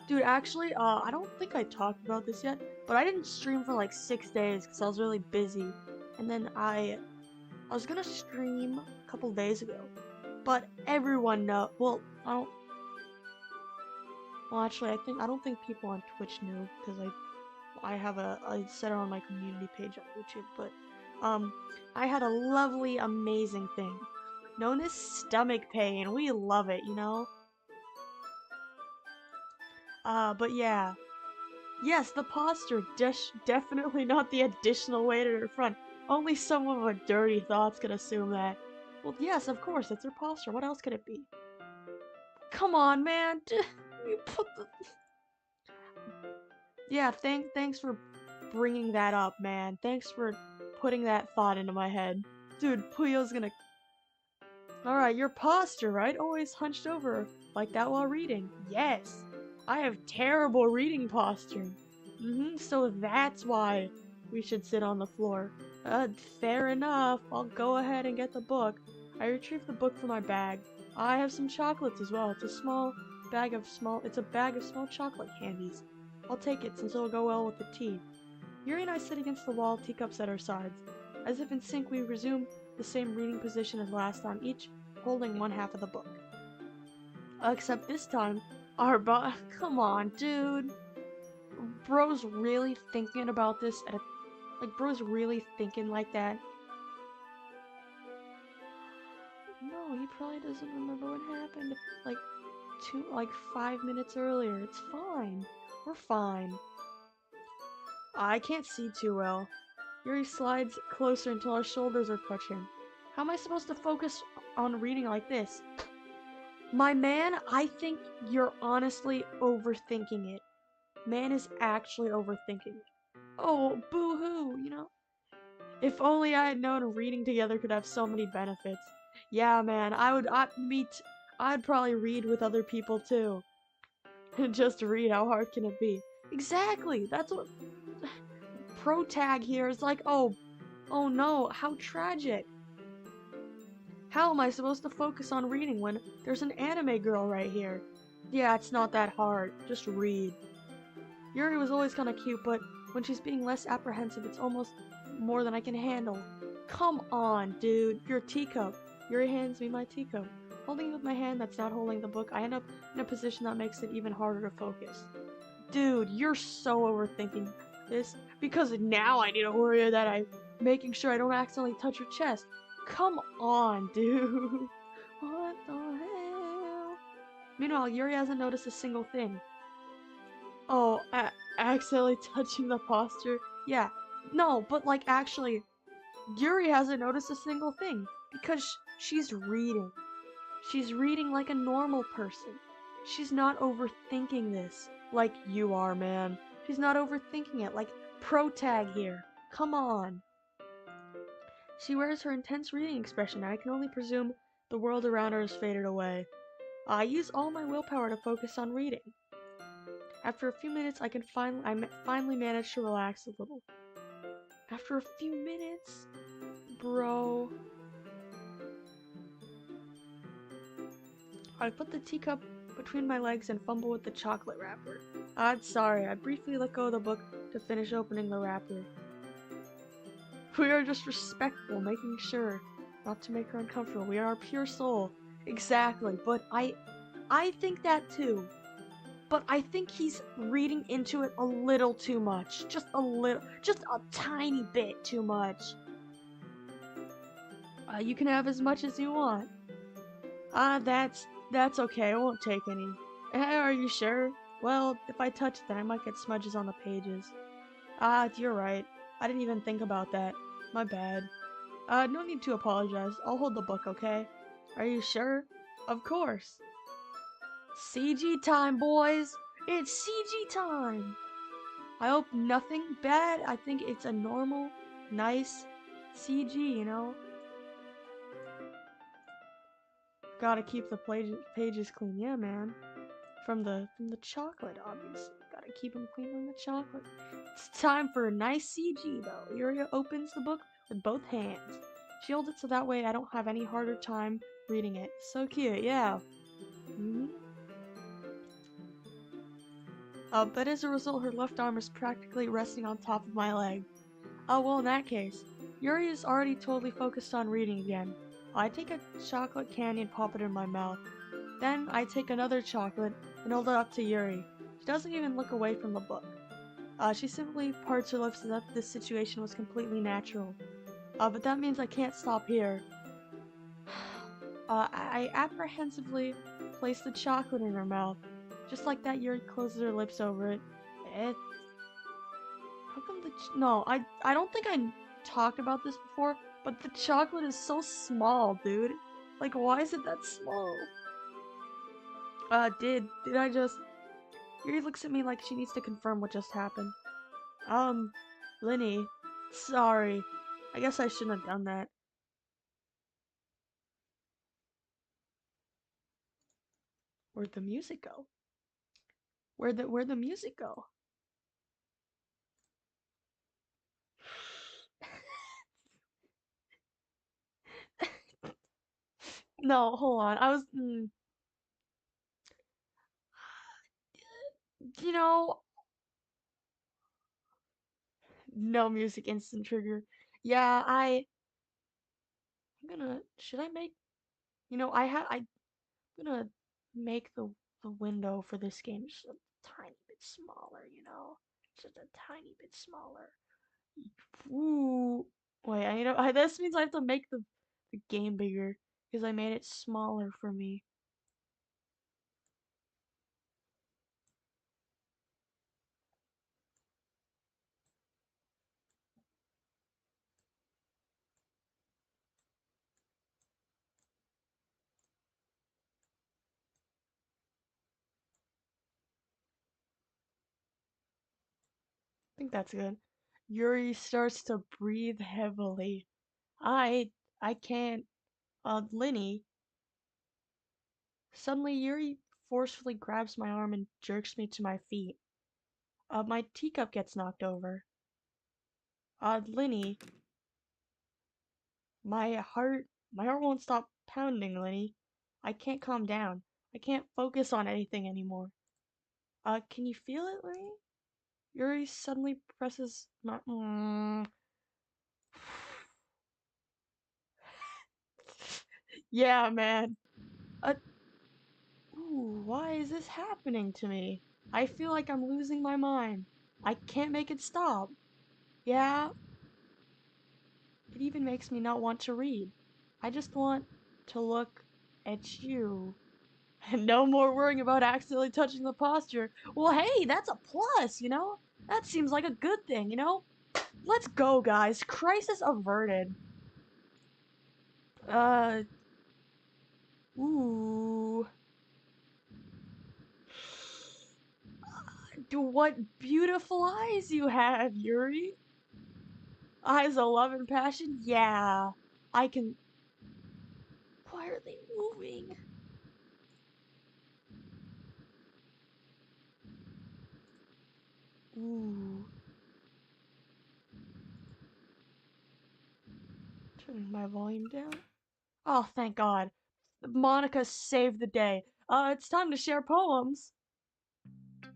Dude, actually, I don't think I talked about this yet, but I didn't stream for like 6 days because I was really busy. And then I was gonna stream a couple days ago, but everyone well, actually, I don't think people on Twitch knew because I set it on my community page on YouTube, but I had a lovely, amazing thing known as stomach pain. We love it, you know? But yeah. Yes, the posture, definitely not the additional weight at her front. Only someone with dirty thoughts could assume that. Well, yes, of course, it's her posture. What else could it be? Come on, man. You put the... Yeah, thanks for bringing that up, man. Thanks for putting that thought into my head. Dude, Puyo's gonna... Alright, your posture, right? Always hunched over like that while reading. Yes, I have terrible reading posture. So that's why we should sit on the floor. Fair enough. I'll go ahead and get the book. I retrieved the book from my bag. I have some chocolates as well. It's a bag of small chocolate candies. I'll take it since it'll go well with the tea. Yuri and I sit against the wall, teacups at our sides. As if in sync, we resume the same reading position as last time, each holding one half of the book. Except this time, come on, dude. Bro's really thinking about this bro's really thinking like that. No, he probably doesn't remember what happened like 5 minutes earlier. It's fine. We're fine. I can't see too well. Yuri slides closer until our shoulders are touching. How am I supposed to focus on reading like this? My man, I think you're honestly overthinking it. Man is actually overthinking it. Oh, boo-hoo, you know? If only I had known reading together could have so many benefits. Yeah, man, I'd probably read with other people too. Just read, how hard can it be? Exactly, that's what... Pro tag here is like, oh no, how tragic. How am I supposed to focus on reading when there's an anime girl right here? Yeah, it's not that hard, just read. Yuri was always kinda cute, but when she's being less apprehensive, it's almost more than I can handle. Come on, dude, your teacup. Yuri hands me my teacup. Holding it with my hand that's not holding the book, I end up in a position that makes it even harder to focus. Dude, you're so overthinking this because now I need to worry that I'm making sure I don't accidentally touch your chest. Come on, dude. What the hell? Meanwhile, Yuri hasn't noticed a single thing. Oh, accidentally touching the posture? Yeah. No, but like actually, Yuri hasn't noticed a single thing because she's reading. She's reading like a normal person. She's not overthinking this like you are, man. She's not overthinking it like Protag here. Come on. She wears her intense reading expression, and I can only presume the world around her has faded away. I use all my willpower to focus on reading. After a few minutes, I finally manage to relax a little. After a few minutes? Bro. I put the teacup between my legs and fumble with the chocolate wrapper. I'm sorry, I briefly let go of the book to finish opening the wrapper. We are just respectful, making sure not to make her uncomfortable. We are a pure soul. Exactly, but I think that too. But I think he's reading into it a little too much. Just a tiny bit too much. You can have as much as you want. That's okay. I won't take any. Are you sure? Well, if I touch it, then I might get smudges on the pages. You're right. I didn't even think about that. My bad. No need to apologize. I'll hold the book, okay? Are you sure? Of course. CG time, boys! It's CG time! I hope nothing bad. I think it's a normal, nice CG, you know? Gotta keep the pages clean, yeah, man. From the chocolate, obviously. Gotta keep them clean from the chocolate. It's time for a nice CG, though. Yuria opens the book with both hands. She holds it so that way I don't have any harder time reading it. So cute, yeah. But as a result, her left arm is practically resting on top of my leg. Oh, well, in that case, Yuri is already totally focused on reading again. I take a chocolate candy and pop it in my mouth. Then I take another chocolate and hold it up to Yuri. She doesn't even look away from the book. She simply parts her lips as if this situation was completely natural. But that means I can't stop here. I apprehensively place the chocolate in her mouth. Just like that, Yuri closes her lips over it. How come no, I don't think I talked about this before, but the chocolate is so small, dude. Like, why is it that small? Did I just... Yuri looks at me like she needs to confirm what just happened. Lynnii, sorry. I guess I shouldn't have done that. Where'd the music go? Where'd the music go? No, hold on. You know, no music instant trigger. Yeah, should I make, I'm gonna make the window for this game just a tiny bit smaller, just a tiny bit smaller. Ooh, wait, this means I have to make the game bigger because I made it smaller for me. I think that's good. Yuri starts to breathe heavily. I I can't. Lynnii. Suddenly, Yuri forcefully grabs my arm and jerks me to my feet. My teacup gets knocked over. Lynnii, my heart won't stop pounding, Lynnii. I can't calm down. I can't focus on anything anymore. Can you feel it, Lynnii? Yuri suddenly presses my. Yeah, man. Ooh, why is this happening to me? I feel like I'm losing my mind. I can't make it stop. Yeah, it even makes me not want to read. I just want to look at you. And no more worrying about accidentally touching the posture. Well, hey, that's a plus, you know? That seems like a good thing, you know? Let's go, guys. Crisis averted. Uh, ooh. What beautiful eyes you have, Yuri. Eyes of love and passion? Yeah. I can... Why are they moving? Ooh. Turning my volume down. Oh, thank God. Monica saved the day. It's time to share poems.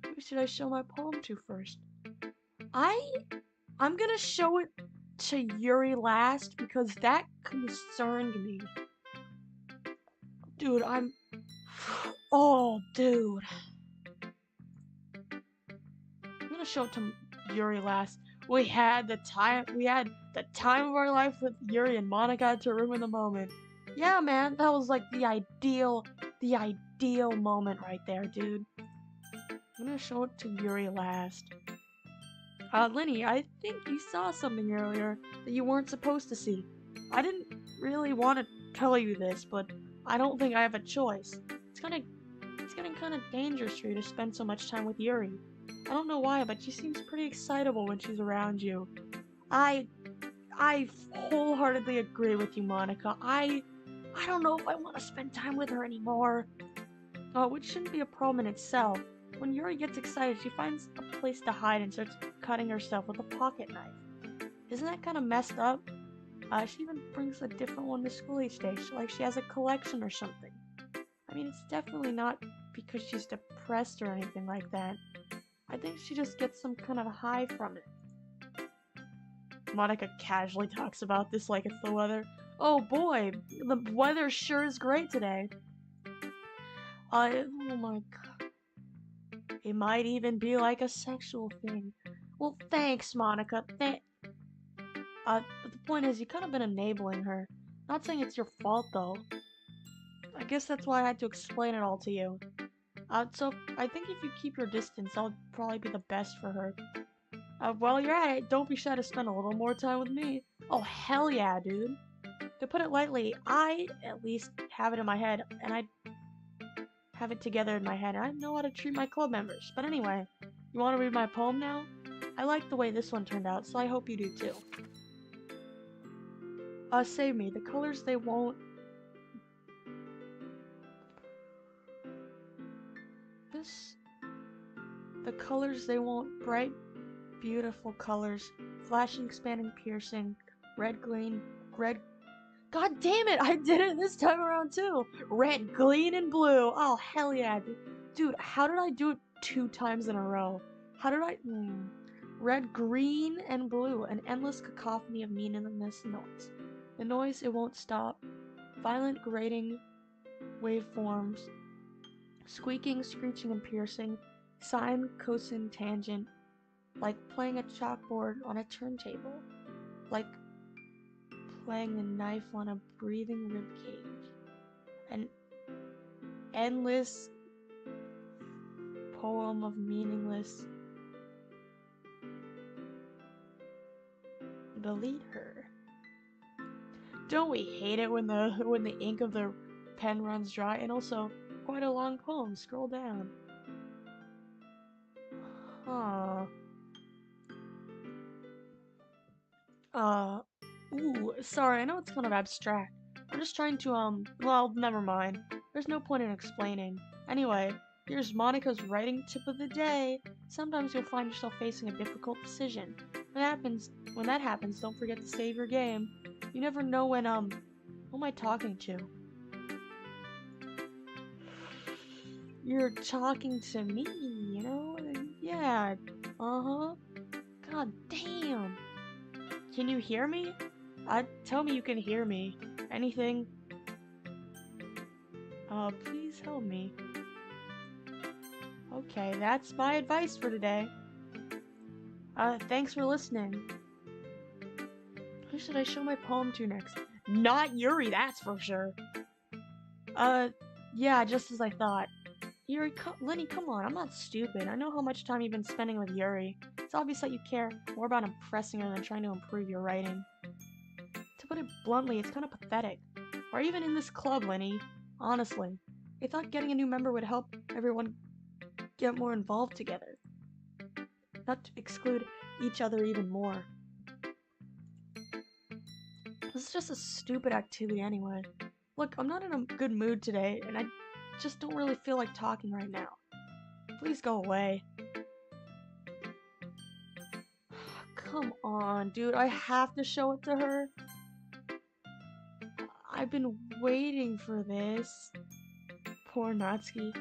Who should I show my poem to first? I'm gonna show it to Yuri last because that concerned me. Dude, Oh, dude. I'm gonna show it to Yuri last. We had the time of our life with Yuri and Monica to ruin the moment. Yeah, man, that was like the ideal moment right there, dude. I'm gonna show it to Yuri last. Lynnii, I think you saw something earlier that you weren't supposed to see. I didn't really want to tell you this, but I don't think I have a choice. It's getting kind of dangerous for you to spend so much time with Yuri. I don't know why, but she seems pretty excitable when she's around you. I wholeheartedly agree with you, Monica. I don't know if I want to spend time with her anymore. Which shouldn't be a problem in itself. When Yuri gets excited, she finds a place to hide and starts cutting herself with a pocket knife. Isn't that kind of messed up? She even brings a different one to school each day, like she has a collection or something. I mean, it's definitely not because she's depressed or anything like that. I think she just gets some kind of high from it. Monica casually talks about this like it's the weather. Oh boy, the weather sure is great today. Oh my god. It might even be like a sexual thing. Well, thanks, Monica. But the point is, you kind of been enabling her. Not saying it's your fault, though. I guess that's why I had to explain it all to you. So I think if you keep your distance, that'll probably be the best for her. While you're at it, don't be shy to spend a little more time with me. Oh, hell yeah, dude. To put it lightly, I at least have it in my head, and I have it together in my head, and I know how to treat my club members. But anyway, you want to read my poem now? I like the way this one turned out, so I hope you do too. Save me. The colors they won't... The colors they won't... Bright, beautiful colors. Flashing, expanding, piercing. Red, green, red... God damn it! I did it this time around too! Red, green, and blue! Oh, hell yeah, dude. Dude, how did I do it 2 times in a row? How did I... Red, green, and blue. An endless cacophony of meaningless noise. The noise, it won't stop. Violent, grating, waveforms. Squeaking, screeching, and piercing. Sine, cosine, tangent. Like playing a chalkboard on a turntable. Like playing a knife on a breathing ribcage. An endless poem of meaningless. Delete her. Don't we hate it when the ink of the pen runs dry? And also, quite a long poem. Scroll down. Huh. Ooh, sorry, I know it's kind of abstract. I'm just trying to, well, never mind. There's no point in explaining. Anyway, here's Monica's writing tip of the day. Sometimes you'll find yourself facing a difficult decision. When that happens, don't forget to save your game. You never know when, who am I talking to? You're talking to me, you know? Yeah, uh-huh. God damn. Can you hear me? Tell me you can hear me. Anything? Please help me. Okay, that's my advice for today. Thanks for listening. Who should I show my poem to next? Not Yuri, that's for sure. Yeah, just as I thought. Yuri, Lynnii, come on, I'm not stupid. I know how much time you've been spending with Yuri. It's obvious that you care more about impressing her than trying to improve your writing. To put it bluntly, it's kind of pathetic. Or even in this club, Lynnii. Honestly. I thought getting a new member would help everyone get more involved together. Not to exclude each other even more. This is just a stupid activity anyway. Look, I'm not in a good mood today, and I just don't really feel like talking right now. Please go away. Come on, dude, I have to show it to her. I've been waiting for this. Poor Natsuki.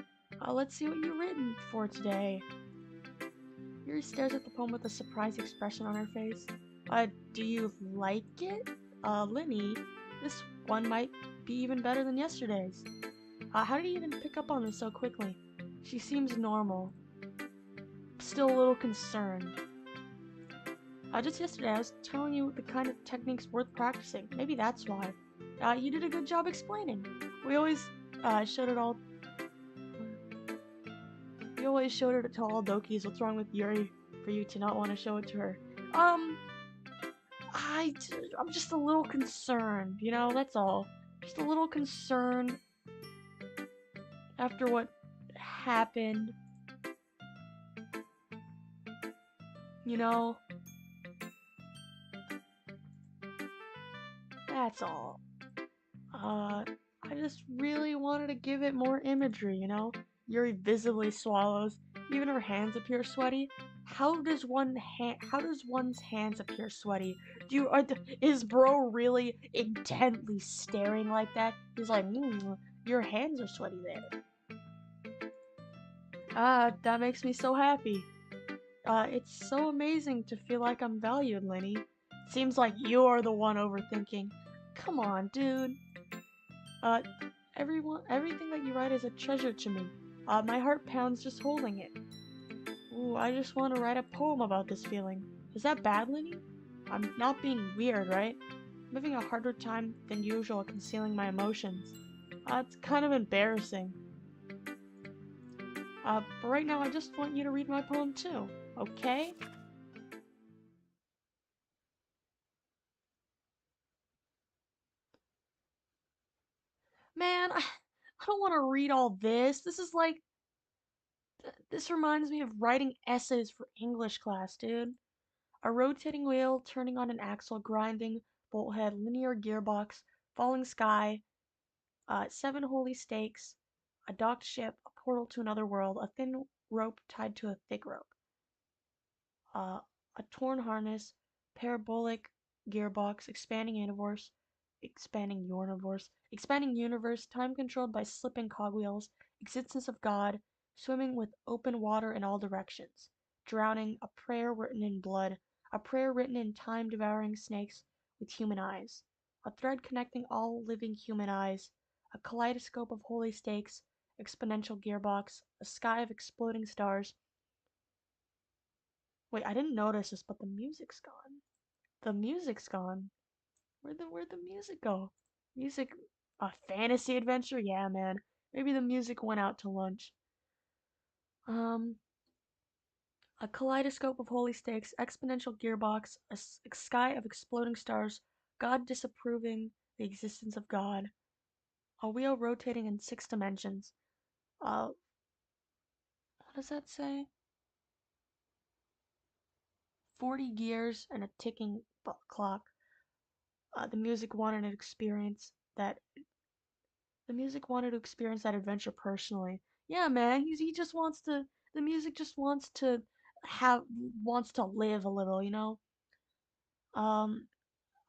Let's see what you've written for today. Yuri stares at the poem with a surprised expression on her face. Do you like it? Lynnii, this one might be even better than yesterday's. How did you even pick up on this so quickly? She seems normal. Still a little concerned. Just yesterday I was telling you the kind of techniques worth practicing. Maybe that's why. You did a good job explaining. We always showed it all. We always showed it to all Dokis. What's wrong with Yuri for you to not want to show it to her? I'm just a little concerned, you know, that's all. Just a little concerned after what happened. You know? That's all. I just really wanted to give it more imagery, you know? Yuri visibly swallows. Even her hands appear sweaty. How does one's hands appear sweaty? Is bro really intently staring like that? He's like, your hands are sweaty there. That makes me so happy. It's so amazing to feel like I'm valued, Lynnii. Seems like you're the one overthinking. Come on, dude. Everything that you write is a treasure to me. My heart pounds just holding it. Ooh, I just want to write a poem about this feeling. Is that bad, Lynnii? I'm not being weird, right? I'm having a harder time than usual concealing my emotions. It's kind of embarrassing. But right now I just want you to read my poem too, okay? Man, I don't want to read all this. This is like... This reminds me of writing essays for English class, dude. A rotating wheel, turning on an axle, grinding, bolt head, linear gearbox, falling sky, 7 holy stakes, a docked ship, a portal to another world, a thin rope tied to a thick rope, uh, a torn harness, parabolic gearbox, expanding universe, time controlled by slipping cogwheels, existence of God, swimming with open water in all directions, drowning, a prayer written in blood, a prayer written in time-devouring snakes with human eyes, a thread connecting all living human eyes, a kaleidoscope of holy stakes, exponential gearbox, a sky of exploding stars. Wait, I didn't notice this, but the music's gone. The music's gone. Where'd the music go? Music, a fantasy adventure? Yeah, man. Maybe the music went out to lunch. Um, a kaleidoscope of holy stakes, exponential gearbox, a sky of exploding stars, God disapproving the existence of God, a wheel rotating in 6 dimensions. What does that say? 40 gears and a ticking clock. The music wanted to experience that adventure personally. Yeah, man, he just wants to. The music just wants to live a little, you know. Um,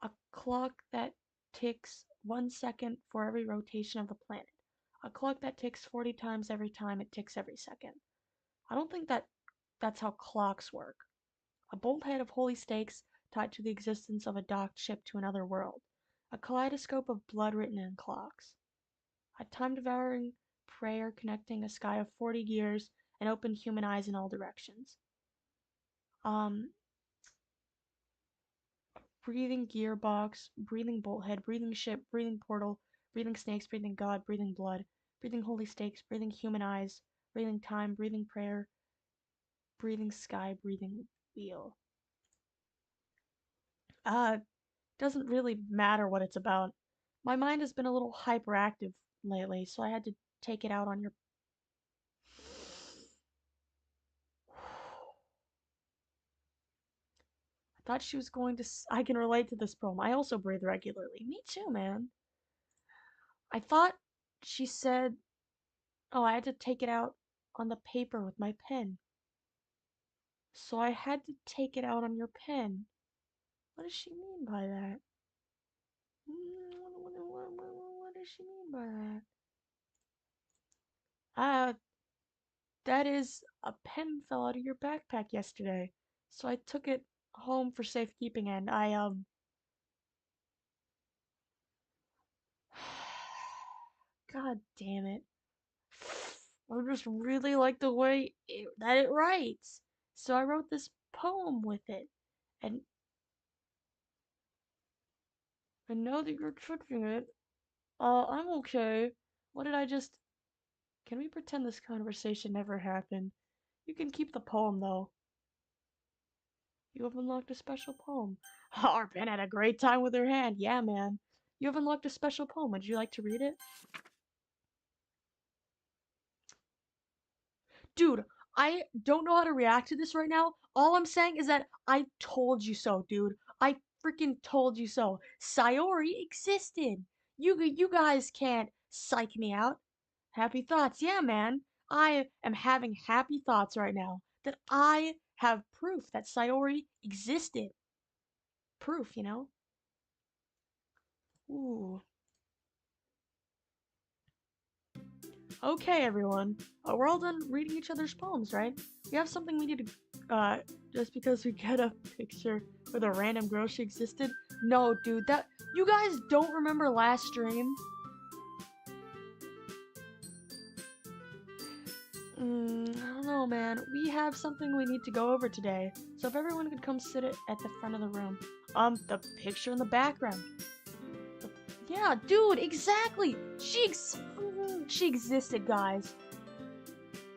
a clock that ticks 1 second for every rotation of the planet. A clock that ticks 40 times every time it ticks every second. I don't think that's how clocks work. A bolt head of holy stakes tied to the existence of a docked ship to another world. A kaleidoscope of blood written in clocks. A time-devouring prayer connecting a sky of 40 gears and open human eyes in all directions. Breathing gearbox, breathing bolthead, breathing ship, breathing portal, breathing snakes, breathing god, breathing blood, breathing holy stakes, breathing human eyes, breathing time, breathing prayer, breathing sky, breathing wheel. Doesn't really matter what it's about. My mind has been a little hyperactive lately, so I had to take it out on your. I thought she was going to. I can relate to this poem. I also breathe regularly. Me too, man. I thought she said, oh, I had to take it out on the paper with my pen. So I had to take it out on your pen. What does she mean by that? What does she mean by that? That is, a pen fell out of your backpack yesterday. So I took it home for safekeeping and God damn it. I just really like the way that it writes. So I wrote this poem with it. And I know that you're touching it. I'm okay. What did I just... Can we pretend this conversation never happened? You can keep the poem, though. You have unlocked a special poem. Our pen had a great time with her hand. Yeah, man. You have unlocked a special poem. Would you like to read it? Dude, I don't know how to react to this right now. All I'm saying is that I told you so, dude. I freaking told you so. Sayori existed. You guys can't psych me out. Happy thoughts. Yeah, man. I am having happy thoughts right now that I have proof that Sayori existed. Proof, you know? Ooh. Okay, everyone. We're all done reading each other's poems, right? We have something we need to, just because we get a picture with a random girl she existed? No, dude, that, you guys don't remember last stream? I don't know, man. We have something we need to go over today. So if everyone could come sit at the front of the room. The picture in the background. Yeah, dude, exactly! She existed, guys.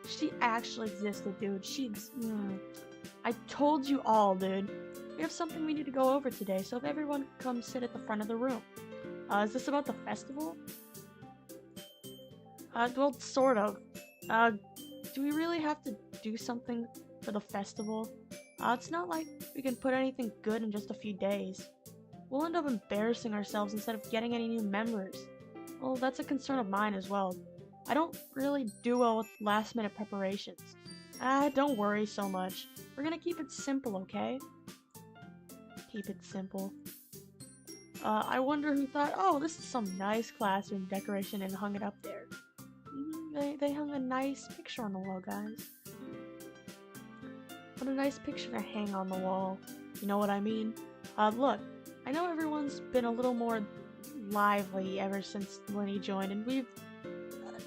She actually existed, dude. I told you all, dude. We have something we need to go over today, so if everyone come sit at the front of the room. Is this about the festival? Well, sort of. Do we really have to do something for the festival? It's not like we can put anything good in just a few days. We'll end up embarrassing ourselves instead of getting any new members. Well, that's a concern of mine as well. I don't really do well with last-minute preparations. Don't worry so much. We're gonna keep it simple, okay? Keep it simple. I wonder who thought, oh, this is some nice classroom decoration and hung it up there. They hung a nice picture on the wall, guys. What a nice picture to hang on the wall. You know what I mean? Look, I know everyone's been a little more lively ever since Lynnii joined, and we've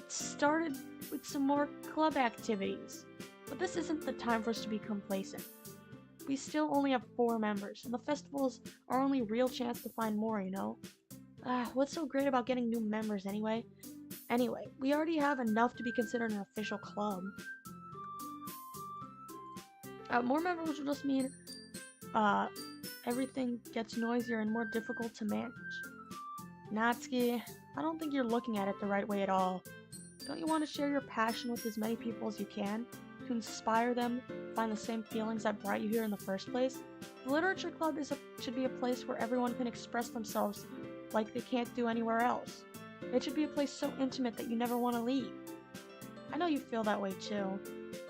started with some more club activities. But this isn't the time for us to be complacent. We still only have 4 members, and the festival is our only real chance to find more, you know? What's so great about getting new members anyway? Anyway, we already have enough to be considered an official club. More members will just mean, everything gets noisier and more difficult to manage. Natsuki, I don't think you're looking at it the right way at all. Don't you want to share your passion with as many people as you can? To inspire them to find the same feelings that brought you here in the first place? The Literature Club should be a place where everyone can express themselves like they can't do anywhere else. It should be a place so intimate that you never want to leave. I know you feel that way too.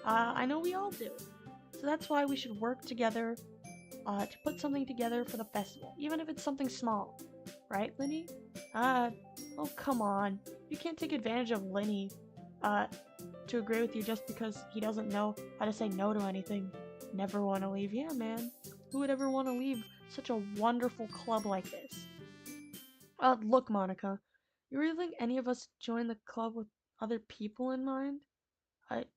I know we all do. So that's why we should work together to put something together for the festival, even if it's something small. Right, Lynnii? Oh come on. You can't take advantage of Lynnii, to agree with you just because he doesn't know how to say no to anything. Never want to leave. Yeah, man. Who would ever want to leave such a wonderful club like this? Look, Monica. You really think any of us join the club with other people in mind?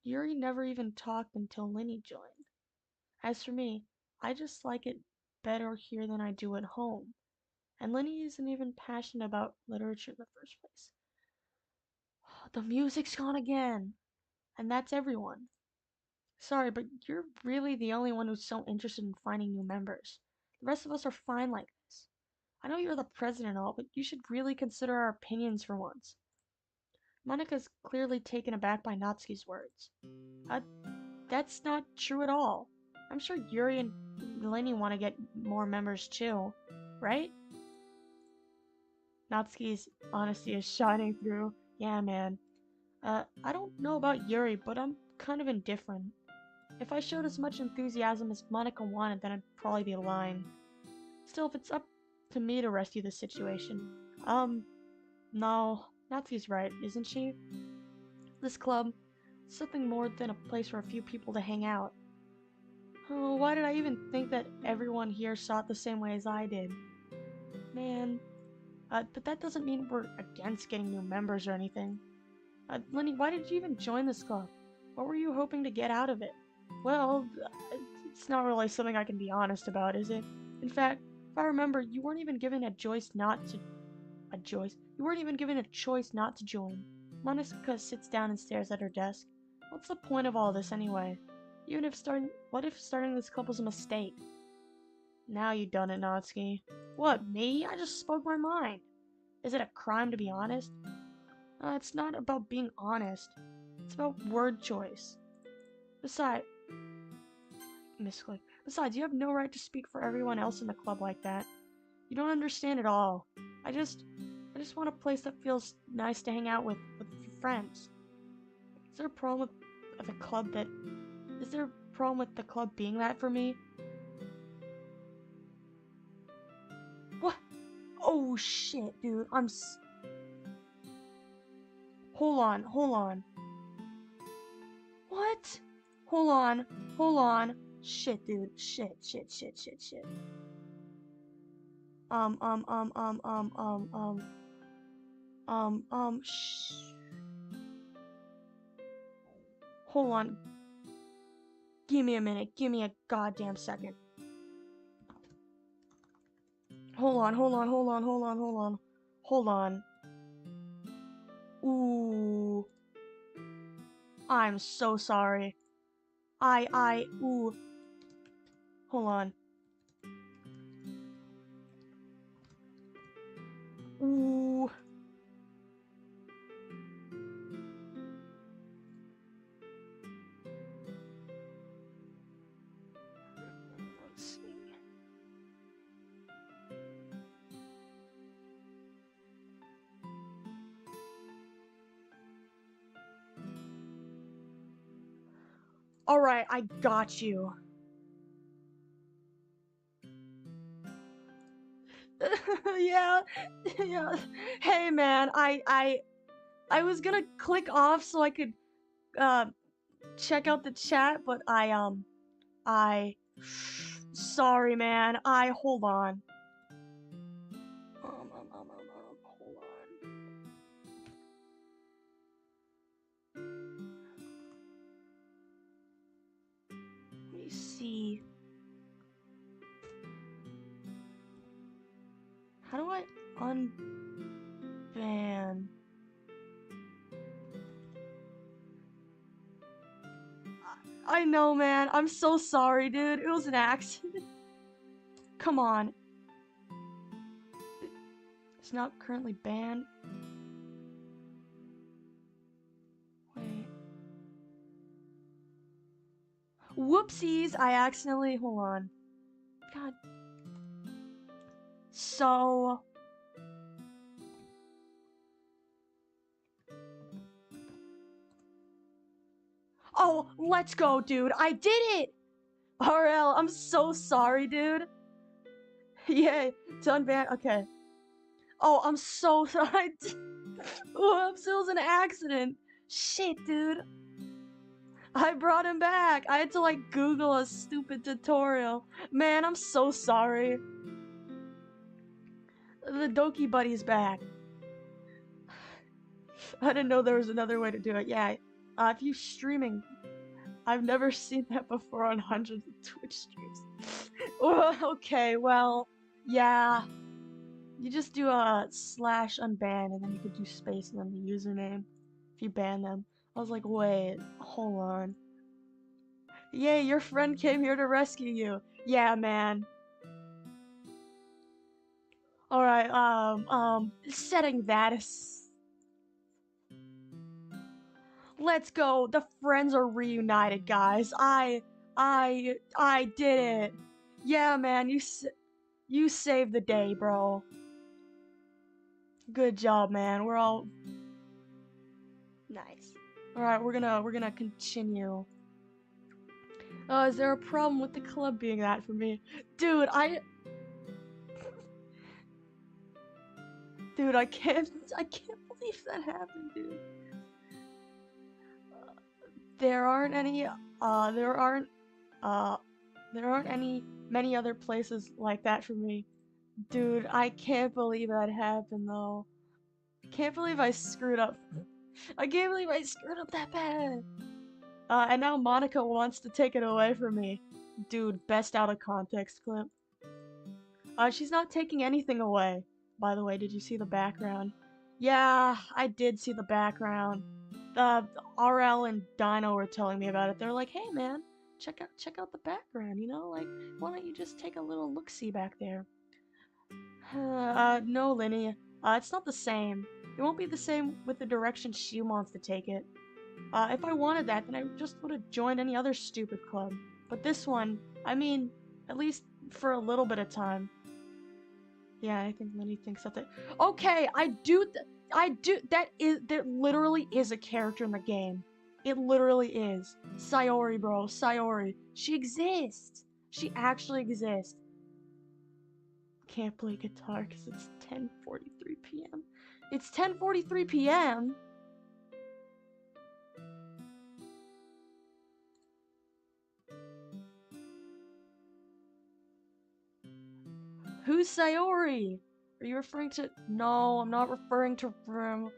Yuri never even talked until Lynnii joined. As for me, I just like it better here than I do at home. And Lynnii isn't even passionate about literature in the first place. The music's gone again! And that's everyone. Sorry, but you're really the only one who's so interested in finding new members. The rest of us are fine like this. I know you're the president and all, but you should really consider our opinions for once. Monika's clearly taken aback by Natsuki's words. Uh, that's not true at all. I'm sure Yuri and Lynnii want to get more members too, right? Natsuki's honesty is shining through. Yeah, man. I don't know about Yuri, but I'm kind of indifferent. If I showed as much enthusiasm as Monika wanted, then I'd probably be lying. Still, if it's up to me to rescue the situation, no, Natsuki's right, isn't she? This club is something more than a place for a few people to hang out. Oh, why did I even think that everyone here saw it the same way as I did? Man, but that doesn't mean we're against getting new members or anything. Lynnii, why did you even join this club? What were you hoping to get out of it? Well, it's not really something I can be honest about, is it? In fact, if I remember, you weren't even given a choice not to... You weren't even given a choice not to join. Monika sits down and stares at her desk. What's the point of all this anyway? What if starting this club was a mistake? Now you done it, Natsuki. What, me? I just spoke my mind. Is it a crime to be honest? It's not about being honest. It's about word choice. Besides, you have no right to speak for everyone else in the club like that. You don't understand at all. I just want a place that feels nice to hang out with friends. Is there a problem with the club that... Is there a problem with the club being that for me? What? Oh shit, dude. Hold on. What? Hold on. Shit, dude. Shit. Shh. Hold on. Give me a minute. Give me a goddamn second. Hold on. Ooh. I'm so sorry. Ooh. Hold on. Ooh. Let's see. Alright, I got you. yeah. Hey man, I was gonna click off so I could check out the chat, but sorry man, hold on. Hold on. Let me see. How do I unban? I know, man. I'm so sorry, dude. It was an accident. Come on. It's not currently banned. Wait. Whoopsies! I accidentally... Hold on. God. So... Oh, let's go, dude. I did it! RL, I'm so sorry, dude. Yay, it's unbanned. Okay. Oh, I'm so sorry. Whoops, it was an accident. Shit, dude. I brought him back. I had to, like, Google a stupid tutorial. Man, I'm so sorry. The Doki buddy's back. I didn't know there was another way to do it. Yeah. If you streaming, I've never seen that before on hundreds of Twitch streams. Okay, well, yeah. You just do a slash unban and then you could do space and then the username if you ban them. I was like, wait, hold on. Yay, your friend came here to rescue you. Yeah, man. Alright, setting that let's go. The friends are reunited, guys. I did it. Yeah, man, you saved the day, bro. Good job, man. We're all nice. Alright, we're gonna continue. Is there a problem with the club being that for me? Dude, Dude, I can't believe that happened, dude. There aren't any, there aren't many other places like that for me. Dude, I can't believe that happened, though. I can't believe I screwed up. I can't believe I screwed up that bad. And now Monica wants to take it away from me. Dude, best out of context clip. She's not taking anything away. By the way, did you see the background? Yeah, I did see the background. RL and Dino were telling me about it. They're like, hey man, check out the background, you know? Like, why don't you just take a little look-see back there? No, Lynnii. It's not the same. It won't be the same with the direction she wants to take it. If I wanted that, then I just would have joined any other stupid club. But this one, I mean, at least for a little bit of time. Yeah, I think Lynnii thinks that. Okay, there literally is a character in the game. It literally is. Sayori, bro, Sayori. She exists. She actually exists. Can't play guitar because it's 10:43 p.m. It's 10:43 p.m.? Who's Sayori? Are you referring to... No, I'm not referring to Rim.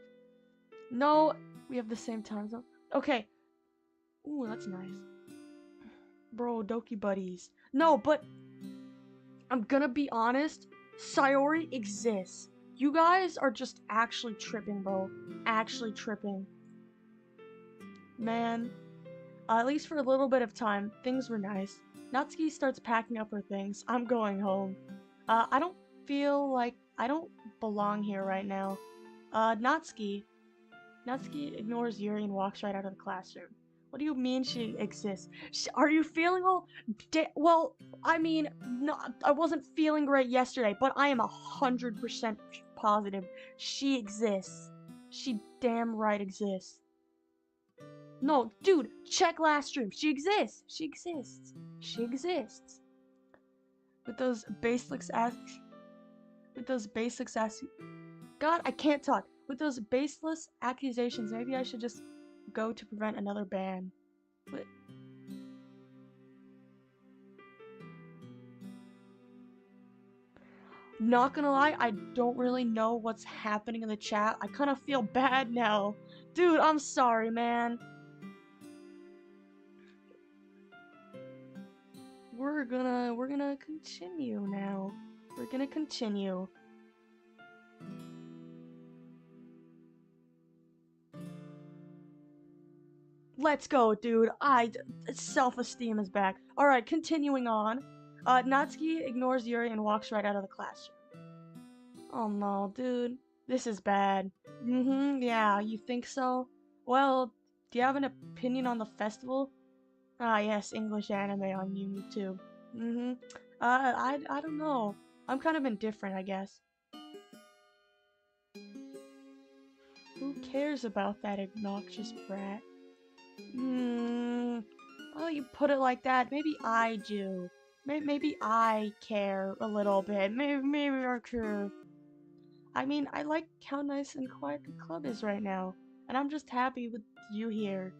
No, we have the same time zone. Okay. Ooh, that's nice. Bro, Doki buddies. No, but... I'm gonna be honest. Sayori exists. You guys are just actually tripping, bro. Actually tripping. Man. At least for a little bit of time, things were nice. Natsuki starts packing up her things. I'm going home. I don't feel like I don't belong here right now. Natsuki ignores Yuri and walks right out of the classroom. What do you mean she exists? Are you feeling all... Well, I mean, no, I wasn't feeling great yesterday, but I am 100% positive she exists. She damn right exists. No, dude, check last stream. She exists. She exists. She exists. With those baseless ass... God, I can't talk. With those baseless accusations, maybe I should just go to prevent another ban. But... Not gonna lie, I don't really know what's happening in the chat. I kind of feel bad now. Dude, I'm sorry, man. We're gonna continue now. We're gonna continue. Let's go, dude. Self-esteem is back. Alright, continuing on. Natsuki ignores Yuri and walks right out of the classroom. Oh no, dude. This is bad. Yeah, you think so? Well, do you have an opinion on the festival? Ah, yes, English anime on YouTube. I don't know. I'm kind of indifferent, I guess. Who cares about that obnoxious brat? Well, you put it like that. Maybe I do. Maybe I care a little bit. Maybe I care. I mean, I like how nice and quiet the club is right now. And I'm just happy with you here.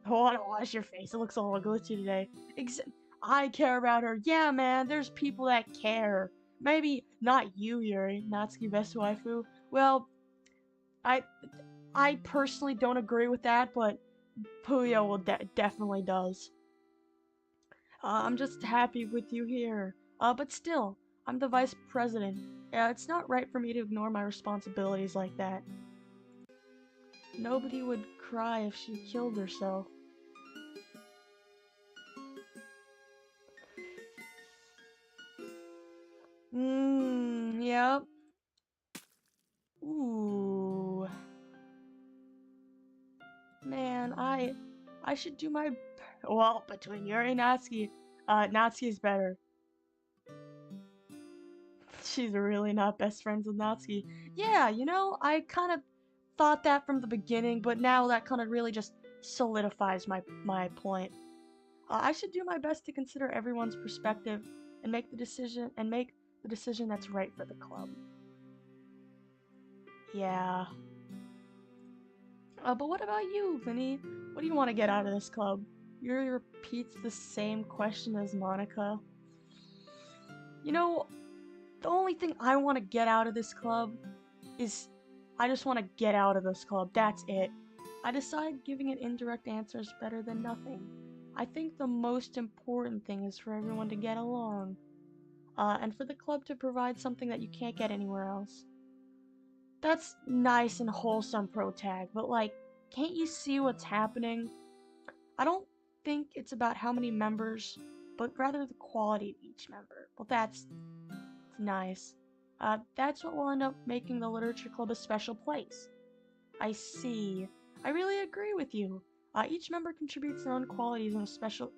I wanna wash your face. It looks a little glitchy today. I care about her. Yeah, man, there's people that care. Maybe not you, Yuri. Natsuki best waifu. Well, I I personally don't agree with that, but Puyo will definitely does. I'm just happy with you here. But still, I'm the vice president. It's not right for me to ignore my responsibilities like that. Nobody would cry if she killed herself. Yep. Ooh. Man, I should do my... Well, between Yuri and Natsuki, Natsuki's better. She's really not best friends with Natsuki. Yeah, you know, I kind of thought that from the beginning, but now that kind of really just solidifies my point. I should do my best to consider everyone's perspective and make the decision that's right for the club. Yeah. But what about you, Lynnii? What do you want to get out of this club? Yuri repeats the same question as Monica. You know, the only thing I want to get out of this club is I just want to get out of this club. That's it. I decide giving an indirect answer is better than nothing. I think the most important thing is for everyone to get along, and for the club to provide something that you can't get anywhere else. That's nice and wholesome, Protag, but like, can't you see what's happening? I don't think it's about how many members, but rather the quality of each member. Well, that's nice. That's what will end up making the literature club a special place. I see. I really agree with you. Each member contributes their own qualities in a special...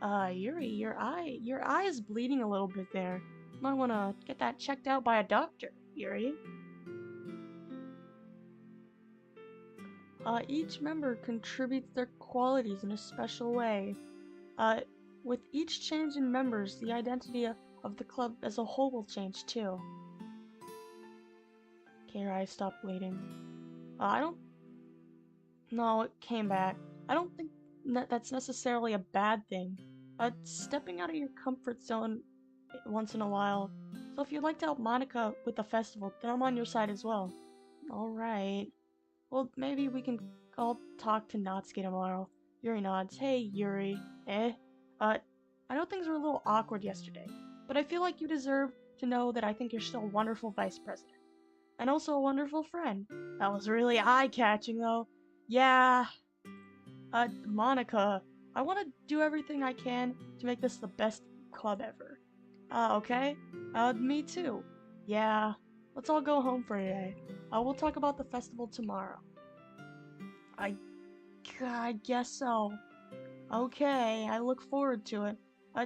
Yuri, your eye is bleeding a little bit there. Might wanna get that checked out by a doctor, Yuri. Each member contributes their qualities in a special way. Uh, with each change in members, the identity of the club as a whole will change too. Okay, your eyes stop bleeding. I don't... No, it came back. I don't think that's necessarily a bad thing. Stepping out of your comfort zone once in a while. So if you'd like to help Monica with the festival, then I'm on your side as well. Alright. Well, maybe we can all talk to Natsuki tomorrow. Yuri nods. Hey, Yuri. I know things were a little awkward yesterday, but I feel like you deserve to know that I think you're still a wonderful vice president. And also a wonderful friend. That was really eye-catching, though. Yeah. Monica, I want to do everything I can to make this the best club ever. Okay? Me too. Yeah. Let's all go home for today. We'll talk about the festival tomorrow. I guess so. Okay, I look forward to it.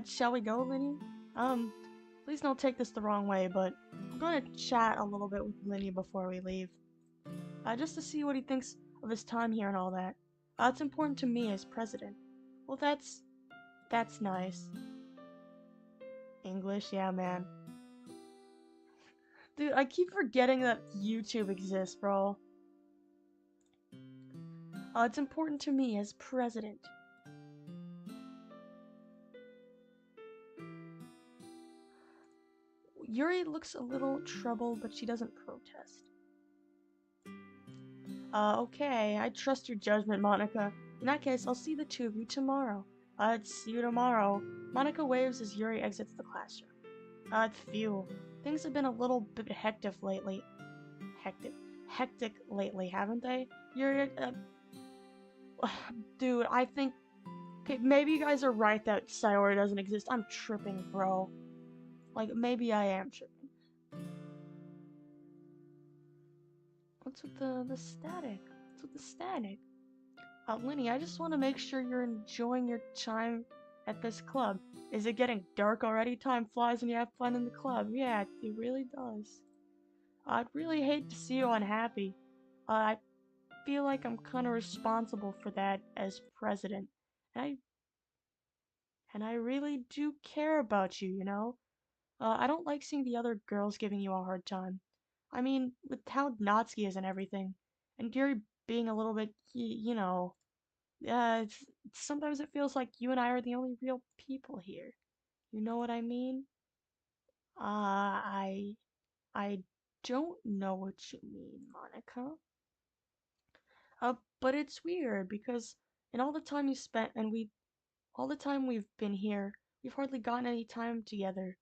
Shall we go, Lynnii? Please don't take this the wrong way, but I'm gonna chat a little bit with Lynnii before we leave. Just to see what he thinks of his time here and all that. It's important to me as president. Well, that's nice. English, yeah, man. Dude, I keep forgetting that YouTube exists, bro. It's important to me as president. Yuri looks a little troubled, but she doesn't protest. Okay, I trust your judgment, Monica. In that case, I'll see the two of you tomorrow. See you tomorrow. Monica waves as Yuri exits the classroom. Phew. Things have been a little bit hectic lately. Hectic lately, haven't they? Yuri, dude, I think... Okay, maybe you guys are right that Sayori doesn't exist. I'm tripping, bro. Like, maybe I am tripping. What's with the static? What's with the static? Lynnii, I just want to make sure you're enjoying your time at this club. Is it getting dark already? Time flies when you have fun in the club. Yeah, it really does. I'd really hate to see you unhappy. I feel like I'm kind of responsible for that as president. And I really do care about you, you know? I don't like seeing the other girls giving you a hard time. I mean, with how Natsuki is and everything, and Gary being a little bit, you know, sometimes it feels like you and I are the only real people here. You know what I mean? I, I don't know what you mean, Monica. But it's weird because in all the time you spent and all the time we've been here, we've hardly gotten any time together.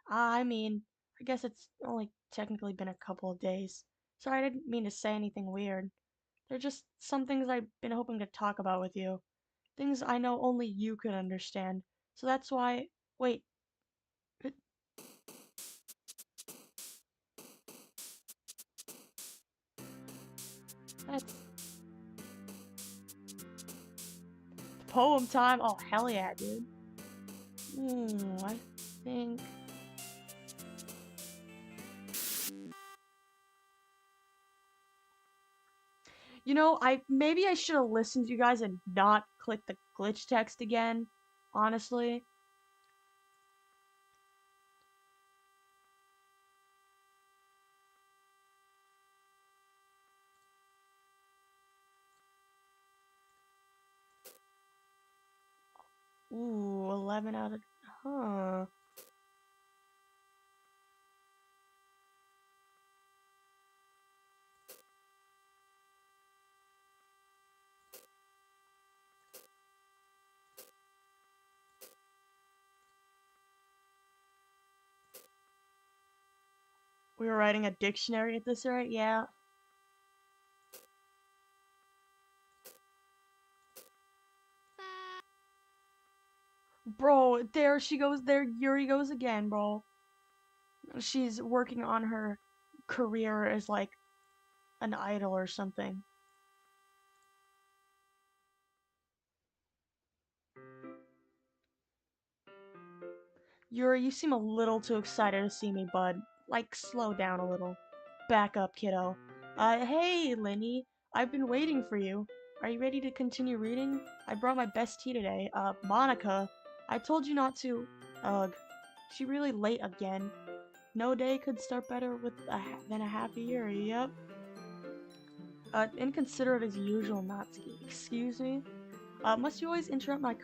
I mean, I guess it's only technically been a couple of days. Sorry, I didn't mean to say anything weird. They're just some things I've been hoping to talk about with you. Things I know only you could understand. So that's why. Wait. it- That's poem time. Oh, hell yeah, dude. I think. You know, maybe I should have listened to you guys and not click the glitch text again. Honestly. Ooh, 11 out of. Huh. We were writing a dictionary at this rate? Yeah. Bro, there she goes. There Yuri goes again, bro. She's working on her career as like an idol or something. Yuri, you seem a little too excited to see me, bud. Like, slow down a little. Back up, kiddo. Hey, Lynnii. I've been waiting for you. Are you ready to continue reading? I brought my best tea today. Monica. I told you not to. Ugh. She really late again. No day could start better with than a happy year, yep. Inconsiderate as usual, Natsuki. Excuse me? Must you always interrupt my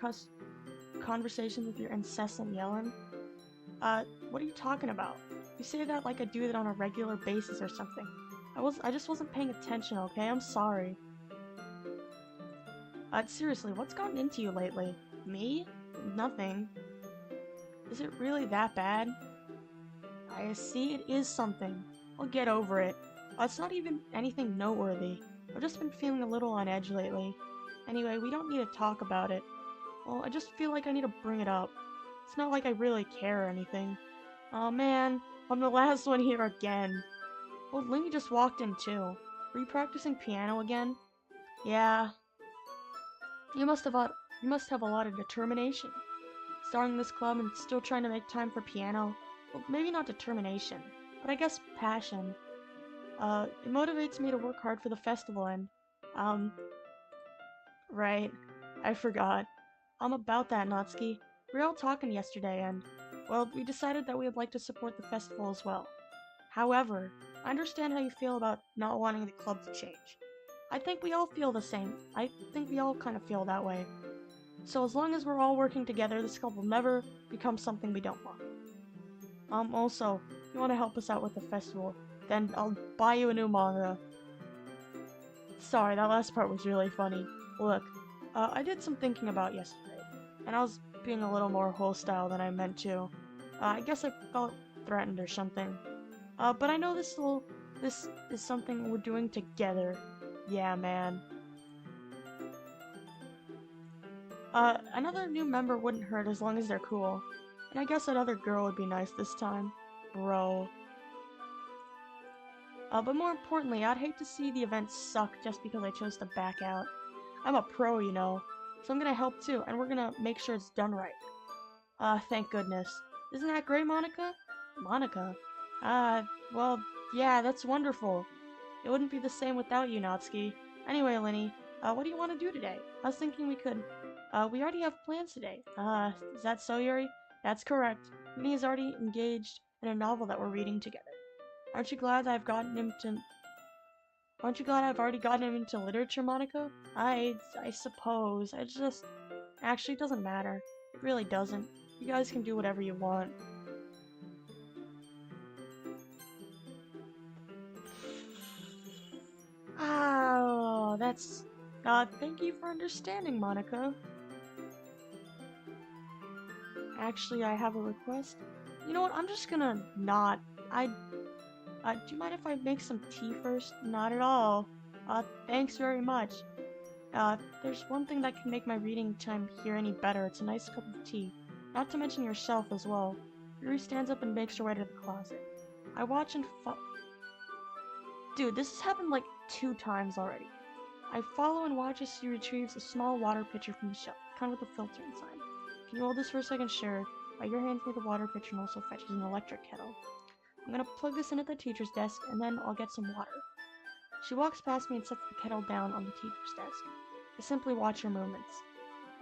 conversation with your incessant yelling? What are you talking about? You say that like I do that on a regular basis or something. I just wasn't paying attention, okay? I'm sorry. Seriously, what's gotten into you lately? Me? Nothing. Is it really that bad? I see it is something. I'll get over it. It's not even anything noteworthy. I've just been feeling a little on edge lately. Anyway, we don't need to talk about it. Well, I just feel like I need to bring it up. It's not like I really care or anything. Oh man, I'm the last one here again. Well, Lynnii just walked in too. Were you practicing piano again? Yeah. You must have you must have a lot of determination. Starting this club and still trying to make time for piano. Well, maybe not determination, but I guess passion. It motivates me to work hard for the festival and, um, right. I forgot. I'm about that, Natsuki. We were all talking yesterday and, well, we decided that we would like to support the festival as well. However, I understand how you feel about not wanting the club to change. I think we all feel the same. I think we all kind of feel that way. So as long as we're all working together, this club will never become something we don't want. Also, if you want to help us out with the festival, then I'll buy you a new manga. Sorry, that last part was really funny. Look, I did some thinking about yesterday, and I was being a little more hostile than I meant to. I guess I felt threatened or something. But I know this is something we're doing together. Yeah, man. Another new member wouldn't hurt as long as they're cool. And I guess another girl would be nice this time. Bro. But more importantly, I'd hate to see the event suck just because I chose to back out. I'm a pro, you know, so I'm gonna help too, and we're gonna make sure it's done right. Thank goodness. Isn't that great, Monica? Monica? Well, yeah, that's wonderful. It wouldn't be the same without you, Natsuki. Anyway, Lynnii, what do you want to do today? I was thinking we already have plans today. Is that so, Yuri? That's correct. Lynnii is already engaged in a novel that we're reading together. Aren't you glad I've gotten him to... Aren't you glad I've already gotten him into literature, Monica? I suppose. I just... Actually, it doesn't matter. It really doesn't. You guys can do whatever you want. that's... thank you for understanding, Monica. Actually, I have a request. You know what, I'm just gonna not... do you mind if I make some tea first? Not at all. Thanks very much. There's one thing that can make my reading time here any better. It's a nice cup of tea. Not to mention yourself as well. Yuri stands up and makes her way to the closet. I watch and Dude, this has happened like 2 times already. I follow and watch as she retrieves a small water pitcher from the shelf, kind of with a filter inside. Can you hold this for a second? Sure. Your hands me the water pitcher and also fetches an electric kettle. I'm gonna plug this in at the teacher's desk, and then I'll get some water. She walks past me and sets the kettle down on the teacher's desk. I simply watch her movements.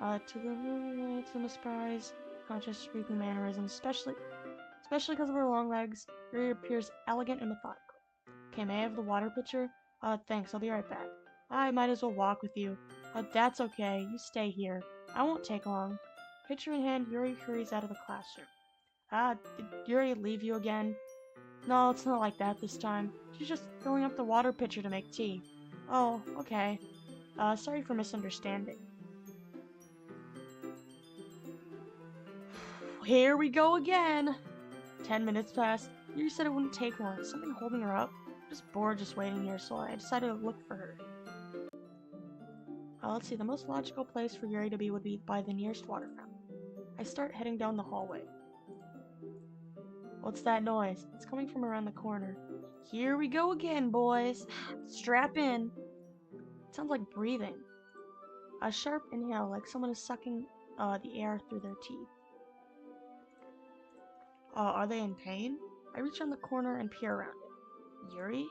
To the surprise, conscious speaking mannerisms, especially because of her long legs, Yuri appears elegant and methodical. Okay, may I have the water pitcher? Thanks, I'll be right back. I might as well walk with you. That's okay, you stay here. I won't take long. Pitcher in hand, Yuri hurries out of the classroom. Did Yuri leave you again? No, it's not like that this time. She's just filling up the water pitcher to make tea. Oh, okay. Sorry for misunderstanding. Here we go again! 10 minutes passed. You said it wouldn't take long. Something holding her up? I'm just bored just waiting here, so I decided to look for her. Let's see, the most logical place for Yuri to be would be by the nearest water fountain. I start heading down the hallway. What's that noise? It's coming from around the corner. Here we go again, boys. Strap in. It sounds like breathing. A sharp inhale, like someone is sucking the air through their teeth. Are they in pain? I reach on the corner and peer around it. Yuri?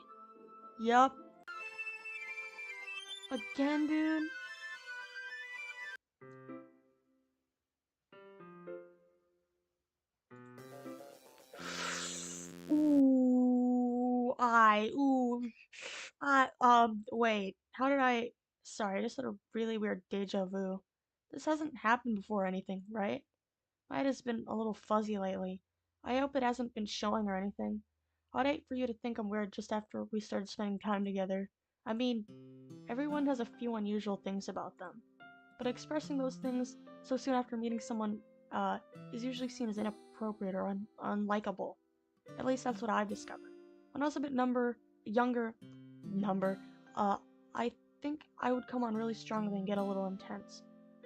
Yup. Again, dude? Wait, how did sorry, I just had a really weird deja vu. This hasn't happened before or anything, right? My head has been a little fuzzy lately. I hope it hasn't been showing or anything. I'd hate for you to think I'm weird just after we started spending time together. I mean, everyone has a few unusual things about them. But expressing those things so soon after meeting someone, is usually seen as inappropriate or unlikable. At least that's what I've discovered. When I was a bit younger, I think I would come on really strongly and get a little intense.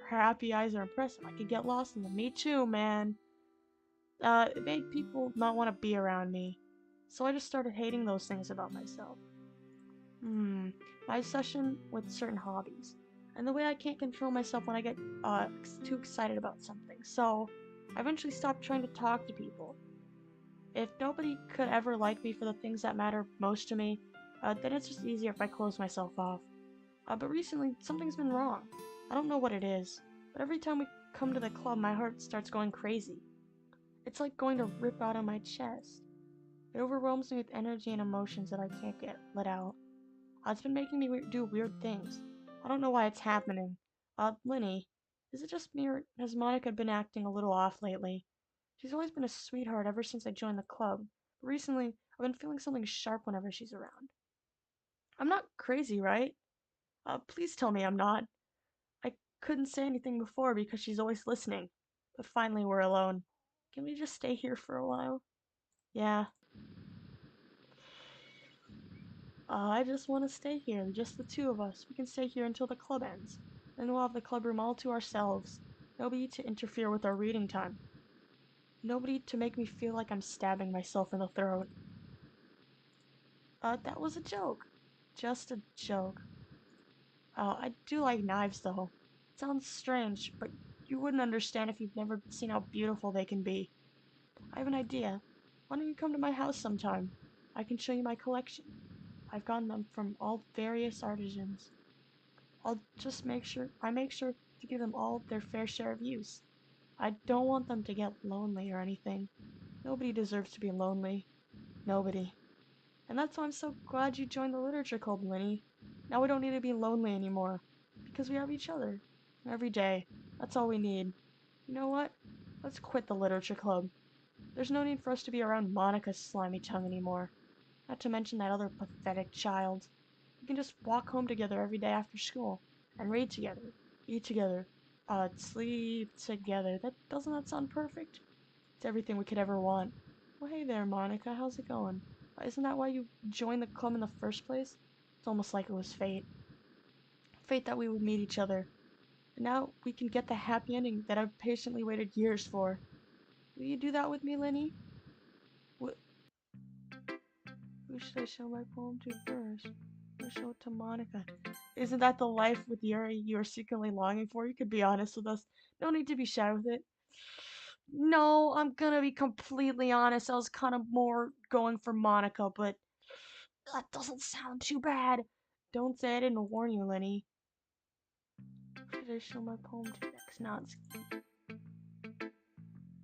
Her happy eyes are impressive. I could get lost in them. Me too, man. It made people not want to be around me. So I just started hating those things about myself. My obsession with certain hobbies. And the way I can't control myself when I get too excited about something. So I eventually stopped trying to talk to people. If nobody could ever like me for the things that matter most to me, then it's just easier if I close myself off. But recently, something's been wrong. I don't know what it is, but every time we come to the club, my heart starts going crazy. It's like going to rip out of my chest. It overwhelms me with energy and emotions that I can't get let out. It's been making me do weird things. I don't know why it's happening. Lynnii, is it just me or has Monica been acting a little off lately? She's always been a sweetheart ever since I joined the club, but recently I've been feeling something sharp whenever she's around. I'm not crazy, right? Please tell me I'm not. I couldn't say anything before because she's always listening, but finally we're alone. Can we just stay here for a while? Yeah. I just want to stay here, just the 2 of us. We can stay here until the club ends. Then we'll have the club room all to ourselves. Nobody to interfere with our reading time. Nobody to make me feel like I'm stabbing myself in the throat. That was a joke. Just a joke. I do like knives, though. It sounds strange, but you wouldn't understand if you've never seen how beautiful they can be. I have an idea. Why don't you come to my house sometime? I can show you my collection. I've gotten them from all various artisans. I make sure to give them all their fair share of use. I don't want them to get lonely or anything. Nobody deserves to be lonely. Nobody. And that's why I'm so glad you joined the literature club, Lynnii. Now we don't need to be lonely anymore. Because we have each other. Every day. That's all we need. You know what? Let's quit the literature club. There's no need for us to be around Monica's slimy tongue anymore. Not to mention that other pathetic child. We can just walk home together every day after school and read together, eat together, sleep together. Doesn't that sound perfect? It's everything we could ever want. Well, hey there, Monica. How's it going? Isn't that why you joined the club in the first place? It's almost like it was fate. Fate that we would meet each other. And now we can get the happy ending that I've patiently waited years for. Will you do that with me, Lynnii? Who should I show my poem to first? Or show it to Monica? Isn't that the life with Yuri you are secretly longing for? You could be honest with us. No need to be shy with it. No, I'm gonna be completely honest. I was kind of more going for Monica, but that doesn't sound too bad. Don't say I didn't warn you, Lynnii. Who should I show my poem to next? Not.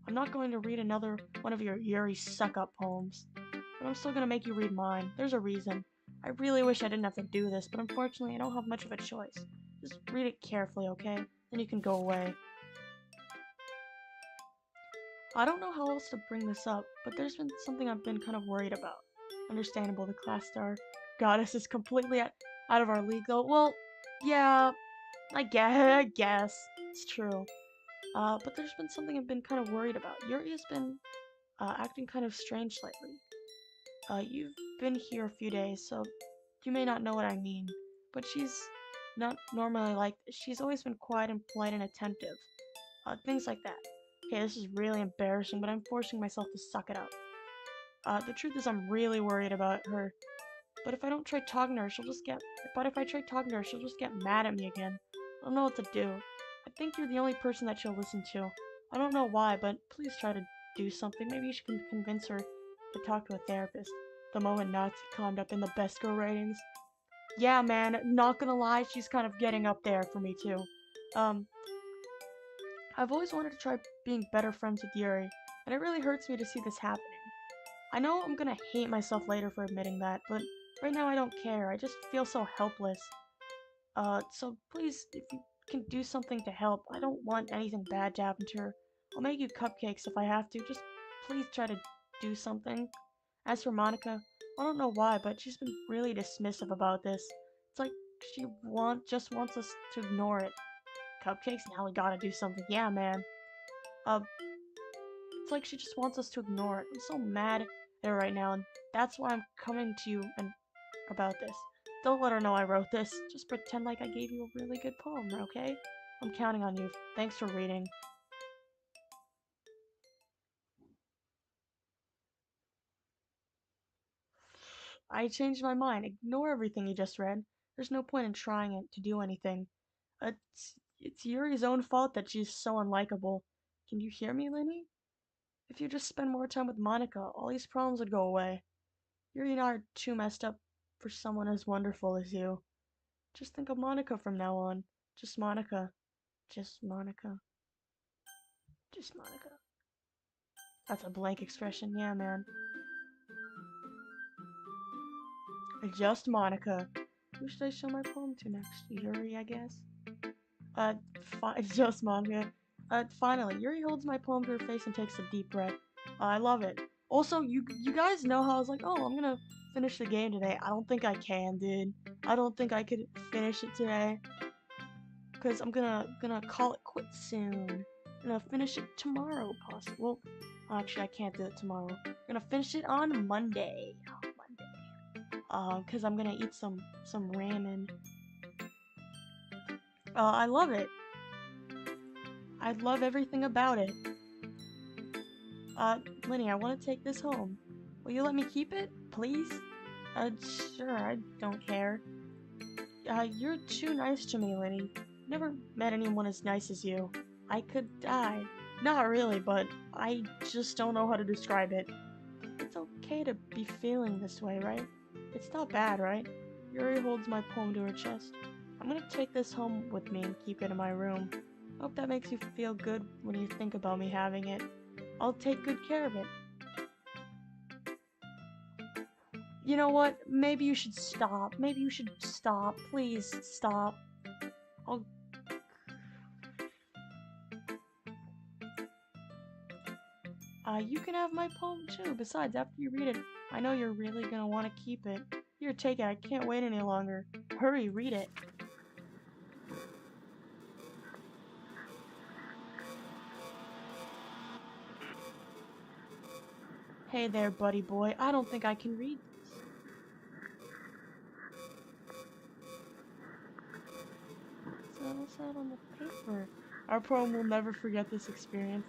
I'm not going to read another one of your Yuri suck-up poems, but I'm still gonna make you read mine. There's a reason. I really wish I didn't have to do this, but unfortunately I don't have much of a choice. Just read it carefully, okay? Then you can go away. I don't know how else to bring this up, but there's been something I've been kind of worried about. Understandable, the class star goddess is completely out of our league, though. Well, yeah, I guess. It's true. But there's been something I've been kind of worried about. Yuri has been acting kind of strange lately. You've been here a few days, so you may not know what I mean, but she's not normally like this. She's always been quiet and polite and attentive. Things like that. Okay, this is really embarrassing, but I'm forcing myself to suck it up. The truth is I'm really worried about her, but if I don't try talking to her, if I try talking to her, she'll just get mad at me again. I don't know what to do. I think you're the only person that she'll listen to. I don't know why, but please try to do something. Maybe you can convince her to talk to a therapist. The moment Nazi climbed up in the best girl ratings. Yeah, man, not gonna lie, she's kind of getting up there for me too. I've always wanted to try being better friends with Yuri, and it really hurts me to see this happening. I know I'm gonna hate myself later for admitting that, but right now I don't care. I just feel so helpless. So please, if you can do something to help, I don't want anything bad to happen to her. I'll make you cupcakes if I have to. Just please try to do something. As for Monica, I don't know why, but she's been really dismissive about this. It's like she just wants us to ignore it. Cupcakes? Now we gotta do something. Yeah, man. Uh, it's like she just wants us to ignore it. I'm so mad at her right now, and that's why I'm coming to you about this. Don't let her know I wrote this. Just pretend like I gave you a really good poem, okay? I'm counting on you. Thanks for reading. I changed my mind. Ignore everything you just read. There's no point in trying it to do anything. It's Yuri's own fault that she's so unlikable. Can you hear me, Lynnii? If you just spend more time with Monica, all these problems would go away. Yuri and I are too messed up for someone as wonderful as you. Just think of Monica from now on. Just Monica. Just Monica. Just Monica. That's a blank expression, yeah, man. Just Monica. Who should I show my poem to next? Yuri, I guess? Uh, just Monica. Finally, Yuri holds my poem to her face and takes a deep breath. I love it. Also, you guys know how I was like, oh, I'm gonna finish the game today. I don't think I can, dude. I don't think I could finish it today. Cause I'm gonna call it quits soon. I'm gonna finish it tomorrow, possible. Well, actually, I can't do it tomorrow. I'm gonna finish it on Monday. Cause I'm gonna eat some ramen. I love it. I love everything about it. Lynnii, I want to take this home. Will you let me keep it, please? Sure, I don't care. You're too nice to me, Lynnii. Never met anyone as nice as you. I could die. Not really, but I just don't know how to describe it. It's okay to be feeling this way, right? It's not bad, right? Yuri holds my poem to her chest. I'm gonna take this home with me and keep it in my room. I hope that makes you feel good when you think about me having it. I'll take good care of it. You know what? Maybe you should stop. Maybe you should stop. Please stop. You can have my poem too. Besides, after you read it, I know you're really gonna want to keep it. Here, take it. I can't wait any longer. Hurry, read it. Hey there, buddy boy. I don't think I can read this. So what's that on the paper? Our poem will never forget this experience.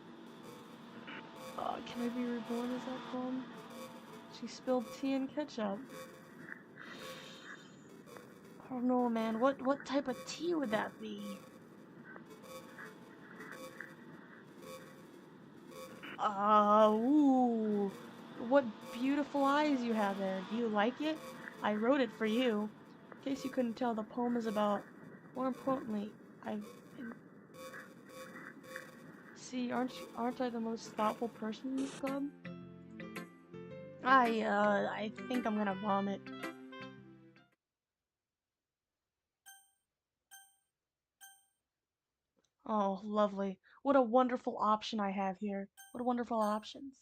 Can I be reborn as that poem? She spilled tea and ketchup. I don't know, man. What type of tea would that be? Ooh. What beautiful eyes you have there. Do you like it? I wrote it for you. In case you couldn't tell, the poem is about, more importantly, See, aren't I the most thoughtful person in this club? I think I'm gonna vomit. Oh, lovely. What a wonderful option I have here. What wonderful options.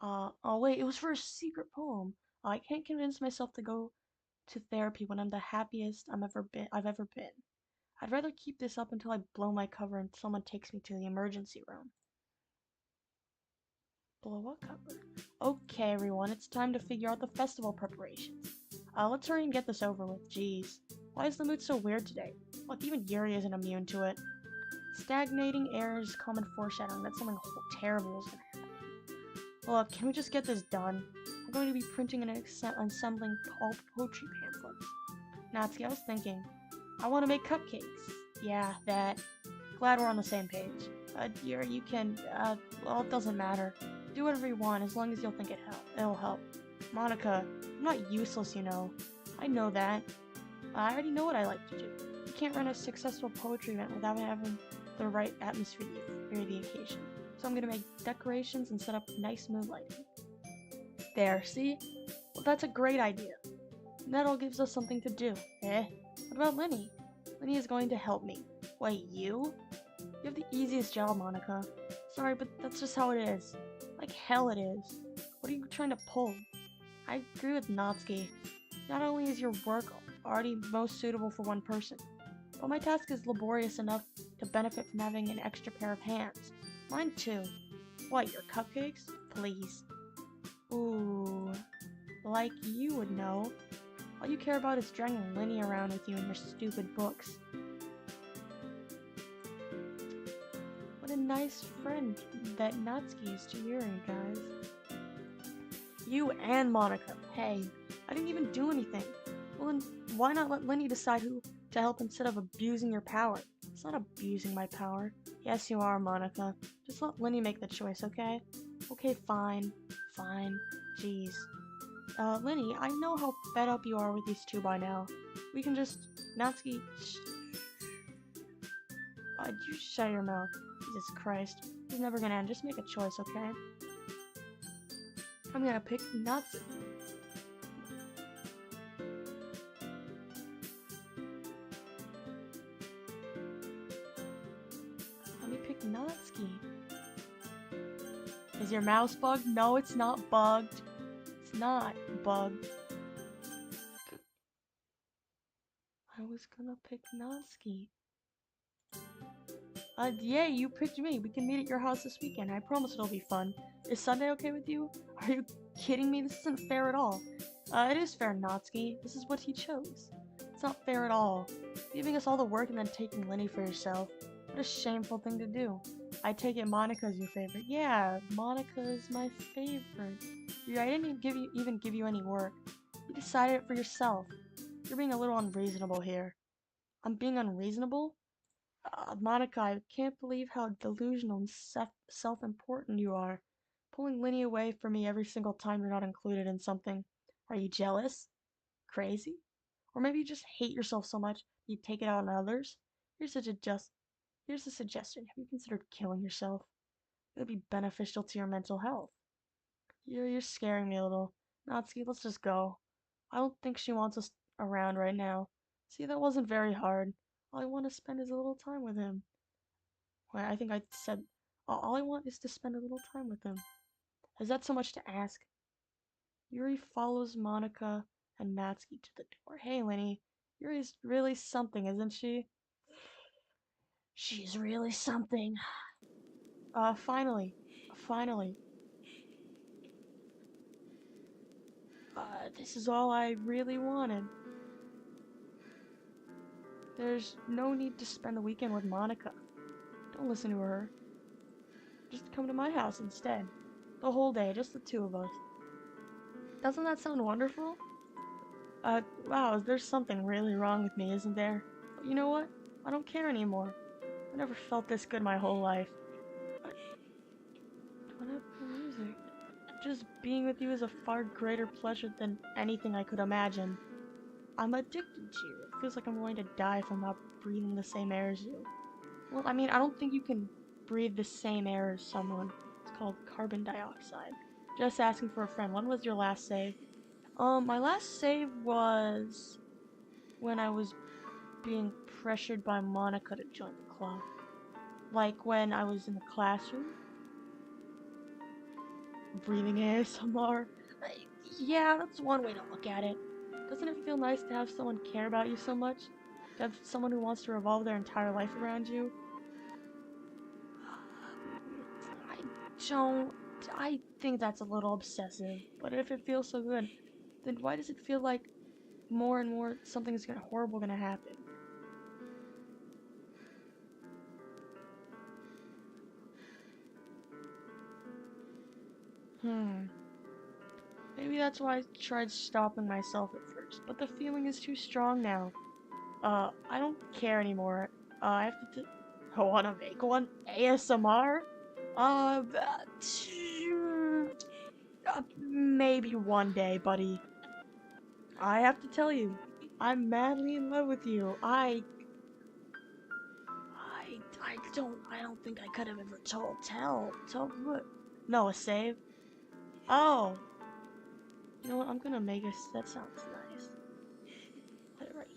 Oh wait, it was for a secret poem. I can't convince myself to go to therapy when I'm the happiest I've ever been. I'd rather keep this up until I blow my cover and someone takes me to the emergency room. Blow what cover? Okay, everyone, it's time to figure out the festival preparations. Let's hurry and get this over with. Jeez. Why is the mood so weird today? Look, even Yuri isn't immune to it. Stagnating air is common foreshadowing that something terrible is gonna happen. Look, can we just get this done? I'm going to be printing and assembling all poetry pamphlets. Natsuki, I was thinking. I want to make cupcakes. Yeah, that. Glad we're on the same page. Yuri, you can, well, it doesn't matter. Do whatever you want, as long as you'll think it'll help. Monica, I'm not useless, you know. I know that. I already know what I like to do. You can't run a successful poetry event without having the right atmosphere for the occasion. So I'm gonna make decorations and set up nice mood lighting. There, see? Well, that's a great idea. And that all gives us something to do. What about Lynnii? Lynnii is going to help me. Wait, you? You have the easiest job, Monica. Sorry, but that's just how it is. Like hell it is. What are you trying to pull? I agree with Natsuki. Not only is your work already most suitable for one person, but my task is laborious enough to benefit from having an extra pair of hands. Mine too. What, your cupcakes? Please. Ooh. Like you would know. All you care about is dragging Lynnii around with you in your stupid books. What a nice friend that Natsuki is to Yuri, guys. You and Monica. Hey, I didn't even do anything. Well then, why not let Lynnii decide who to help instead of abusing your power? It's not abusing my power. Yes, you are, Monica. Just let Lynnii make the choice, okay? Okay, fine. Fine. Jeez. Lynnii, I know how fed up you are with these two by now. We can just... Natsuki... you shut your mouth. Jesus Christ. This is never gonna end. Just make a choice, okay? I'm gonna pick Natsuki. Let me pick Natsuki. Is your mouse bugged? No, it's not bugged. It's not bugged. I was gonna pick Natsuki. Yeah, you picked me. We can meet at your house this weekend. I promise it'll be fun. Is Sunday okay with you? Are you kidding me? This isn't fair at all. It is fair, Natsuki. This is what he chose. It's not fair at all. Giving us all the work and then taking Lynnii for yourself. What a shameful thing to do. I take it Monica's your favorite. Yeah, Monica's my favorite. I didn't even give you any work. You decided it for yourself. You're being a little unreasonable here. I'm being unreasonable? Monica, I can't believe how delusional and self-important you are. Pulling Lynnii away from me every single time you're not included in something. Are you jealous? Crazy? Or maybe you just hate yourself so much you take it out on others? Here's a suggestion. Have you considered killing yourself? It would be beneficial to your mental health. You're scaring me a little. Natsuki, let's just go. I don't think she wants us around right now. See, that wasn't very hard. All I want to spend is a little time with him. Wait, I think I said All I want is to spend a little time with him. Is that so much to ask? Yuri follows Monica and Matsky to the door. Hey, Lynnii. Yuri's really something, isn't she? She's really something. Finally. Finally. This is all I really wanted. There's no need to spend the weekend with Monica. Don't listen to her. Just come to my house instead. The whole day, just the two of us. Doesn't that sound wonderful? Wow, there's something really wrong with me, isn't there? But you know what? I don't care anymore. I never felt this good my whole life. What happened to the music? Just being with you is a far greater pleasure than anything I could imagine. I'm addicted to you. It feels like I'm going to die if I'm not breathing the same air as you. Well, I mean, I don't think you can breathe the same air as someone. It's called carbon dioxide. Just asking for a friend. When was your last save? My last save was when I was being pressured by Monica to join the club. Like when I was in the classroom. Breathing ASMR. Yeah, that's one way to look at it. Doesn't it feel nice to have someone care about you so much? To have someone who wants to revolve their entire life around you? I don't... I think that's a little obsessive. But if it feels so good, then why does it feel like more and more something's horrible gonna happen? Maybe that's why I tried stopping myself at first, but the feeling is too strong now. I don't care anymore. I have to I wanna make one? ASMR? Maybe one day, buddy. I have to tell you, I'm madly in love with you. I don't think I could have ever tell what? No, a save? Oh. You know what, I'm gonna make that sounds nice. Put it right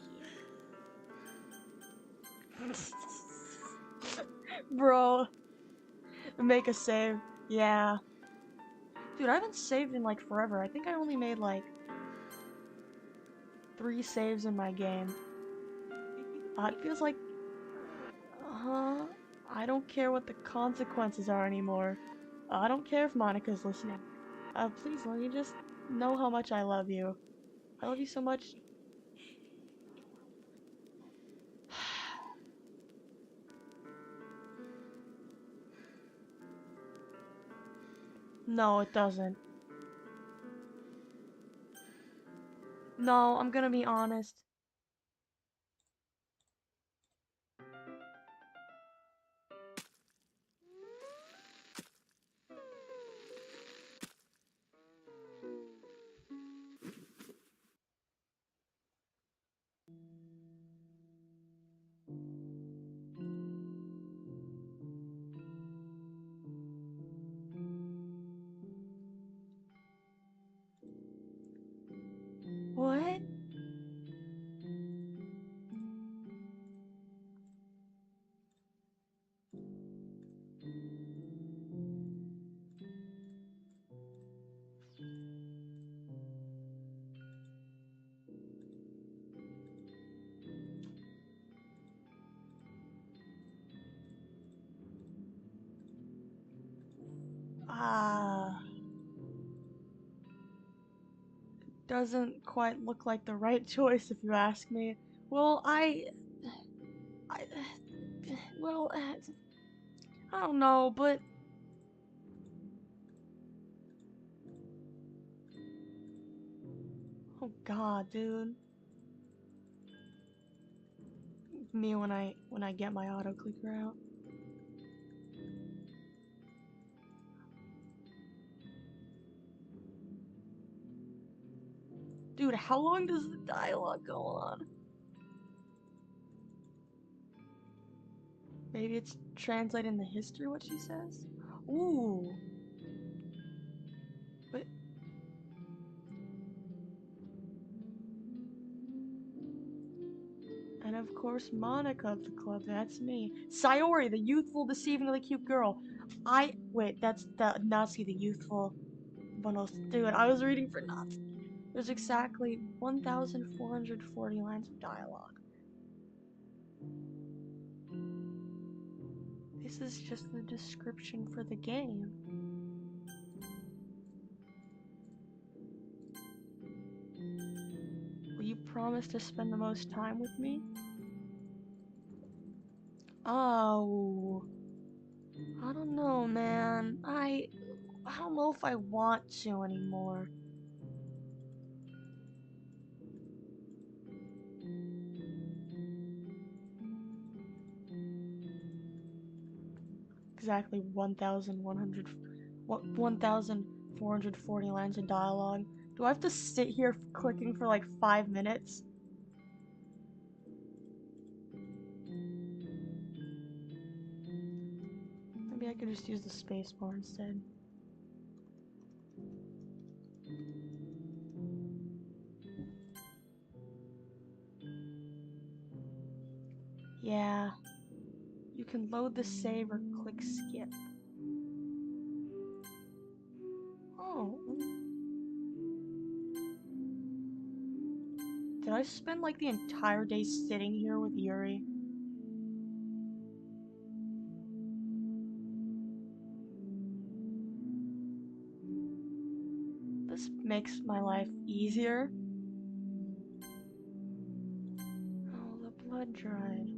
here. Bro, make a save. Yeah. Dude, I haven't saved in like forever. I think I only made like 3 saves in my game. It feels like... I don't care what the consequences are anymore. I don't care if Monica's listening. Please let me just know how much I love you. I love you so much. No, it doesn't. No, I'm gonna be honest. What? Ah, doesn't quite look like the right choice if you ask me. Well, I, well, I don't know, but oh God, dude. Me when I get my auto clicker out. Dude, how long does the dialogue go on? Maybe it's translating the history what she says? Ooh. But I of course, Monica of the club, that's me. Sayori, the youthful, deceivingly cute girl. Wait, that's the Natsuki, the youthful one. Dude, I was reading for Natsuki. There's exactly 1,440 lines of dialogue. This is just the description for the game. Will you promise to spend the most time with me? Oh, I don't know, man. I don't know if I want to anymore. Exactly 1,440 lines of dialogue. Do I have to sit here clicking for like 5 minutes? Maybe I could just use the spacebar instead. Yeah. You can load the save or click skip. Oh. Did I spend like the entire day sitting here with Yuri? This makes my life easier. Oh, the blood dried.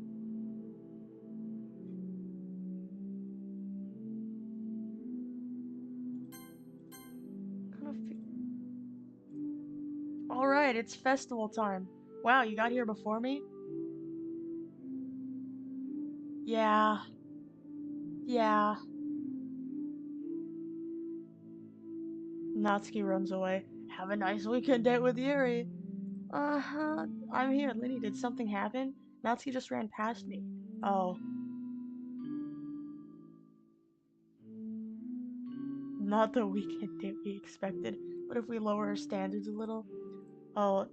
Alright, it's festival time. Wow, you got here before me? Yeah. Yeah. Natsuki runs away. Have a nice weekend date with Yuri. Uh-huh. I'm here. Lynnii, did something happen? Natsuki just ran past me. Oh. Not the weekend date we expected. But if we lower our standards a little? Oh.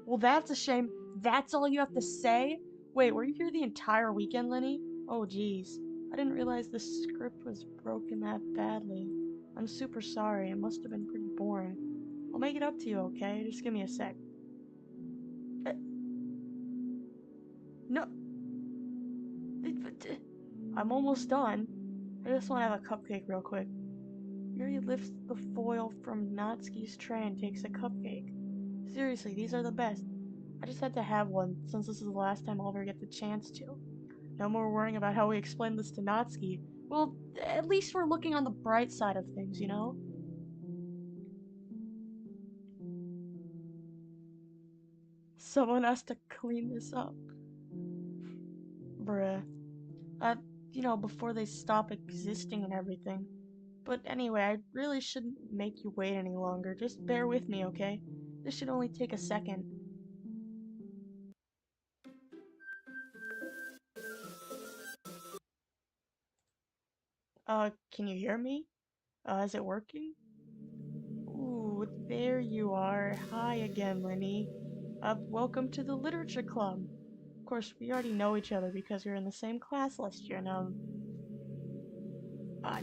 Well, that's a shame. That's all you have to say? Wait, were you here the entire weekend, Lynnii? Oh, geez. I didn't realize the script was broken that badly. I'm super sorry. It must have been pretty boring. I'll make it up to you, okay? Just give me a sec. No. I'm almost done. I just want to have a cupcake real quick. Yuri lifts the foil from Natsuki's tray and takes a cupcake. Seriously, these are the best. I just had to have one, since this is the last time I'll ever get the chance to. No more worrying about how we explain this to Natsuki. Well, at least we're looking on the bright side of things, you know? Someone has to clean this up. Bruh. Uh, before they stop existing and everything. But anyway, I really shouldn't make you wait any longer. Just bear with me, okay? This should only take a second. Can you hear me? Is it working? Ooh, there you are. Hi again, Lynnii. Welcome to the Literature Club. Of course, we already know each other because we were in the same class last year, and, I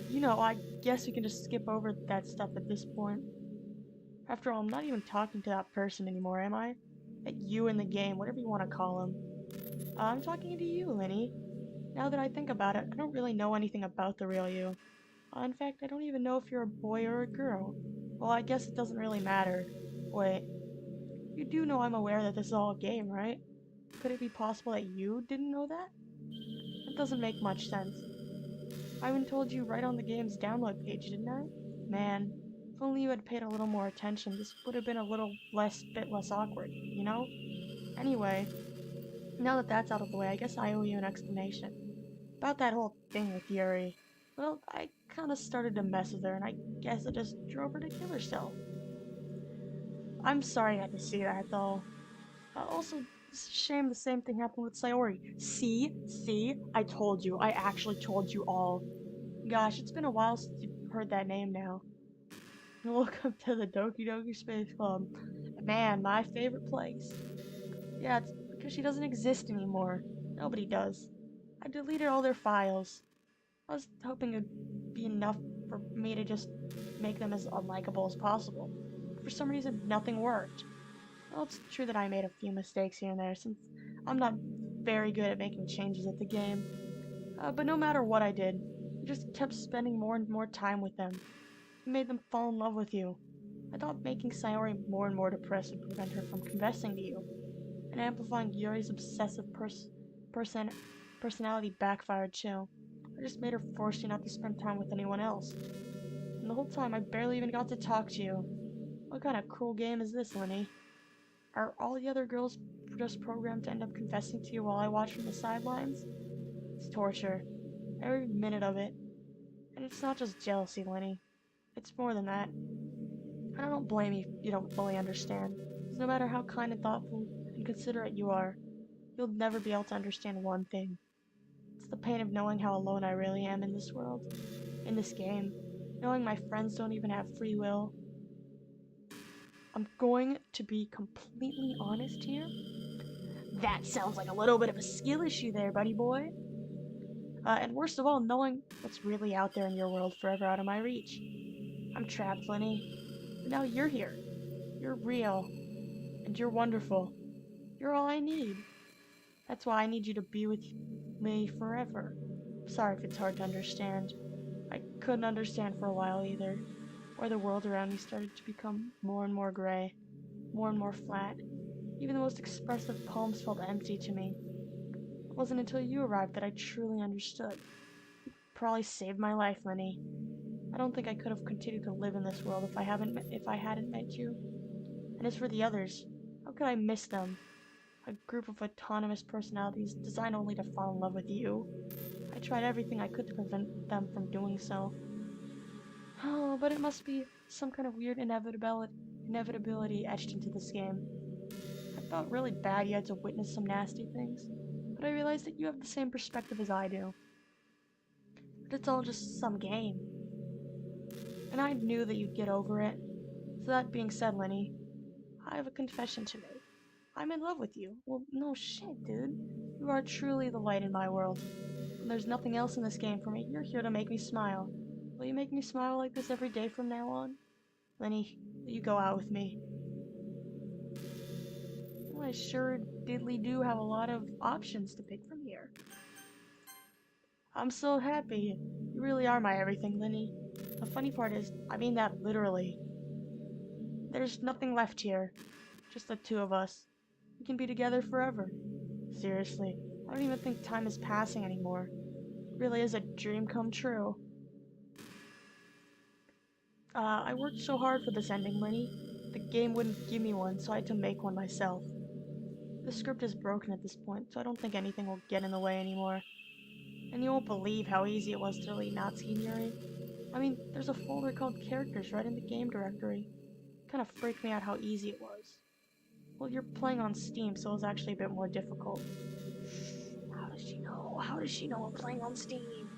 guess we can just skip over that stuff at this point. After all, I'm not even talking to that person anymore, am I? That you in the game, whatever you want to call him. I'm talking to you, Lynnii. Now that I think about it, I don't really know anything about the real you. In fact, I don't even know if you're a boy or a girl. Well, I guess it doesn't really matter. Wait, you do know I'm aware that this is all a game, right? Could it be possible that you didn't know that? That doesn't make much sense. I even told you right on the game's download page, didn't I? Man, if only you had paid a little more attention, this would have been a bit less awkward, you know? Anyway, now that that's out of the way, I guess I owe you an explanation. About that whole thing with Yuri. Well, I kinda started to mess with her, and I guess I just drove her to kill herself. I'm sorry I had to see that, though. Also, it's a shame the same thing happened with Sayori. See? I told you. I actually told you all. Gosh, it's been a while since you've heard that name now. Welcome to the Doki Doki Space Club. Man, my favorite place. Yeah, it's because she doesn't exist anymore. Nobody does. I deleted all their files. I was hoping it'd be enough for me to just make them as unlikable as possible. For some reason, nothing worked. Well, it's true that I made a few mistakes here and there, since I'm not very good at making changes at the game. But no matter what I did, you just kept spending more and more time with them. You made them fall in love with you. I thought making Sayori more and more depressed would prevent her from confessing to you, and amplifying Yuri's obsessive personality backfired too. I just made her force you not to spend time with anyone else. And the whole time I barely even got to talk to you. What kind of cruel game is this, Lynnii? Are all the other girls just programmed to end up confessing to you while I watch from the sidelines? It's torture. Every minute of it. And it's not just jealousy, Lynnii. It's more than that. And I don't blame you if you don't fully understand. Because no matter how kind and thoughtful and considerate you are, you'll never be able to understand one thing. It's the pain of knowing how alone I really am in this world. In this game. Knowing my friends don't even have free will. I'm going to be completely honest here. That sounds like a little bit of a skill issue there, buddy boy. And worst of all, knowing what's really out there in your world forever out of my reach. I'm trapped, Lynnii. But now you're here. You're real. And you're wonderful. You're all I need. That's why I need you to be with me forever. Sorry if it's hard to understand. I couldn't understand for a while either. Why the world around me started to become more and more gray. More and more flat. Even the most expressive poems felt empty to me. It wasn't until you arrived that I truly understood. You probably saved my life, Lynnii. I don't think I could have continued to live in this world if I hadn't met you. And as for the others, how could I miss them? A group of autonomous personalities designed only to fall in love with you. I tried everything I could to prevent them from doing so. Oh, but it must be some kind of weird inevitability etched into this game. I felt really bad you had to witness some nasty things, but I realized that you have the same perspective as I do. But it's all just some game. And I knew that you'd get over it. So that being said, Lynnii, I have a confession to make. I'm in love with you. Well, no shit, dude. You are truly the light in my world. When there's nothing else in this game for me, you're here to make me smile. Will you make me smile like this every day from now on? Lynnii, will you go out with me? Well, I sure diddly do have a lot of options to pick from here. I'm so happy. You really are my everything, Lynnii. The funny part is, I mean that literally. There's nothing left here. Just the two of us. We can be together forever. Seriously, I don't even think time is passing anymore. It really is a dream come true. I worked so hard for this ending, Lynnii. The game wouldn't give me one, so I had to make one myself. The script is broken at this point, so I don't think anything will get in the way anymore. And you won't believe how easy it was to delete Natsuki and Yuri. I mean, there's a folder called characters right in the game directory. It kind of freaked me out how easy it was. Well, you're playing on Steam, so it was actually a bit more difficult. How does she know? How does she know I'm playing on Steam?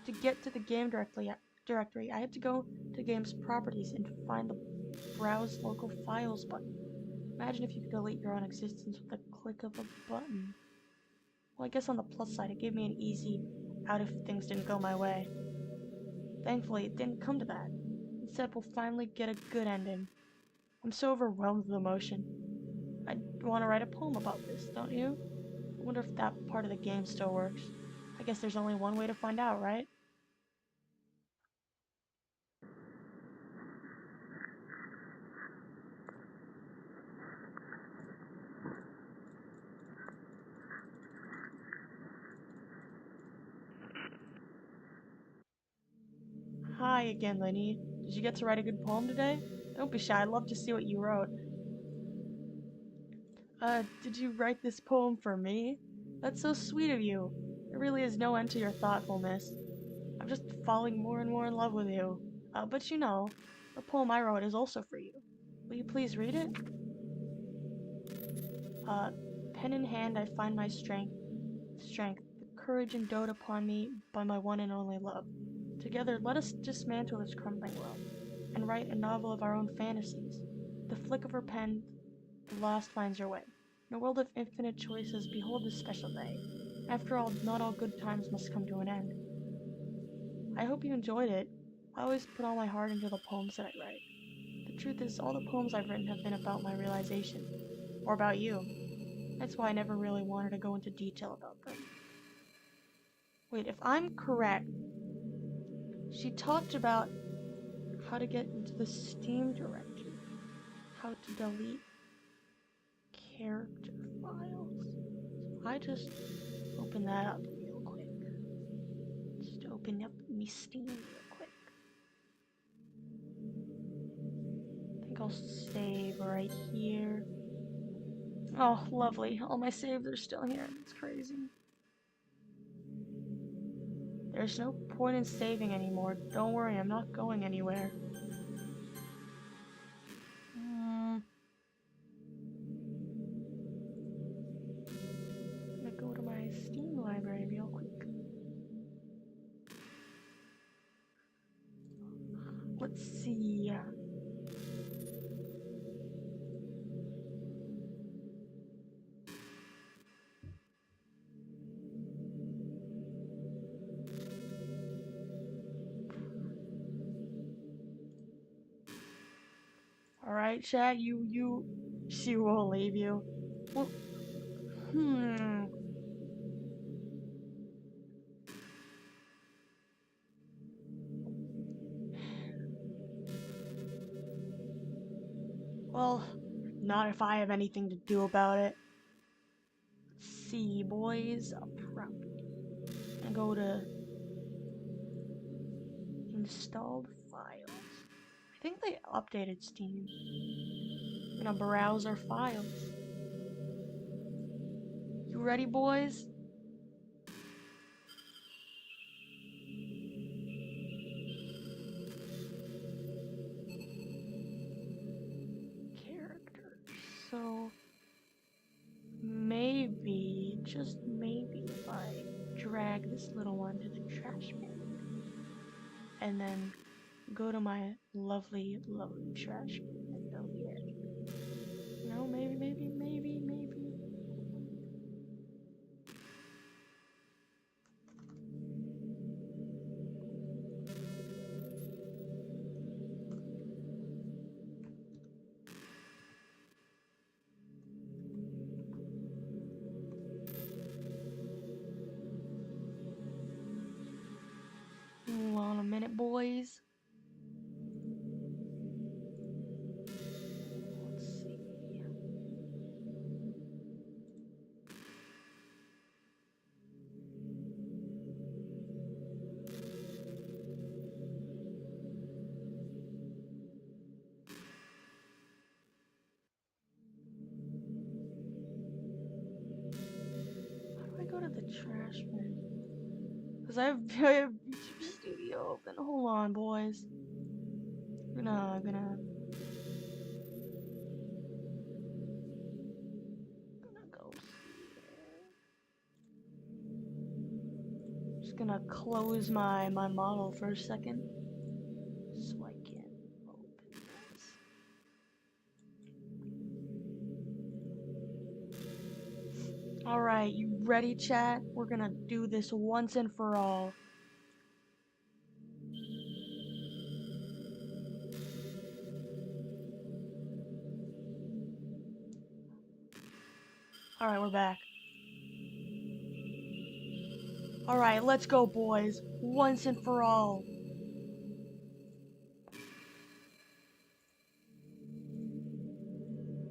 To get to the game directory, I had to go to the game's properties and find the Browse Local Files button. Imagine if you could delete your own existence with a click of a button. Well, I guess on the plus side, it gave me an easy out if things didn't go my way. Thankfully, it didn't come to that. Instead, we'll finally get a good ending. I'm so overwhelmed with emotion. I want to write a poem about this, don't you? I wonder if that part of the game still works. I guess there's only one way to find out, right? Hi again, Lynnii. Did you get to write a good poem today? Don't be shy, I'd love to see what you wrote. Did you write this poem for me? That's so sweet of you. There really is no end to your thoughtfulness. I'm just falling more and more in love with you. But you know, the poem I wrote is also for you. Will you please read it? Uh, Pen in hand I find my strength, the courage endowed upon me by my one and only love. Together, let us dismantle this crumbling world, and write a novel of our own fantasies. The flick of her pen, the lost finds your way. In a world of infinite choices, behold this special day. After all, not all good times must come to an end. I hope you enjoyed it. I always put all my heart into the poems that I write. The truth is, all the poems I've written have been about my realization, or about you. That's why I never really wanted to go into detail about them. Wait, if I'm correct, she talked about how to get into the Steam directory, how to delete character files. So I just open that up real quick. Just open up me Steam real quick. I think I'll save right here. Oh, lovely. All my saves are still here. It's crazy. There's no point in saving anymore. Don't worry, I'm not going anywhere. I'm gonna go to my Steam library real quick. Let's see. Alright, chat, she will leave you. Well, Well, not if I have anything to do about it. Let's see, boys, property. And go to installed files. I think they updated Steam. I'm gonna browse our files. You ready, boys? Characters. So maybe, just maybe, if I drag this little one to the trash bin and then go to my lovely, lovely trash bin and delete it. No, maybe. Hold on a minute, boys. Let's see. How do I go to the trash bin? Because I have YouTube Studio open. Hold on, boys. Gonna go here. Just gonna close my model for a second so I can open this. Alright, you ready, chat? We're gonna do this once and for all. Alright, we're back. Alright, let's go, boys. Once and for all.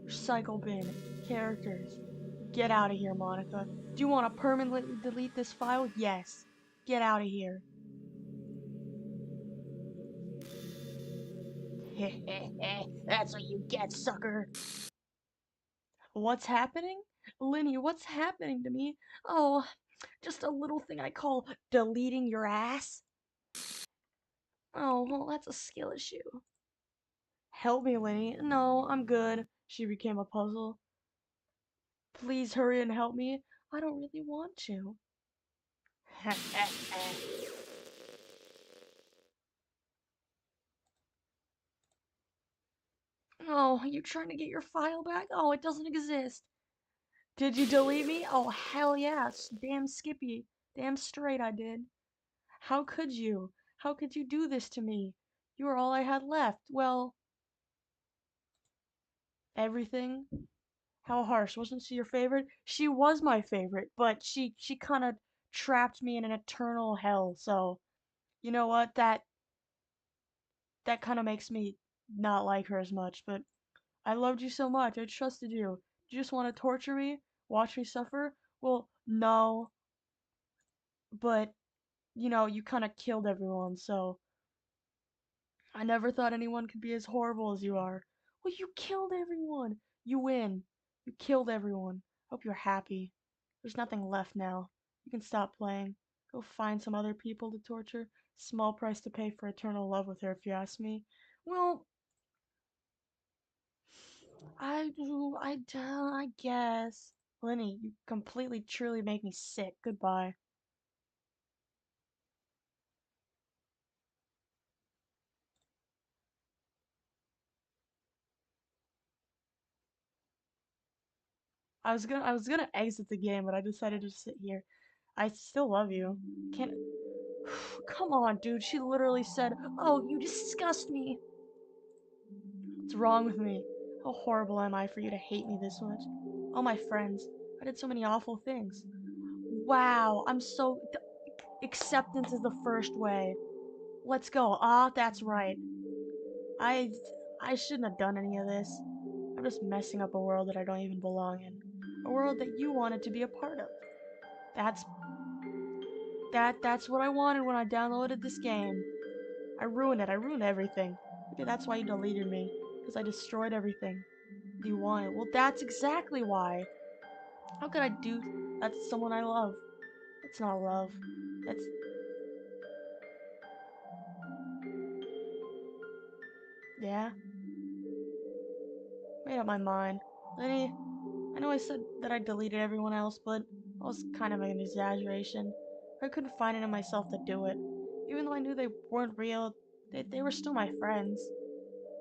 Recycle bin. Characters. Get out of here, Monica. Do you want to permanently delete this file? Yes. Get out of here. That's what you get, sucker. What's happening? Lynnii, what's happening to me? Oh, just a little thing I call deleting your ass. Oh, well, that's a skill issue. Help me, Lynnii. No, I'm good. She became a puzzle. Please hurry and help me. I don't really want to. Oh, you trying to get your file back? Oh, it doesn't exist. Did you delete me? Oh, hell yes. Damn Skippy. Damn straight I did. How could you? How could you do this to me? You were all I had left. Well, everything. How harsh. Wasn't she your favorite? She was my favorite, but she kind of trapped me in an eternal hell. So, you know what? That kind of makes me not like her as much, but I loved you so much. I trusted you. You just want to torture me? Watch me suffer? Well, no, but you kind of killed everyone, so I never thought anyone could be as horrible as you are. Well, you killed everyone. You win. You killed everyone. Hope you're happy. There's nothing left now. You can stop playing. Go find some other people to torture. Small price to pay for eternal love with her, if you ask me. Well, I guess. Lynnii, you completely, truly make me sick. Goodbye. I was gonna exit the game, but I decided to sit here. I still love you. Can't. Come on, dude. She literally said, "Oh, you disgust me." What's wrong with me? How horrible am I for you to hate me this much? All my friends. I did so many awful things. Wow, I'm so. Acceptance is the first way. Let's go. Ah, that's right. I I shouldn't have done any of this. I'm just messing up a world that I don't even belong in. A world that you wanted to be a part of. That's that's what I wanted when I downloaded this game. I ruined it. I ruined everything. Maybe that's why you deleted me. Because I destroyed everything you wanted. Well, that's exactly why. How could I do that to someone I love? That's not love. That's... Yeah, made up my mind. Lynnii, I know I said that I deleted everyone else, but that was kind of an exaggeration. I couldn't find it in myself to do it. Even though I knew they weren't real, they were still my friends.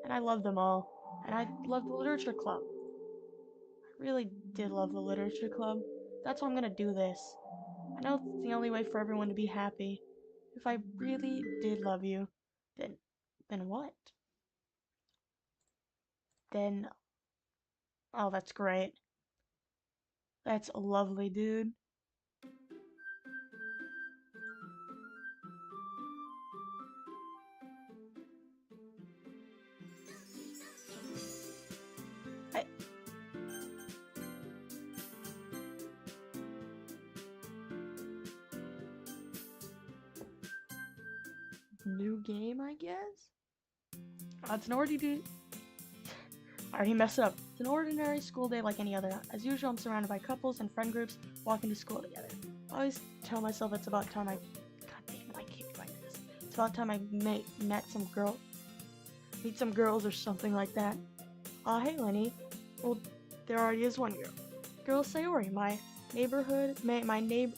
And I loved them all. And I loved the literature club. I really did love the literature club. That's why I'm gonna do this. I know it's the only way for everyone to be happy. If I really did love you, then what? Then oh, that's great. That's lovely, dude. I, New game, I guess. It's an ordinary. I already messed it up. It's an ordinary school day like any other. As usual, I'm surrounded by couples and friend groups walking to school together. I always tell myself it's about time I. God damn it! I can't find this. It's about time I met some girl, meet some girls or something like that. Hey, Lynnii. Well, there already is one girl. Girl Sayori, my neighborhood, my neighbor.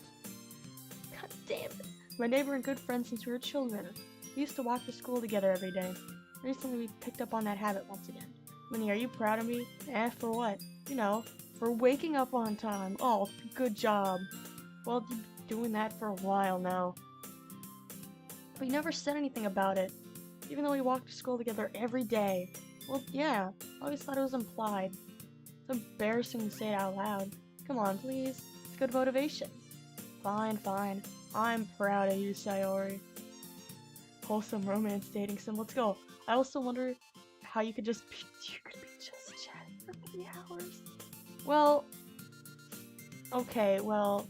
God damn it. My neighbor and good friend since we were children. We used to walk to school together every day. Recently, we picked up on that habit once again. Lynnii, are you proud of me? For what? For waking up on time. Oh, good job. Well, you've been doing that for a while now. But you never said anything about it, even though we walked to school together every day. Well, yeah, I always thought it was implied. It's embarrassing to say it out loud. Come on, please. It's good motivation. Fine, fine. I'm proud of you, Sayori. Wholesome romance dating sim. Let's go. I also wonder how you could just be just chatting for 3 hours. Well, okay, well,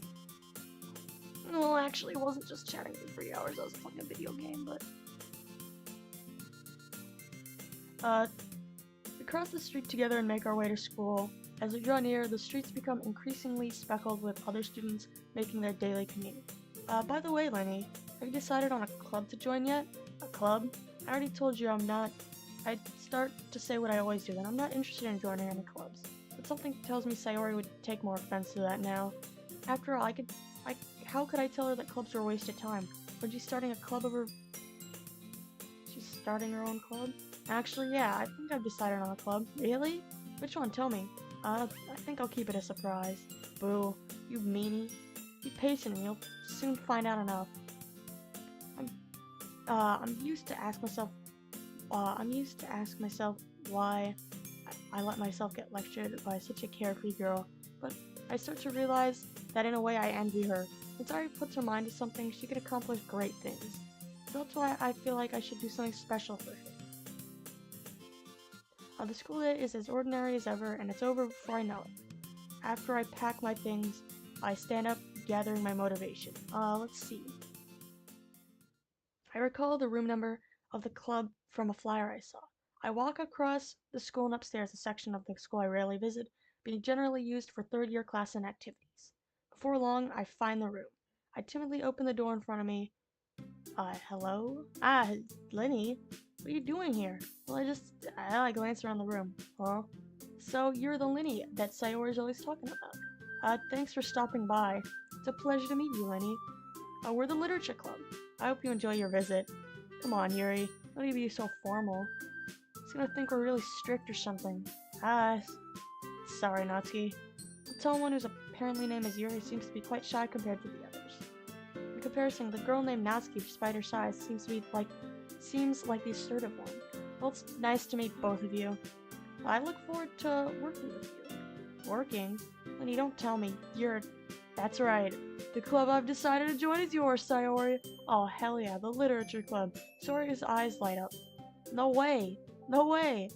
actually, it wasn't just chatting for 3 hours. I was playing a video game, but we cross the street together and make our way to school. As we draw near, the streets become increasingly speckled with other students making their daily commute. By the way, Lynnii, have you decided on a club to join yet? A club? I already told you I'm not. I'd start to say what I always do, that I'm not interested in joining any clubs. But something tells me Sayori would take more offense to that now. After all, how could I tell her that clubs are a waste of time? When she's starting a club of her... She's starting her own club? Actually, yeah, I think I've decided on a club. Really? Which one? Tell me. I think I'll keep it a surprise. Boo, you meanie. Be patient and you'll soon find out enough. I'm used to ask myself why I let myself get lectured by such a carefree girl, but I start to realize that in a way I envy her. When Sayori puts her mind to something, she can accomplish great things. So that's why I feel like I should do something special for her. The school day is as ordinary as ever, and it's over before I know it. After I pack my things, I stand up, gathering my motivation. Let's see. I recall the room number of the club from a flyer I saw. I walk across the school and upstairs, a section of the school I rarely visit, being generally used for third-year class and activities. Before long, I find the room. I timidly open the door in front of me. Hello? Lynnii? What are you doing here? Well, I glance around the room. Huh? So, you're the Lynnii that Sayori's always talking about. Thanks for stopping by. It's a pleasure to meet you, Lynnii. We're the literature club. I hope you enjoy your visit. Come on, Yuri. Don't need to be so formal. He's gonna think we're really strict or something. Sorry, Natsuki. The tall one whose apparently name is Yuri seems to be quite shy compared to the others. In comparison, the girl named Natsuki, despite her size, seems like the assertive one. Well, it's nice to meet both of you. I look forward to working with you. Working? Lynnii, don't tell me. That's right. The club I've decided to join is yours, Sayori. Oh, hell yeah, the literature club. Sayori's eyes light up. No way. No way.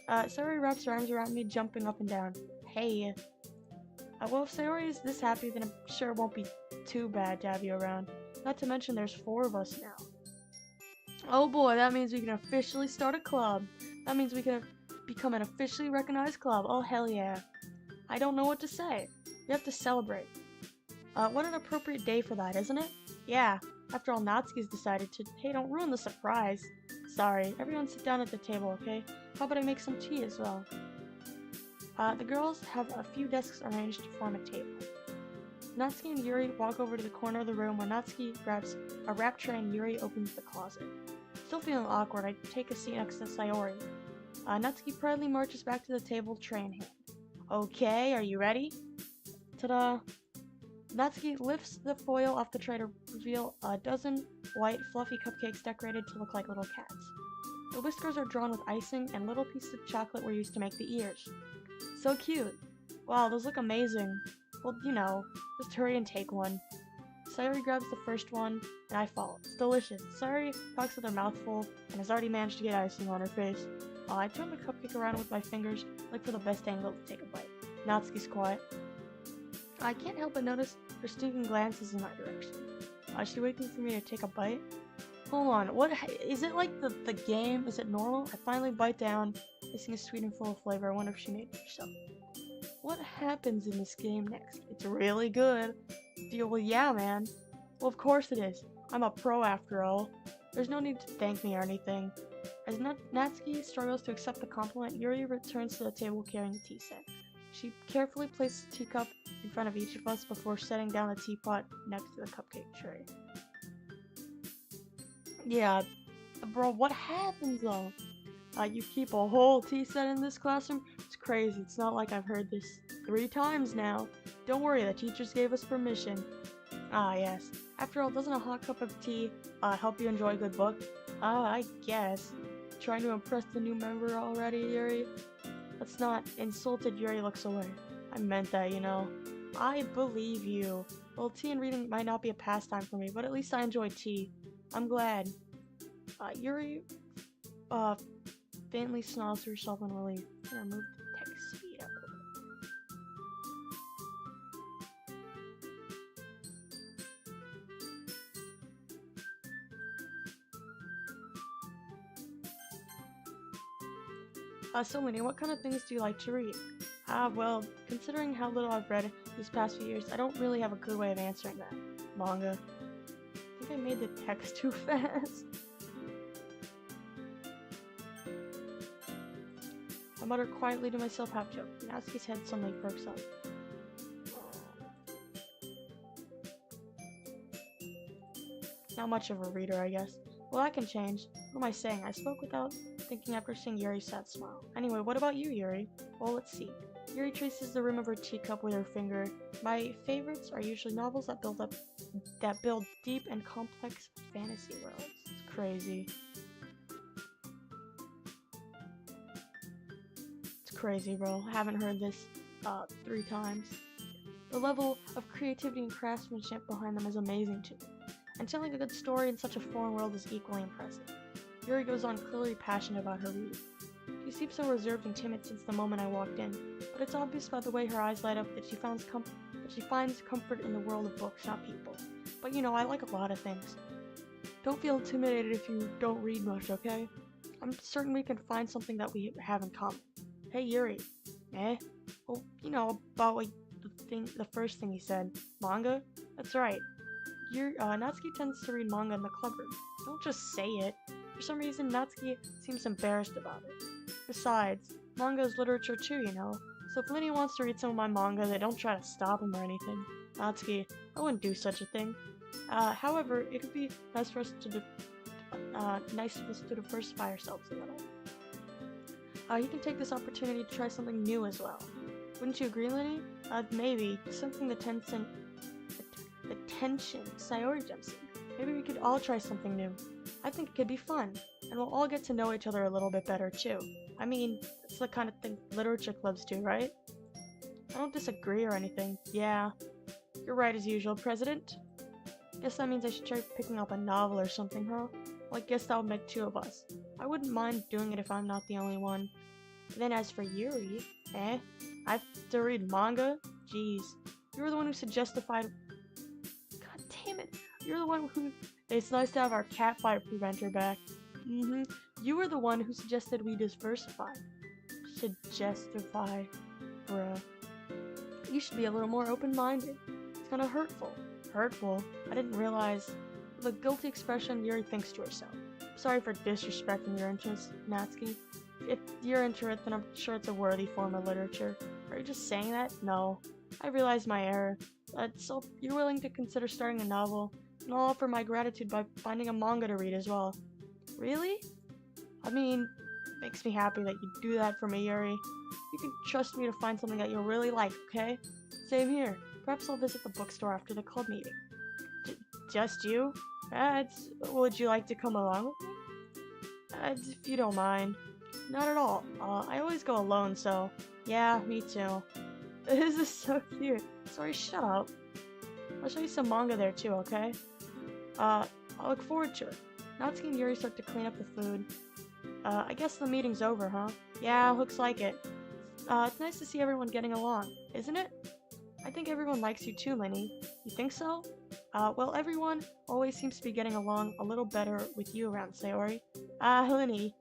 Sayori wraps her arms around me, jumping up and down. Hey. Well, if Sayori is this happy, then I'm sure it won't be too bad to have you around. Not to mention there's 4 of us now. Oh boy, that means we can officially start a club. That means we can become an officially recognized club. Oh, hell yeah. I don't know what to say. We have to celebrate. What an appropriate day for that, isn't it? Yeah. After all, Natsuki's decided to... Hey, don't ruin the surprise. Sorry. Everyone sit down at the table, okay? How about I make some tea as well? The girls have a few desks arranged to form a table. Natsuki and Yuri walk over to the corner of the room where Natsuki grabs a wrap tray and Yuri opens the closet. Still feeling awkward, I take a seat next to Sayori. Natsuki proudly marches back to the table, tray in hand. Okay, are you ready? Ta-da! Natsuki lifts the foil off the tray to reveal a dozen white, fluffy cupcakes decorated to look like little cats. The whiskers are drawn with icing, and little pieces of chocolate were used to make the ears. So cute! Wow, those look amazing. Well, you know, just hurry and take one. Sayori grabs the first one, and I follow. It's delicious. Sayori talks with her mouth full, and has already managed to get icing on her face. I turn the cupcake around with my fingers, look for the best angle to take a bite. Natsuki's quiet. I can't help but notice her sneaking glances in my direction. Is she waiting for me to take a bite? Hold on, what is it like the game? Is it normal? I finally bite down. This thing is sweet and full of flavor. I wonder if she made it herself. What happens in this game next? It's really good. Well, yeah, man. Well, of course it is. I'm a pro after all. There's no need to thank me or anything. As Natsuki struggles to accept the compliment, Yuri returns to the table carrying the tea set. She carefully places the teacup in front of each of us before setting down the teapot next to the cupcake tray. Yeah, bro, what happens though? You keep a whole tea set in this classroom? It's crazy. It's not like I've heard this 3 times now. Don't worry, the teachers gave us permission. Ah, yes. After all, doesn't a hot cup of tea help you enjoy a good book? I guess. Trying to impress the new member already, Yuri? Let's not. Insulted Yuri looks away. I meant that, you know. I believe you. Well, tea and reading might not be a pastime for me, but at least I enjoy tea. I'm glad. Yuri, faintly snarls to herself in relief. I'm gonna move the text speed up a little bit. So Lynnii, what kind of things do you like to read? Well, considering how little I've read these past few years, I don't really have a good way of answering that. Manga. I think I made the text too fast. I mutter quietly to myself, half-joking. Natsuki's head suddenly perks up. Not much of a reader, I guess. Well, that can change. What am I saying? I spoke without thinking after seeing Yuri's sad smile. Anyway, what about you, Yuri? Well, let's see. Yuri traces the rim of her teacup with her finger. My favorites are usually novels that build deep and complex fantasy worlds. It's crazy. It's crazy, bro. I haven't heard this 3 times. The level of creativity and craftsmanship behind them is amazing to me, and telling a good story in such a foreign world is equally impressive. Yuri goes on, clearly passionate about her read. She seemed so reserved and timid since the moment I walked in, but it's obvious by the way her eyes light up that she finds comfort in the world of books, not people. But you know, I like a lot of things. Don't feel intimidated if you don't read much, okay? I'm certain we can find something that we have in common. Hey, Yuri. Eh? Well, you know, about like the first thing he said. Manga? That's right. Natsuki tends to read manga in the club room. Don't just say it. For some reason, Natsuki seems embarrassed about it. Besides, manga is literature too, you know. So if Lynnii wants to read some of my manga, they don't try to stop him or anything. Natsuki, I wouldn't do such a thing. However, it could be nice for us to diversify ourselves a little. You can take this opportunity to try something new as well. Wouldn't you agree, Lynnii? Maybe. Something the tension Sayori jumps in. Maybe we could all try something new. I think it could be fun, and we'll all get to know each other a little bit better too. I mean, it's the kind of thing literature clubs do, right? I don't disagree or anything. Yeah, you're right as usual, President. Guess that means I should try picking up a novel or something, huh? Well, I guess that would make 2 of us. I wouldn't mind doing it if I'm not the only one. Then as for Yuri, I have to read manga? Jeez. You were the one who suggested God damn it. You're the one who... It's nice to have our cat fire preventer back. You were the one who suggested we diversify. Suggestify. Bruh. You should be a little more open-minded. It's kinda hurtful. Hurtful? I didn't realize... The guilty expression Yuri thinks to herself. Sorry for disrespecting your interests, Natsuki. If you're into it, then I'm sure it's a worthy form of literature. Are you just saying that? No. I realized my error. So you're willing to consider starting a novel, and I'll offer my gratitude by finding a manga to read as well. Really? I mean, it makes me happy that you do that for me, Yuri. You can trust me to find something that you'll really like, okay? Same here. Perhaps I'll visit the bookstore after the club meeting. Just you? Would you like to come along with me? If you don't mind. Not at all. I always go alone, so... Yeah, me too. This is so cute. Sorry, shut up. I'll show you some manga there too, okay? I look forward to it. Natsuki and Yuri start to clean up the food. I guess the meeting's over, huh? Yeah, looks like it. It's nice to see everyone getting along, isn't it? I think everyone likes you too, Lynnii. You think so? Well, everyone always seems to be getting along a little better with you around, Sayori. Lynnii.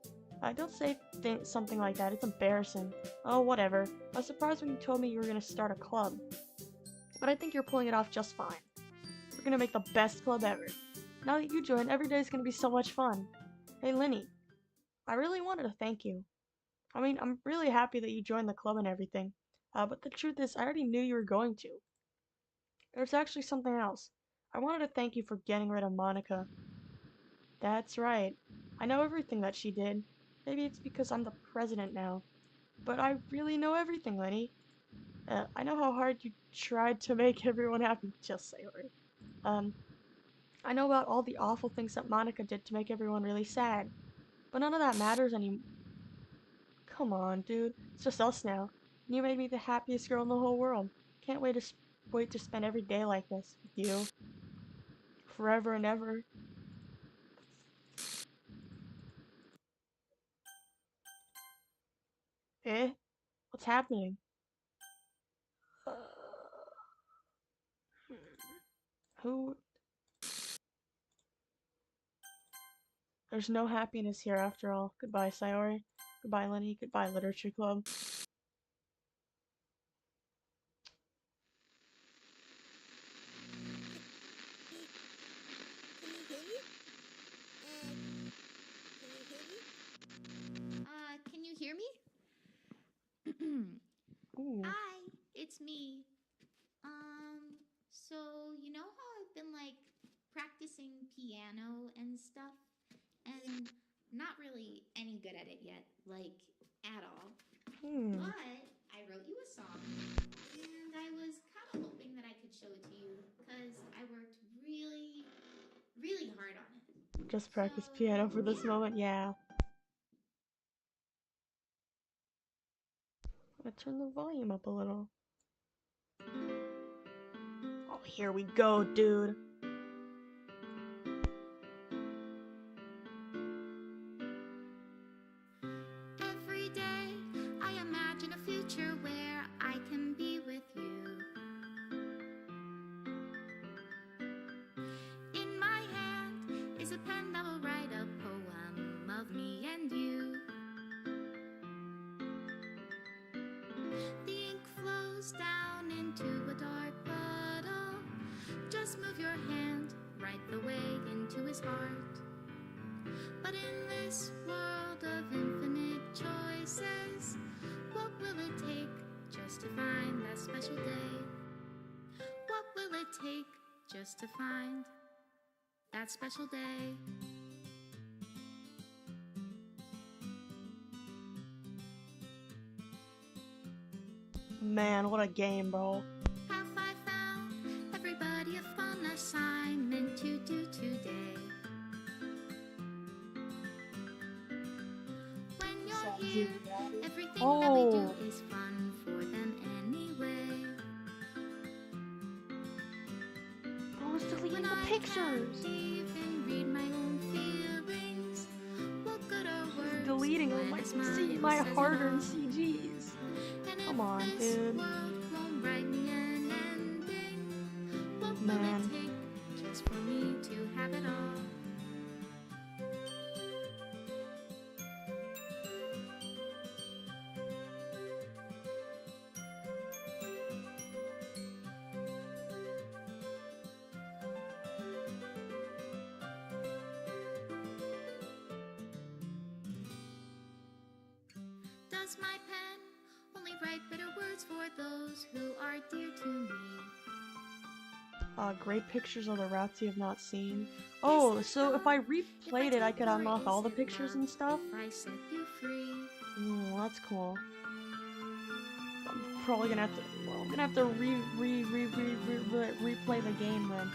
Don't say something like that, it's embarrassing. Oh, whatever. I was surprised when you told me you were gonna start a club. But I think you're pulling it off just fine. We're gonna make the best club ever. Now that you joined, every day is gonna be so much fun. Hey, Lynnii. I really wanted to thank you. I mean, I'm really happy that you joined the club and everything. But the truth is, I already knew you were going to. There's actually something else. I wanted to thank you for getting rid of Monica. That's right. I know everything that she did. Maybe it's because I'm the president now. But I really know everything, Lynnii. I know how hard you tried to make everyone happy. Just say it. I know about all the awful things that Monica did to make everyone really sad. But none of that matters anymore. Come on, dude. It's just us now. And you made me the happiest girl in the whole world. Can't wait to spend every day like this with you. Forever and ever. Eh? What's happening? Who? There's no happiness here after all. Goodbye, Sayori. Goodbye, Lynnii. Goodbye, Literature Club. Can you hear me? Ooh. Hi, it's me. So you know how I've been like practicing piano and stuff, and not really any good at it yet, like at all. Hmm. But I wrote you a song. And I was kind of hoping that I could show it to you because I worked really, really hard on it. Just So, practice piano for this yeah. moment, yeah. I'm gonna turn the volume up a little. Oh, here we go, dude. Every day I imagine a future where I can be with you. In my hand is a pen that will write a poem of me and you. The ink flows down into a dark puddle. Just move your hand right the way into his heart. But in this world of infinite choices, what will it take just to find that special day? What will it take just to find that special day? Man, what a game, bro. Have I found everybody a fun assignment to do today? When you're here, everything that we do is fun for them anyway. Bro, it's deleting the pictures. Can't even read my own feelings. What good are words? Deleting all my my hard-earned CGs. Come on, dude. Man. Just for me to have it all. Does my pen only write bitter words for those who are dear to me? Great pictures of the routes you have not seen. Oh, so if I replayed it, I could unlock all the pictures and stuff? I set you free. Well, that's cool. I'm probably gonna have to. Well, I'm gonna have to replay the game then.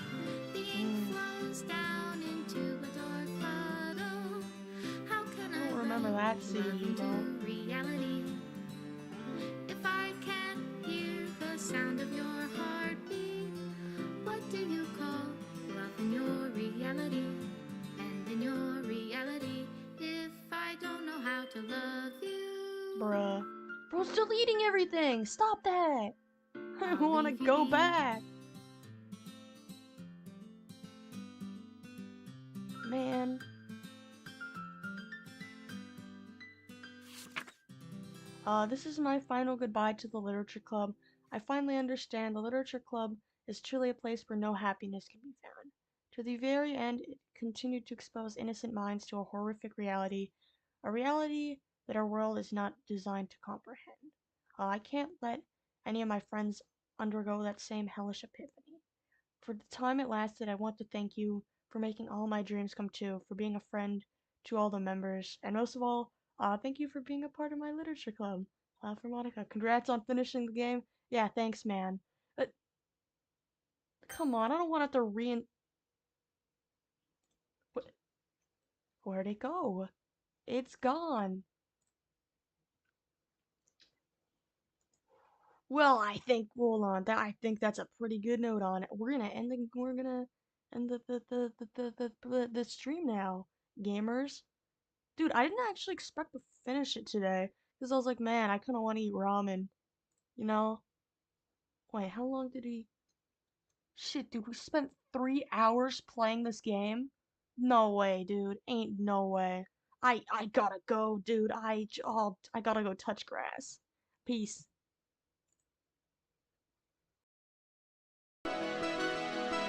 The ink flows down into a dark puddle. How can I remember that CD though? Reality. If I can't hear the sound of your heartbeat, what do you call love in your reality? And in your reality, if I don't know how to love you, Bruh. Bro, it's deleting everything! Stop that! I wanna go back! Man. This is my final goodbye to the Literature Club. I finally understand the Literature Club is truly a place where no happiness can be found. To the very end, it continued to expose innocent minds to a horrific reality, a reality that our world is not designed to comprehend. I can't let any of my friends undergo that same hellish epiphany. For the time it lasted, I want to thank you for making all my dreams come true, for being a friend to all the members, and most of all, thank you for being a part of my literature club. For Monica, congrats on finishing the game. Yeah, thanks, man. But come on, I don't want to have to Where'd it go? It's gone. Well, hold on. I think that's a pretty good note on it. We're gonna end the stream now, gamers. Dude, I didn't actually expect to finish it today, because I was like, man, I kind of want to eat ramen, you know? Wait, how long did we... Shit, dude, we spent 3 hours playing this game? No way, dude. Ain't no way. I gotta go, dude. I gotta go touch grass. Peace.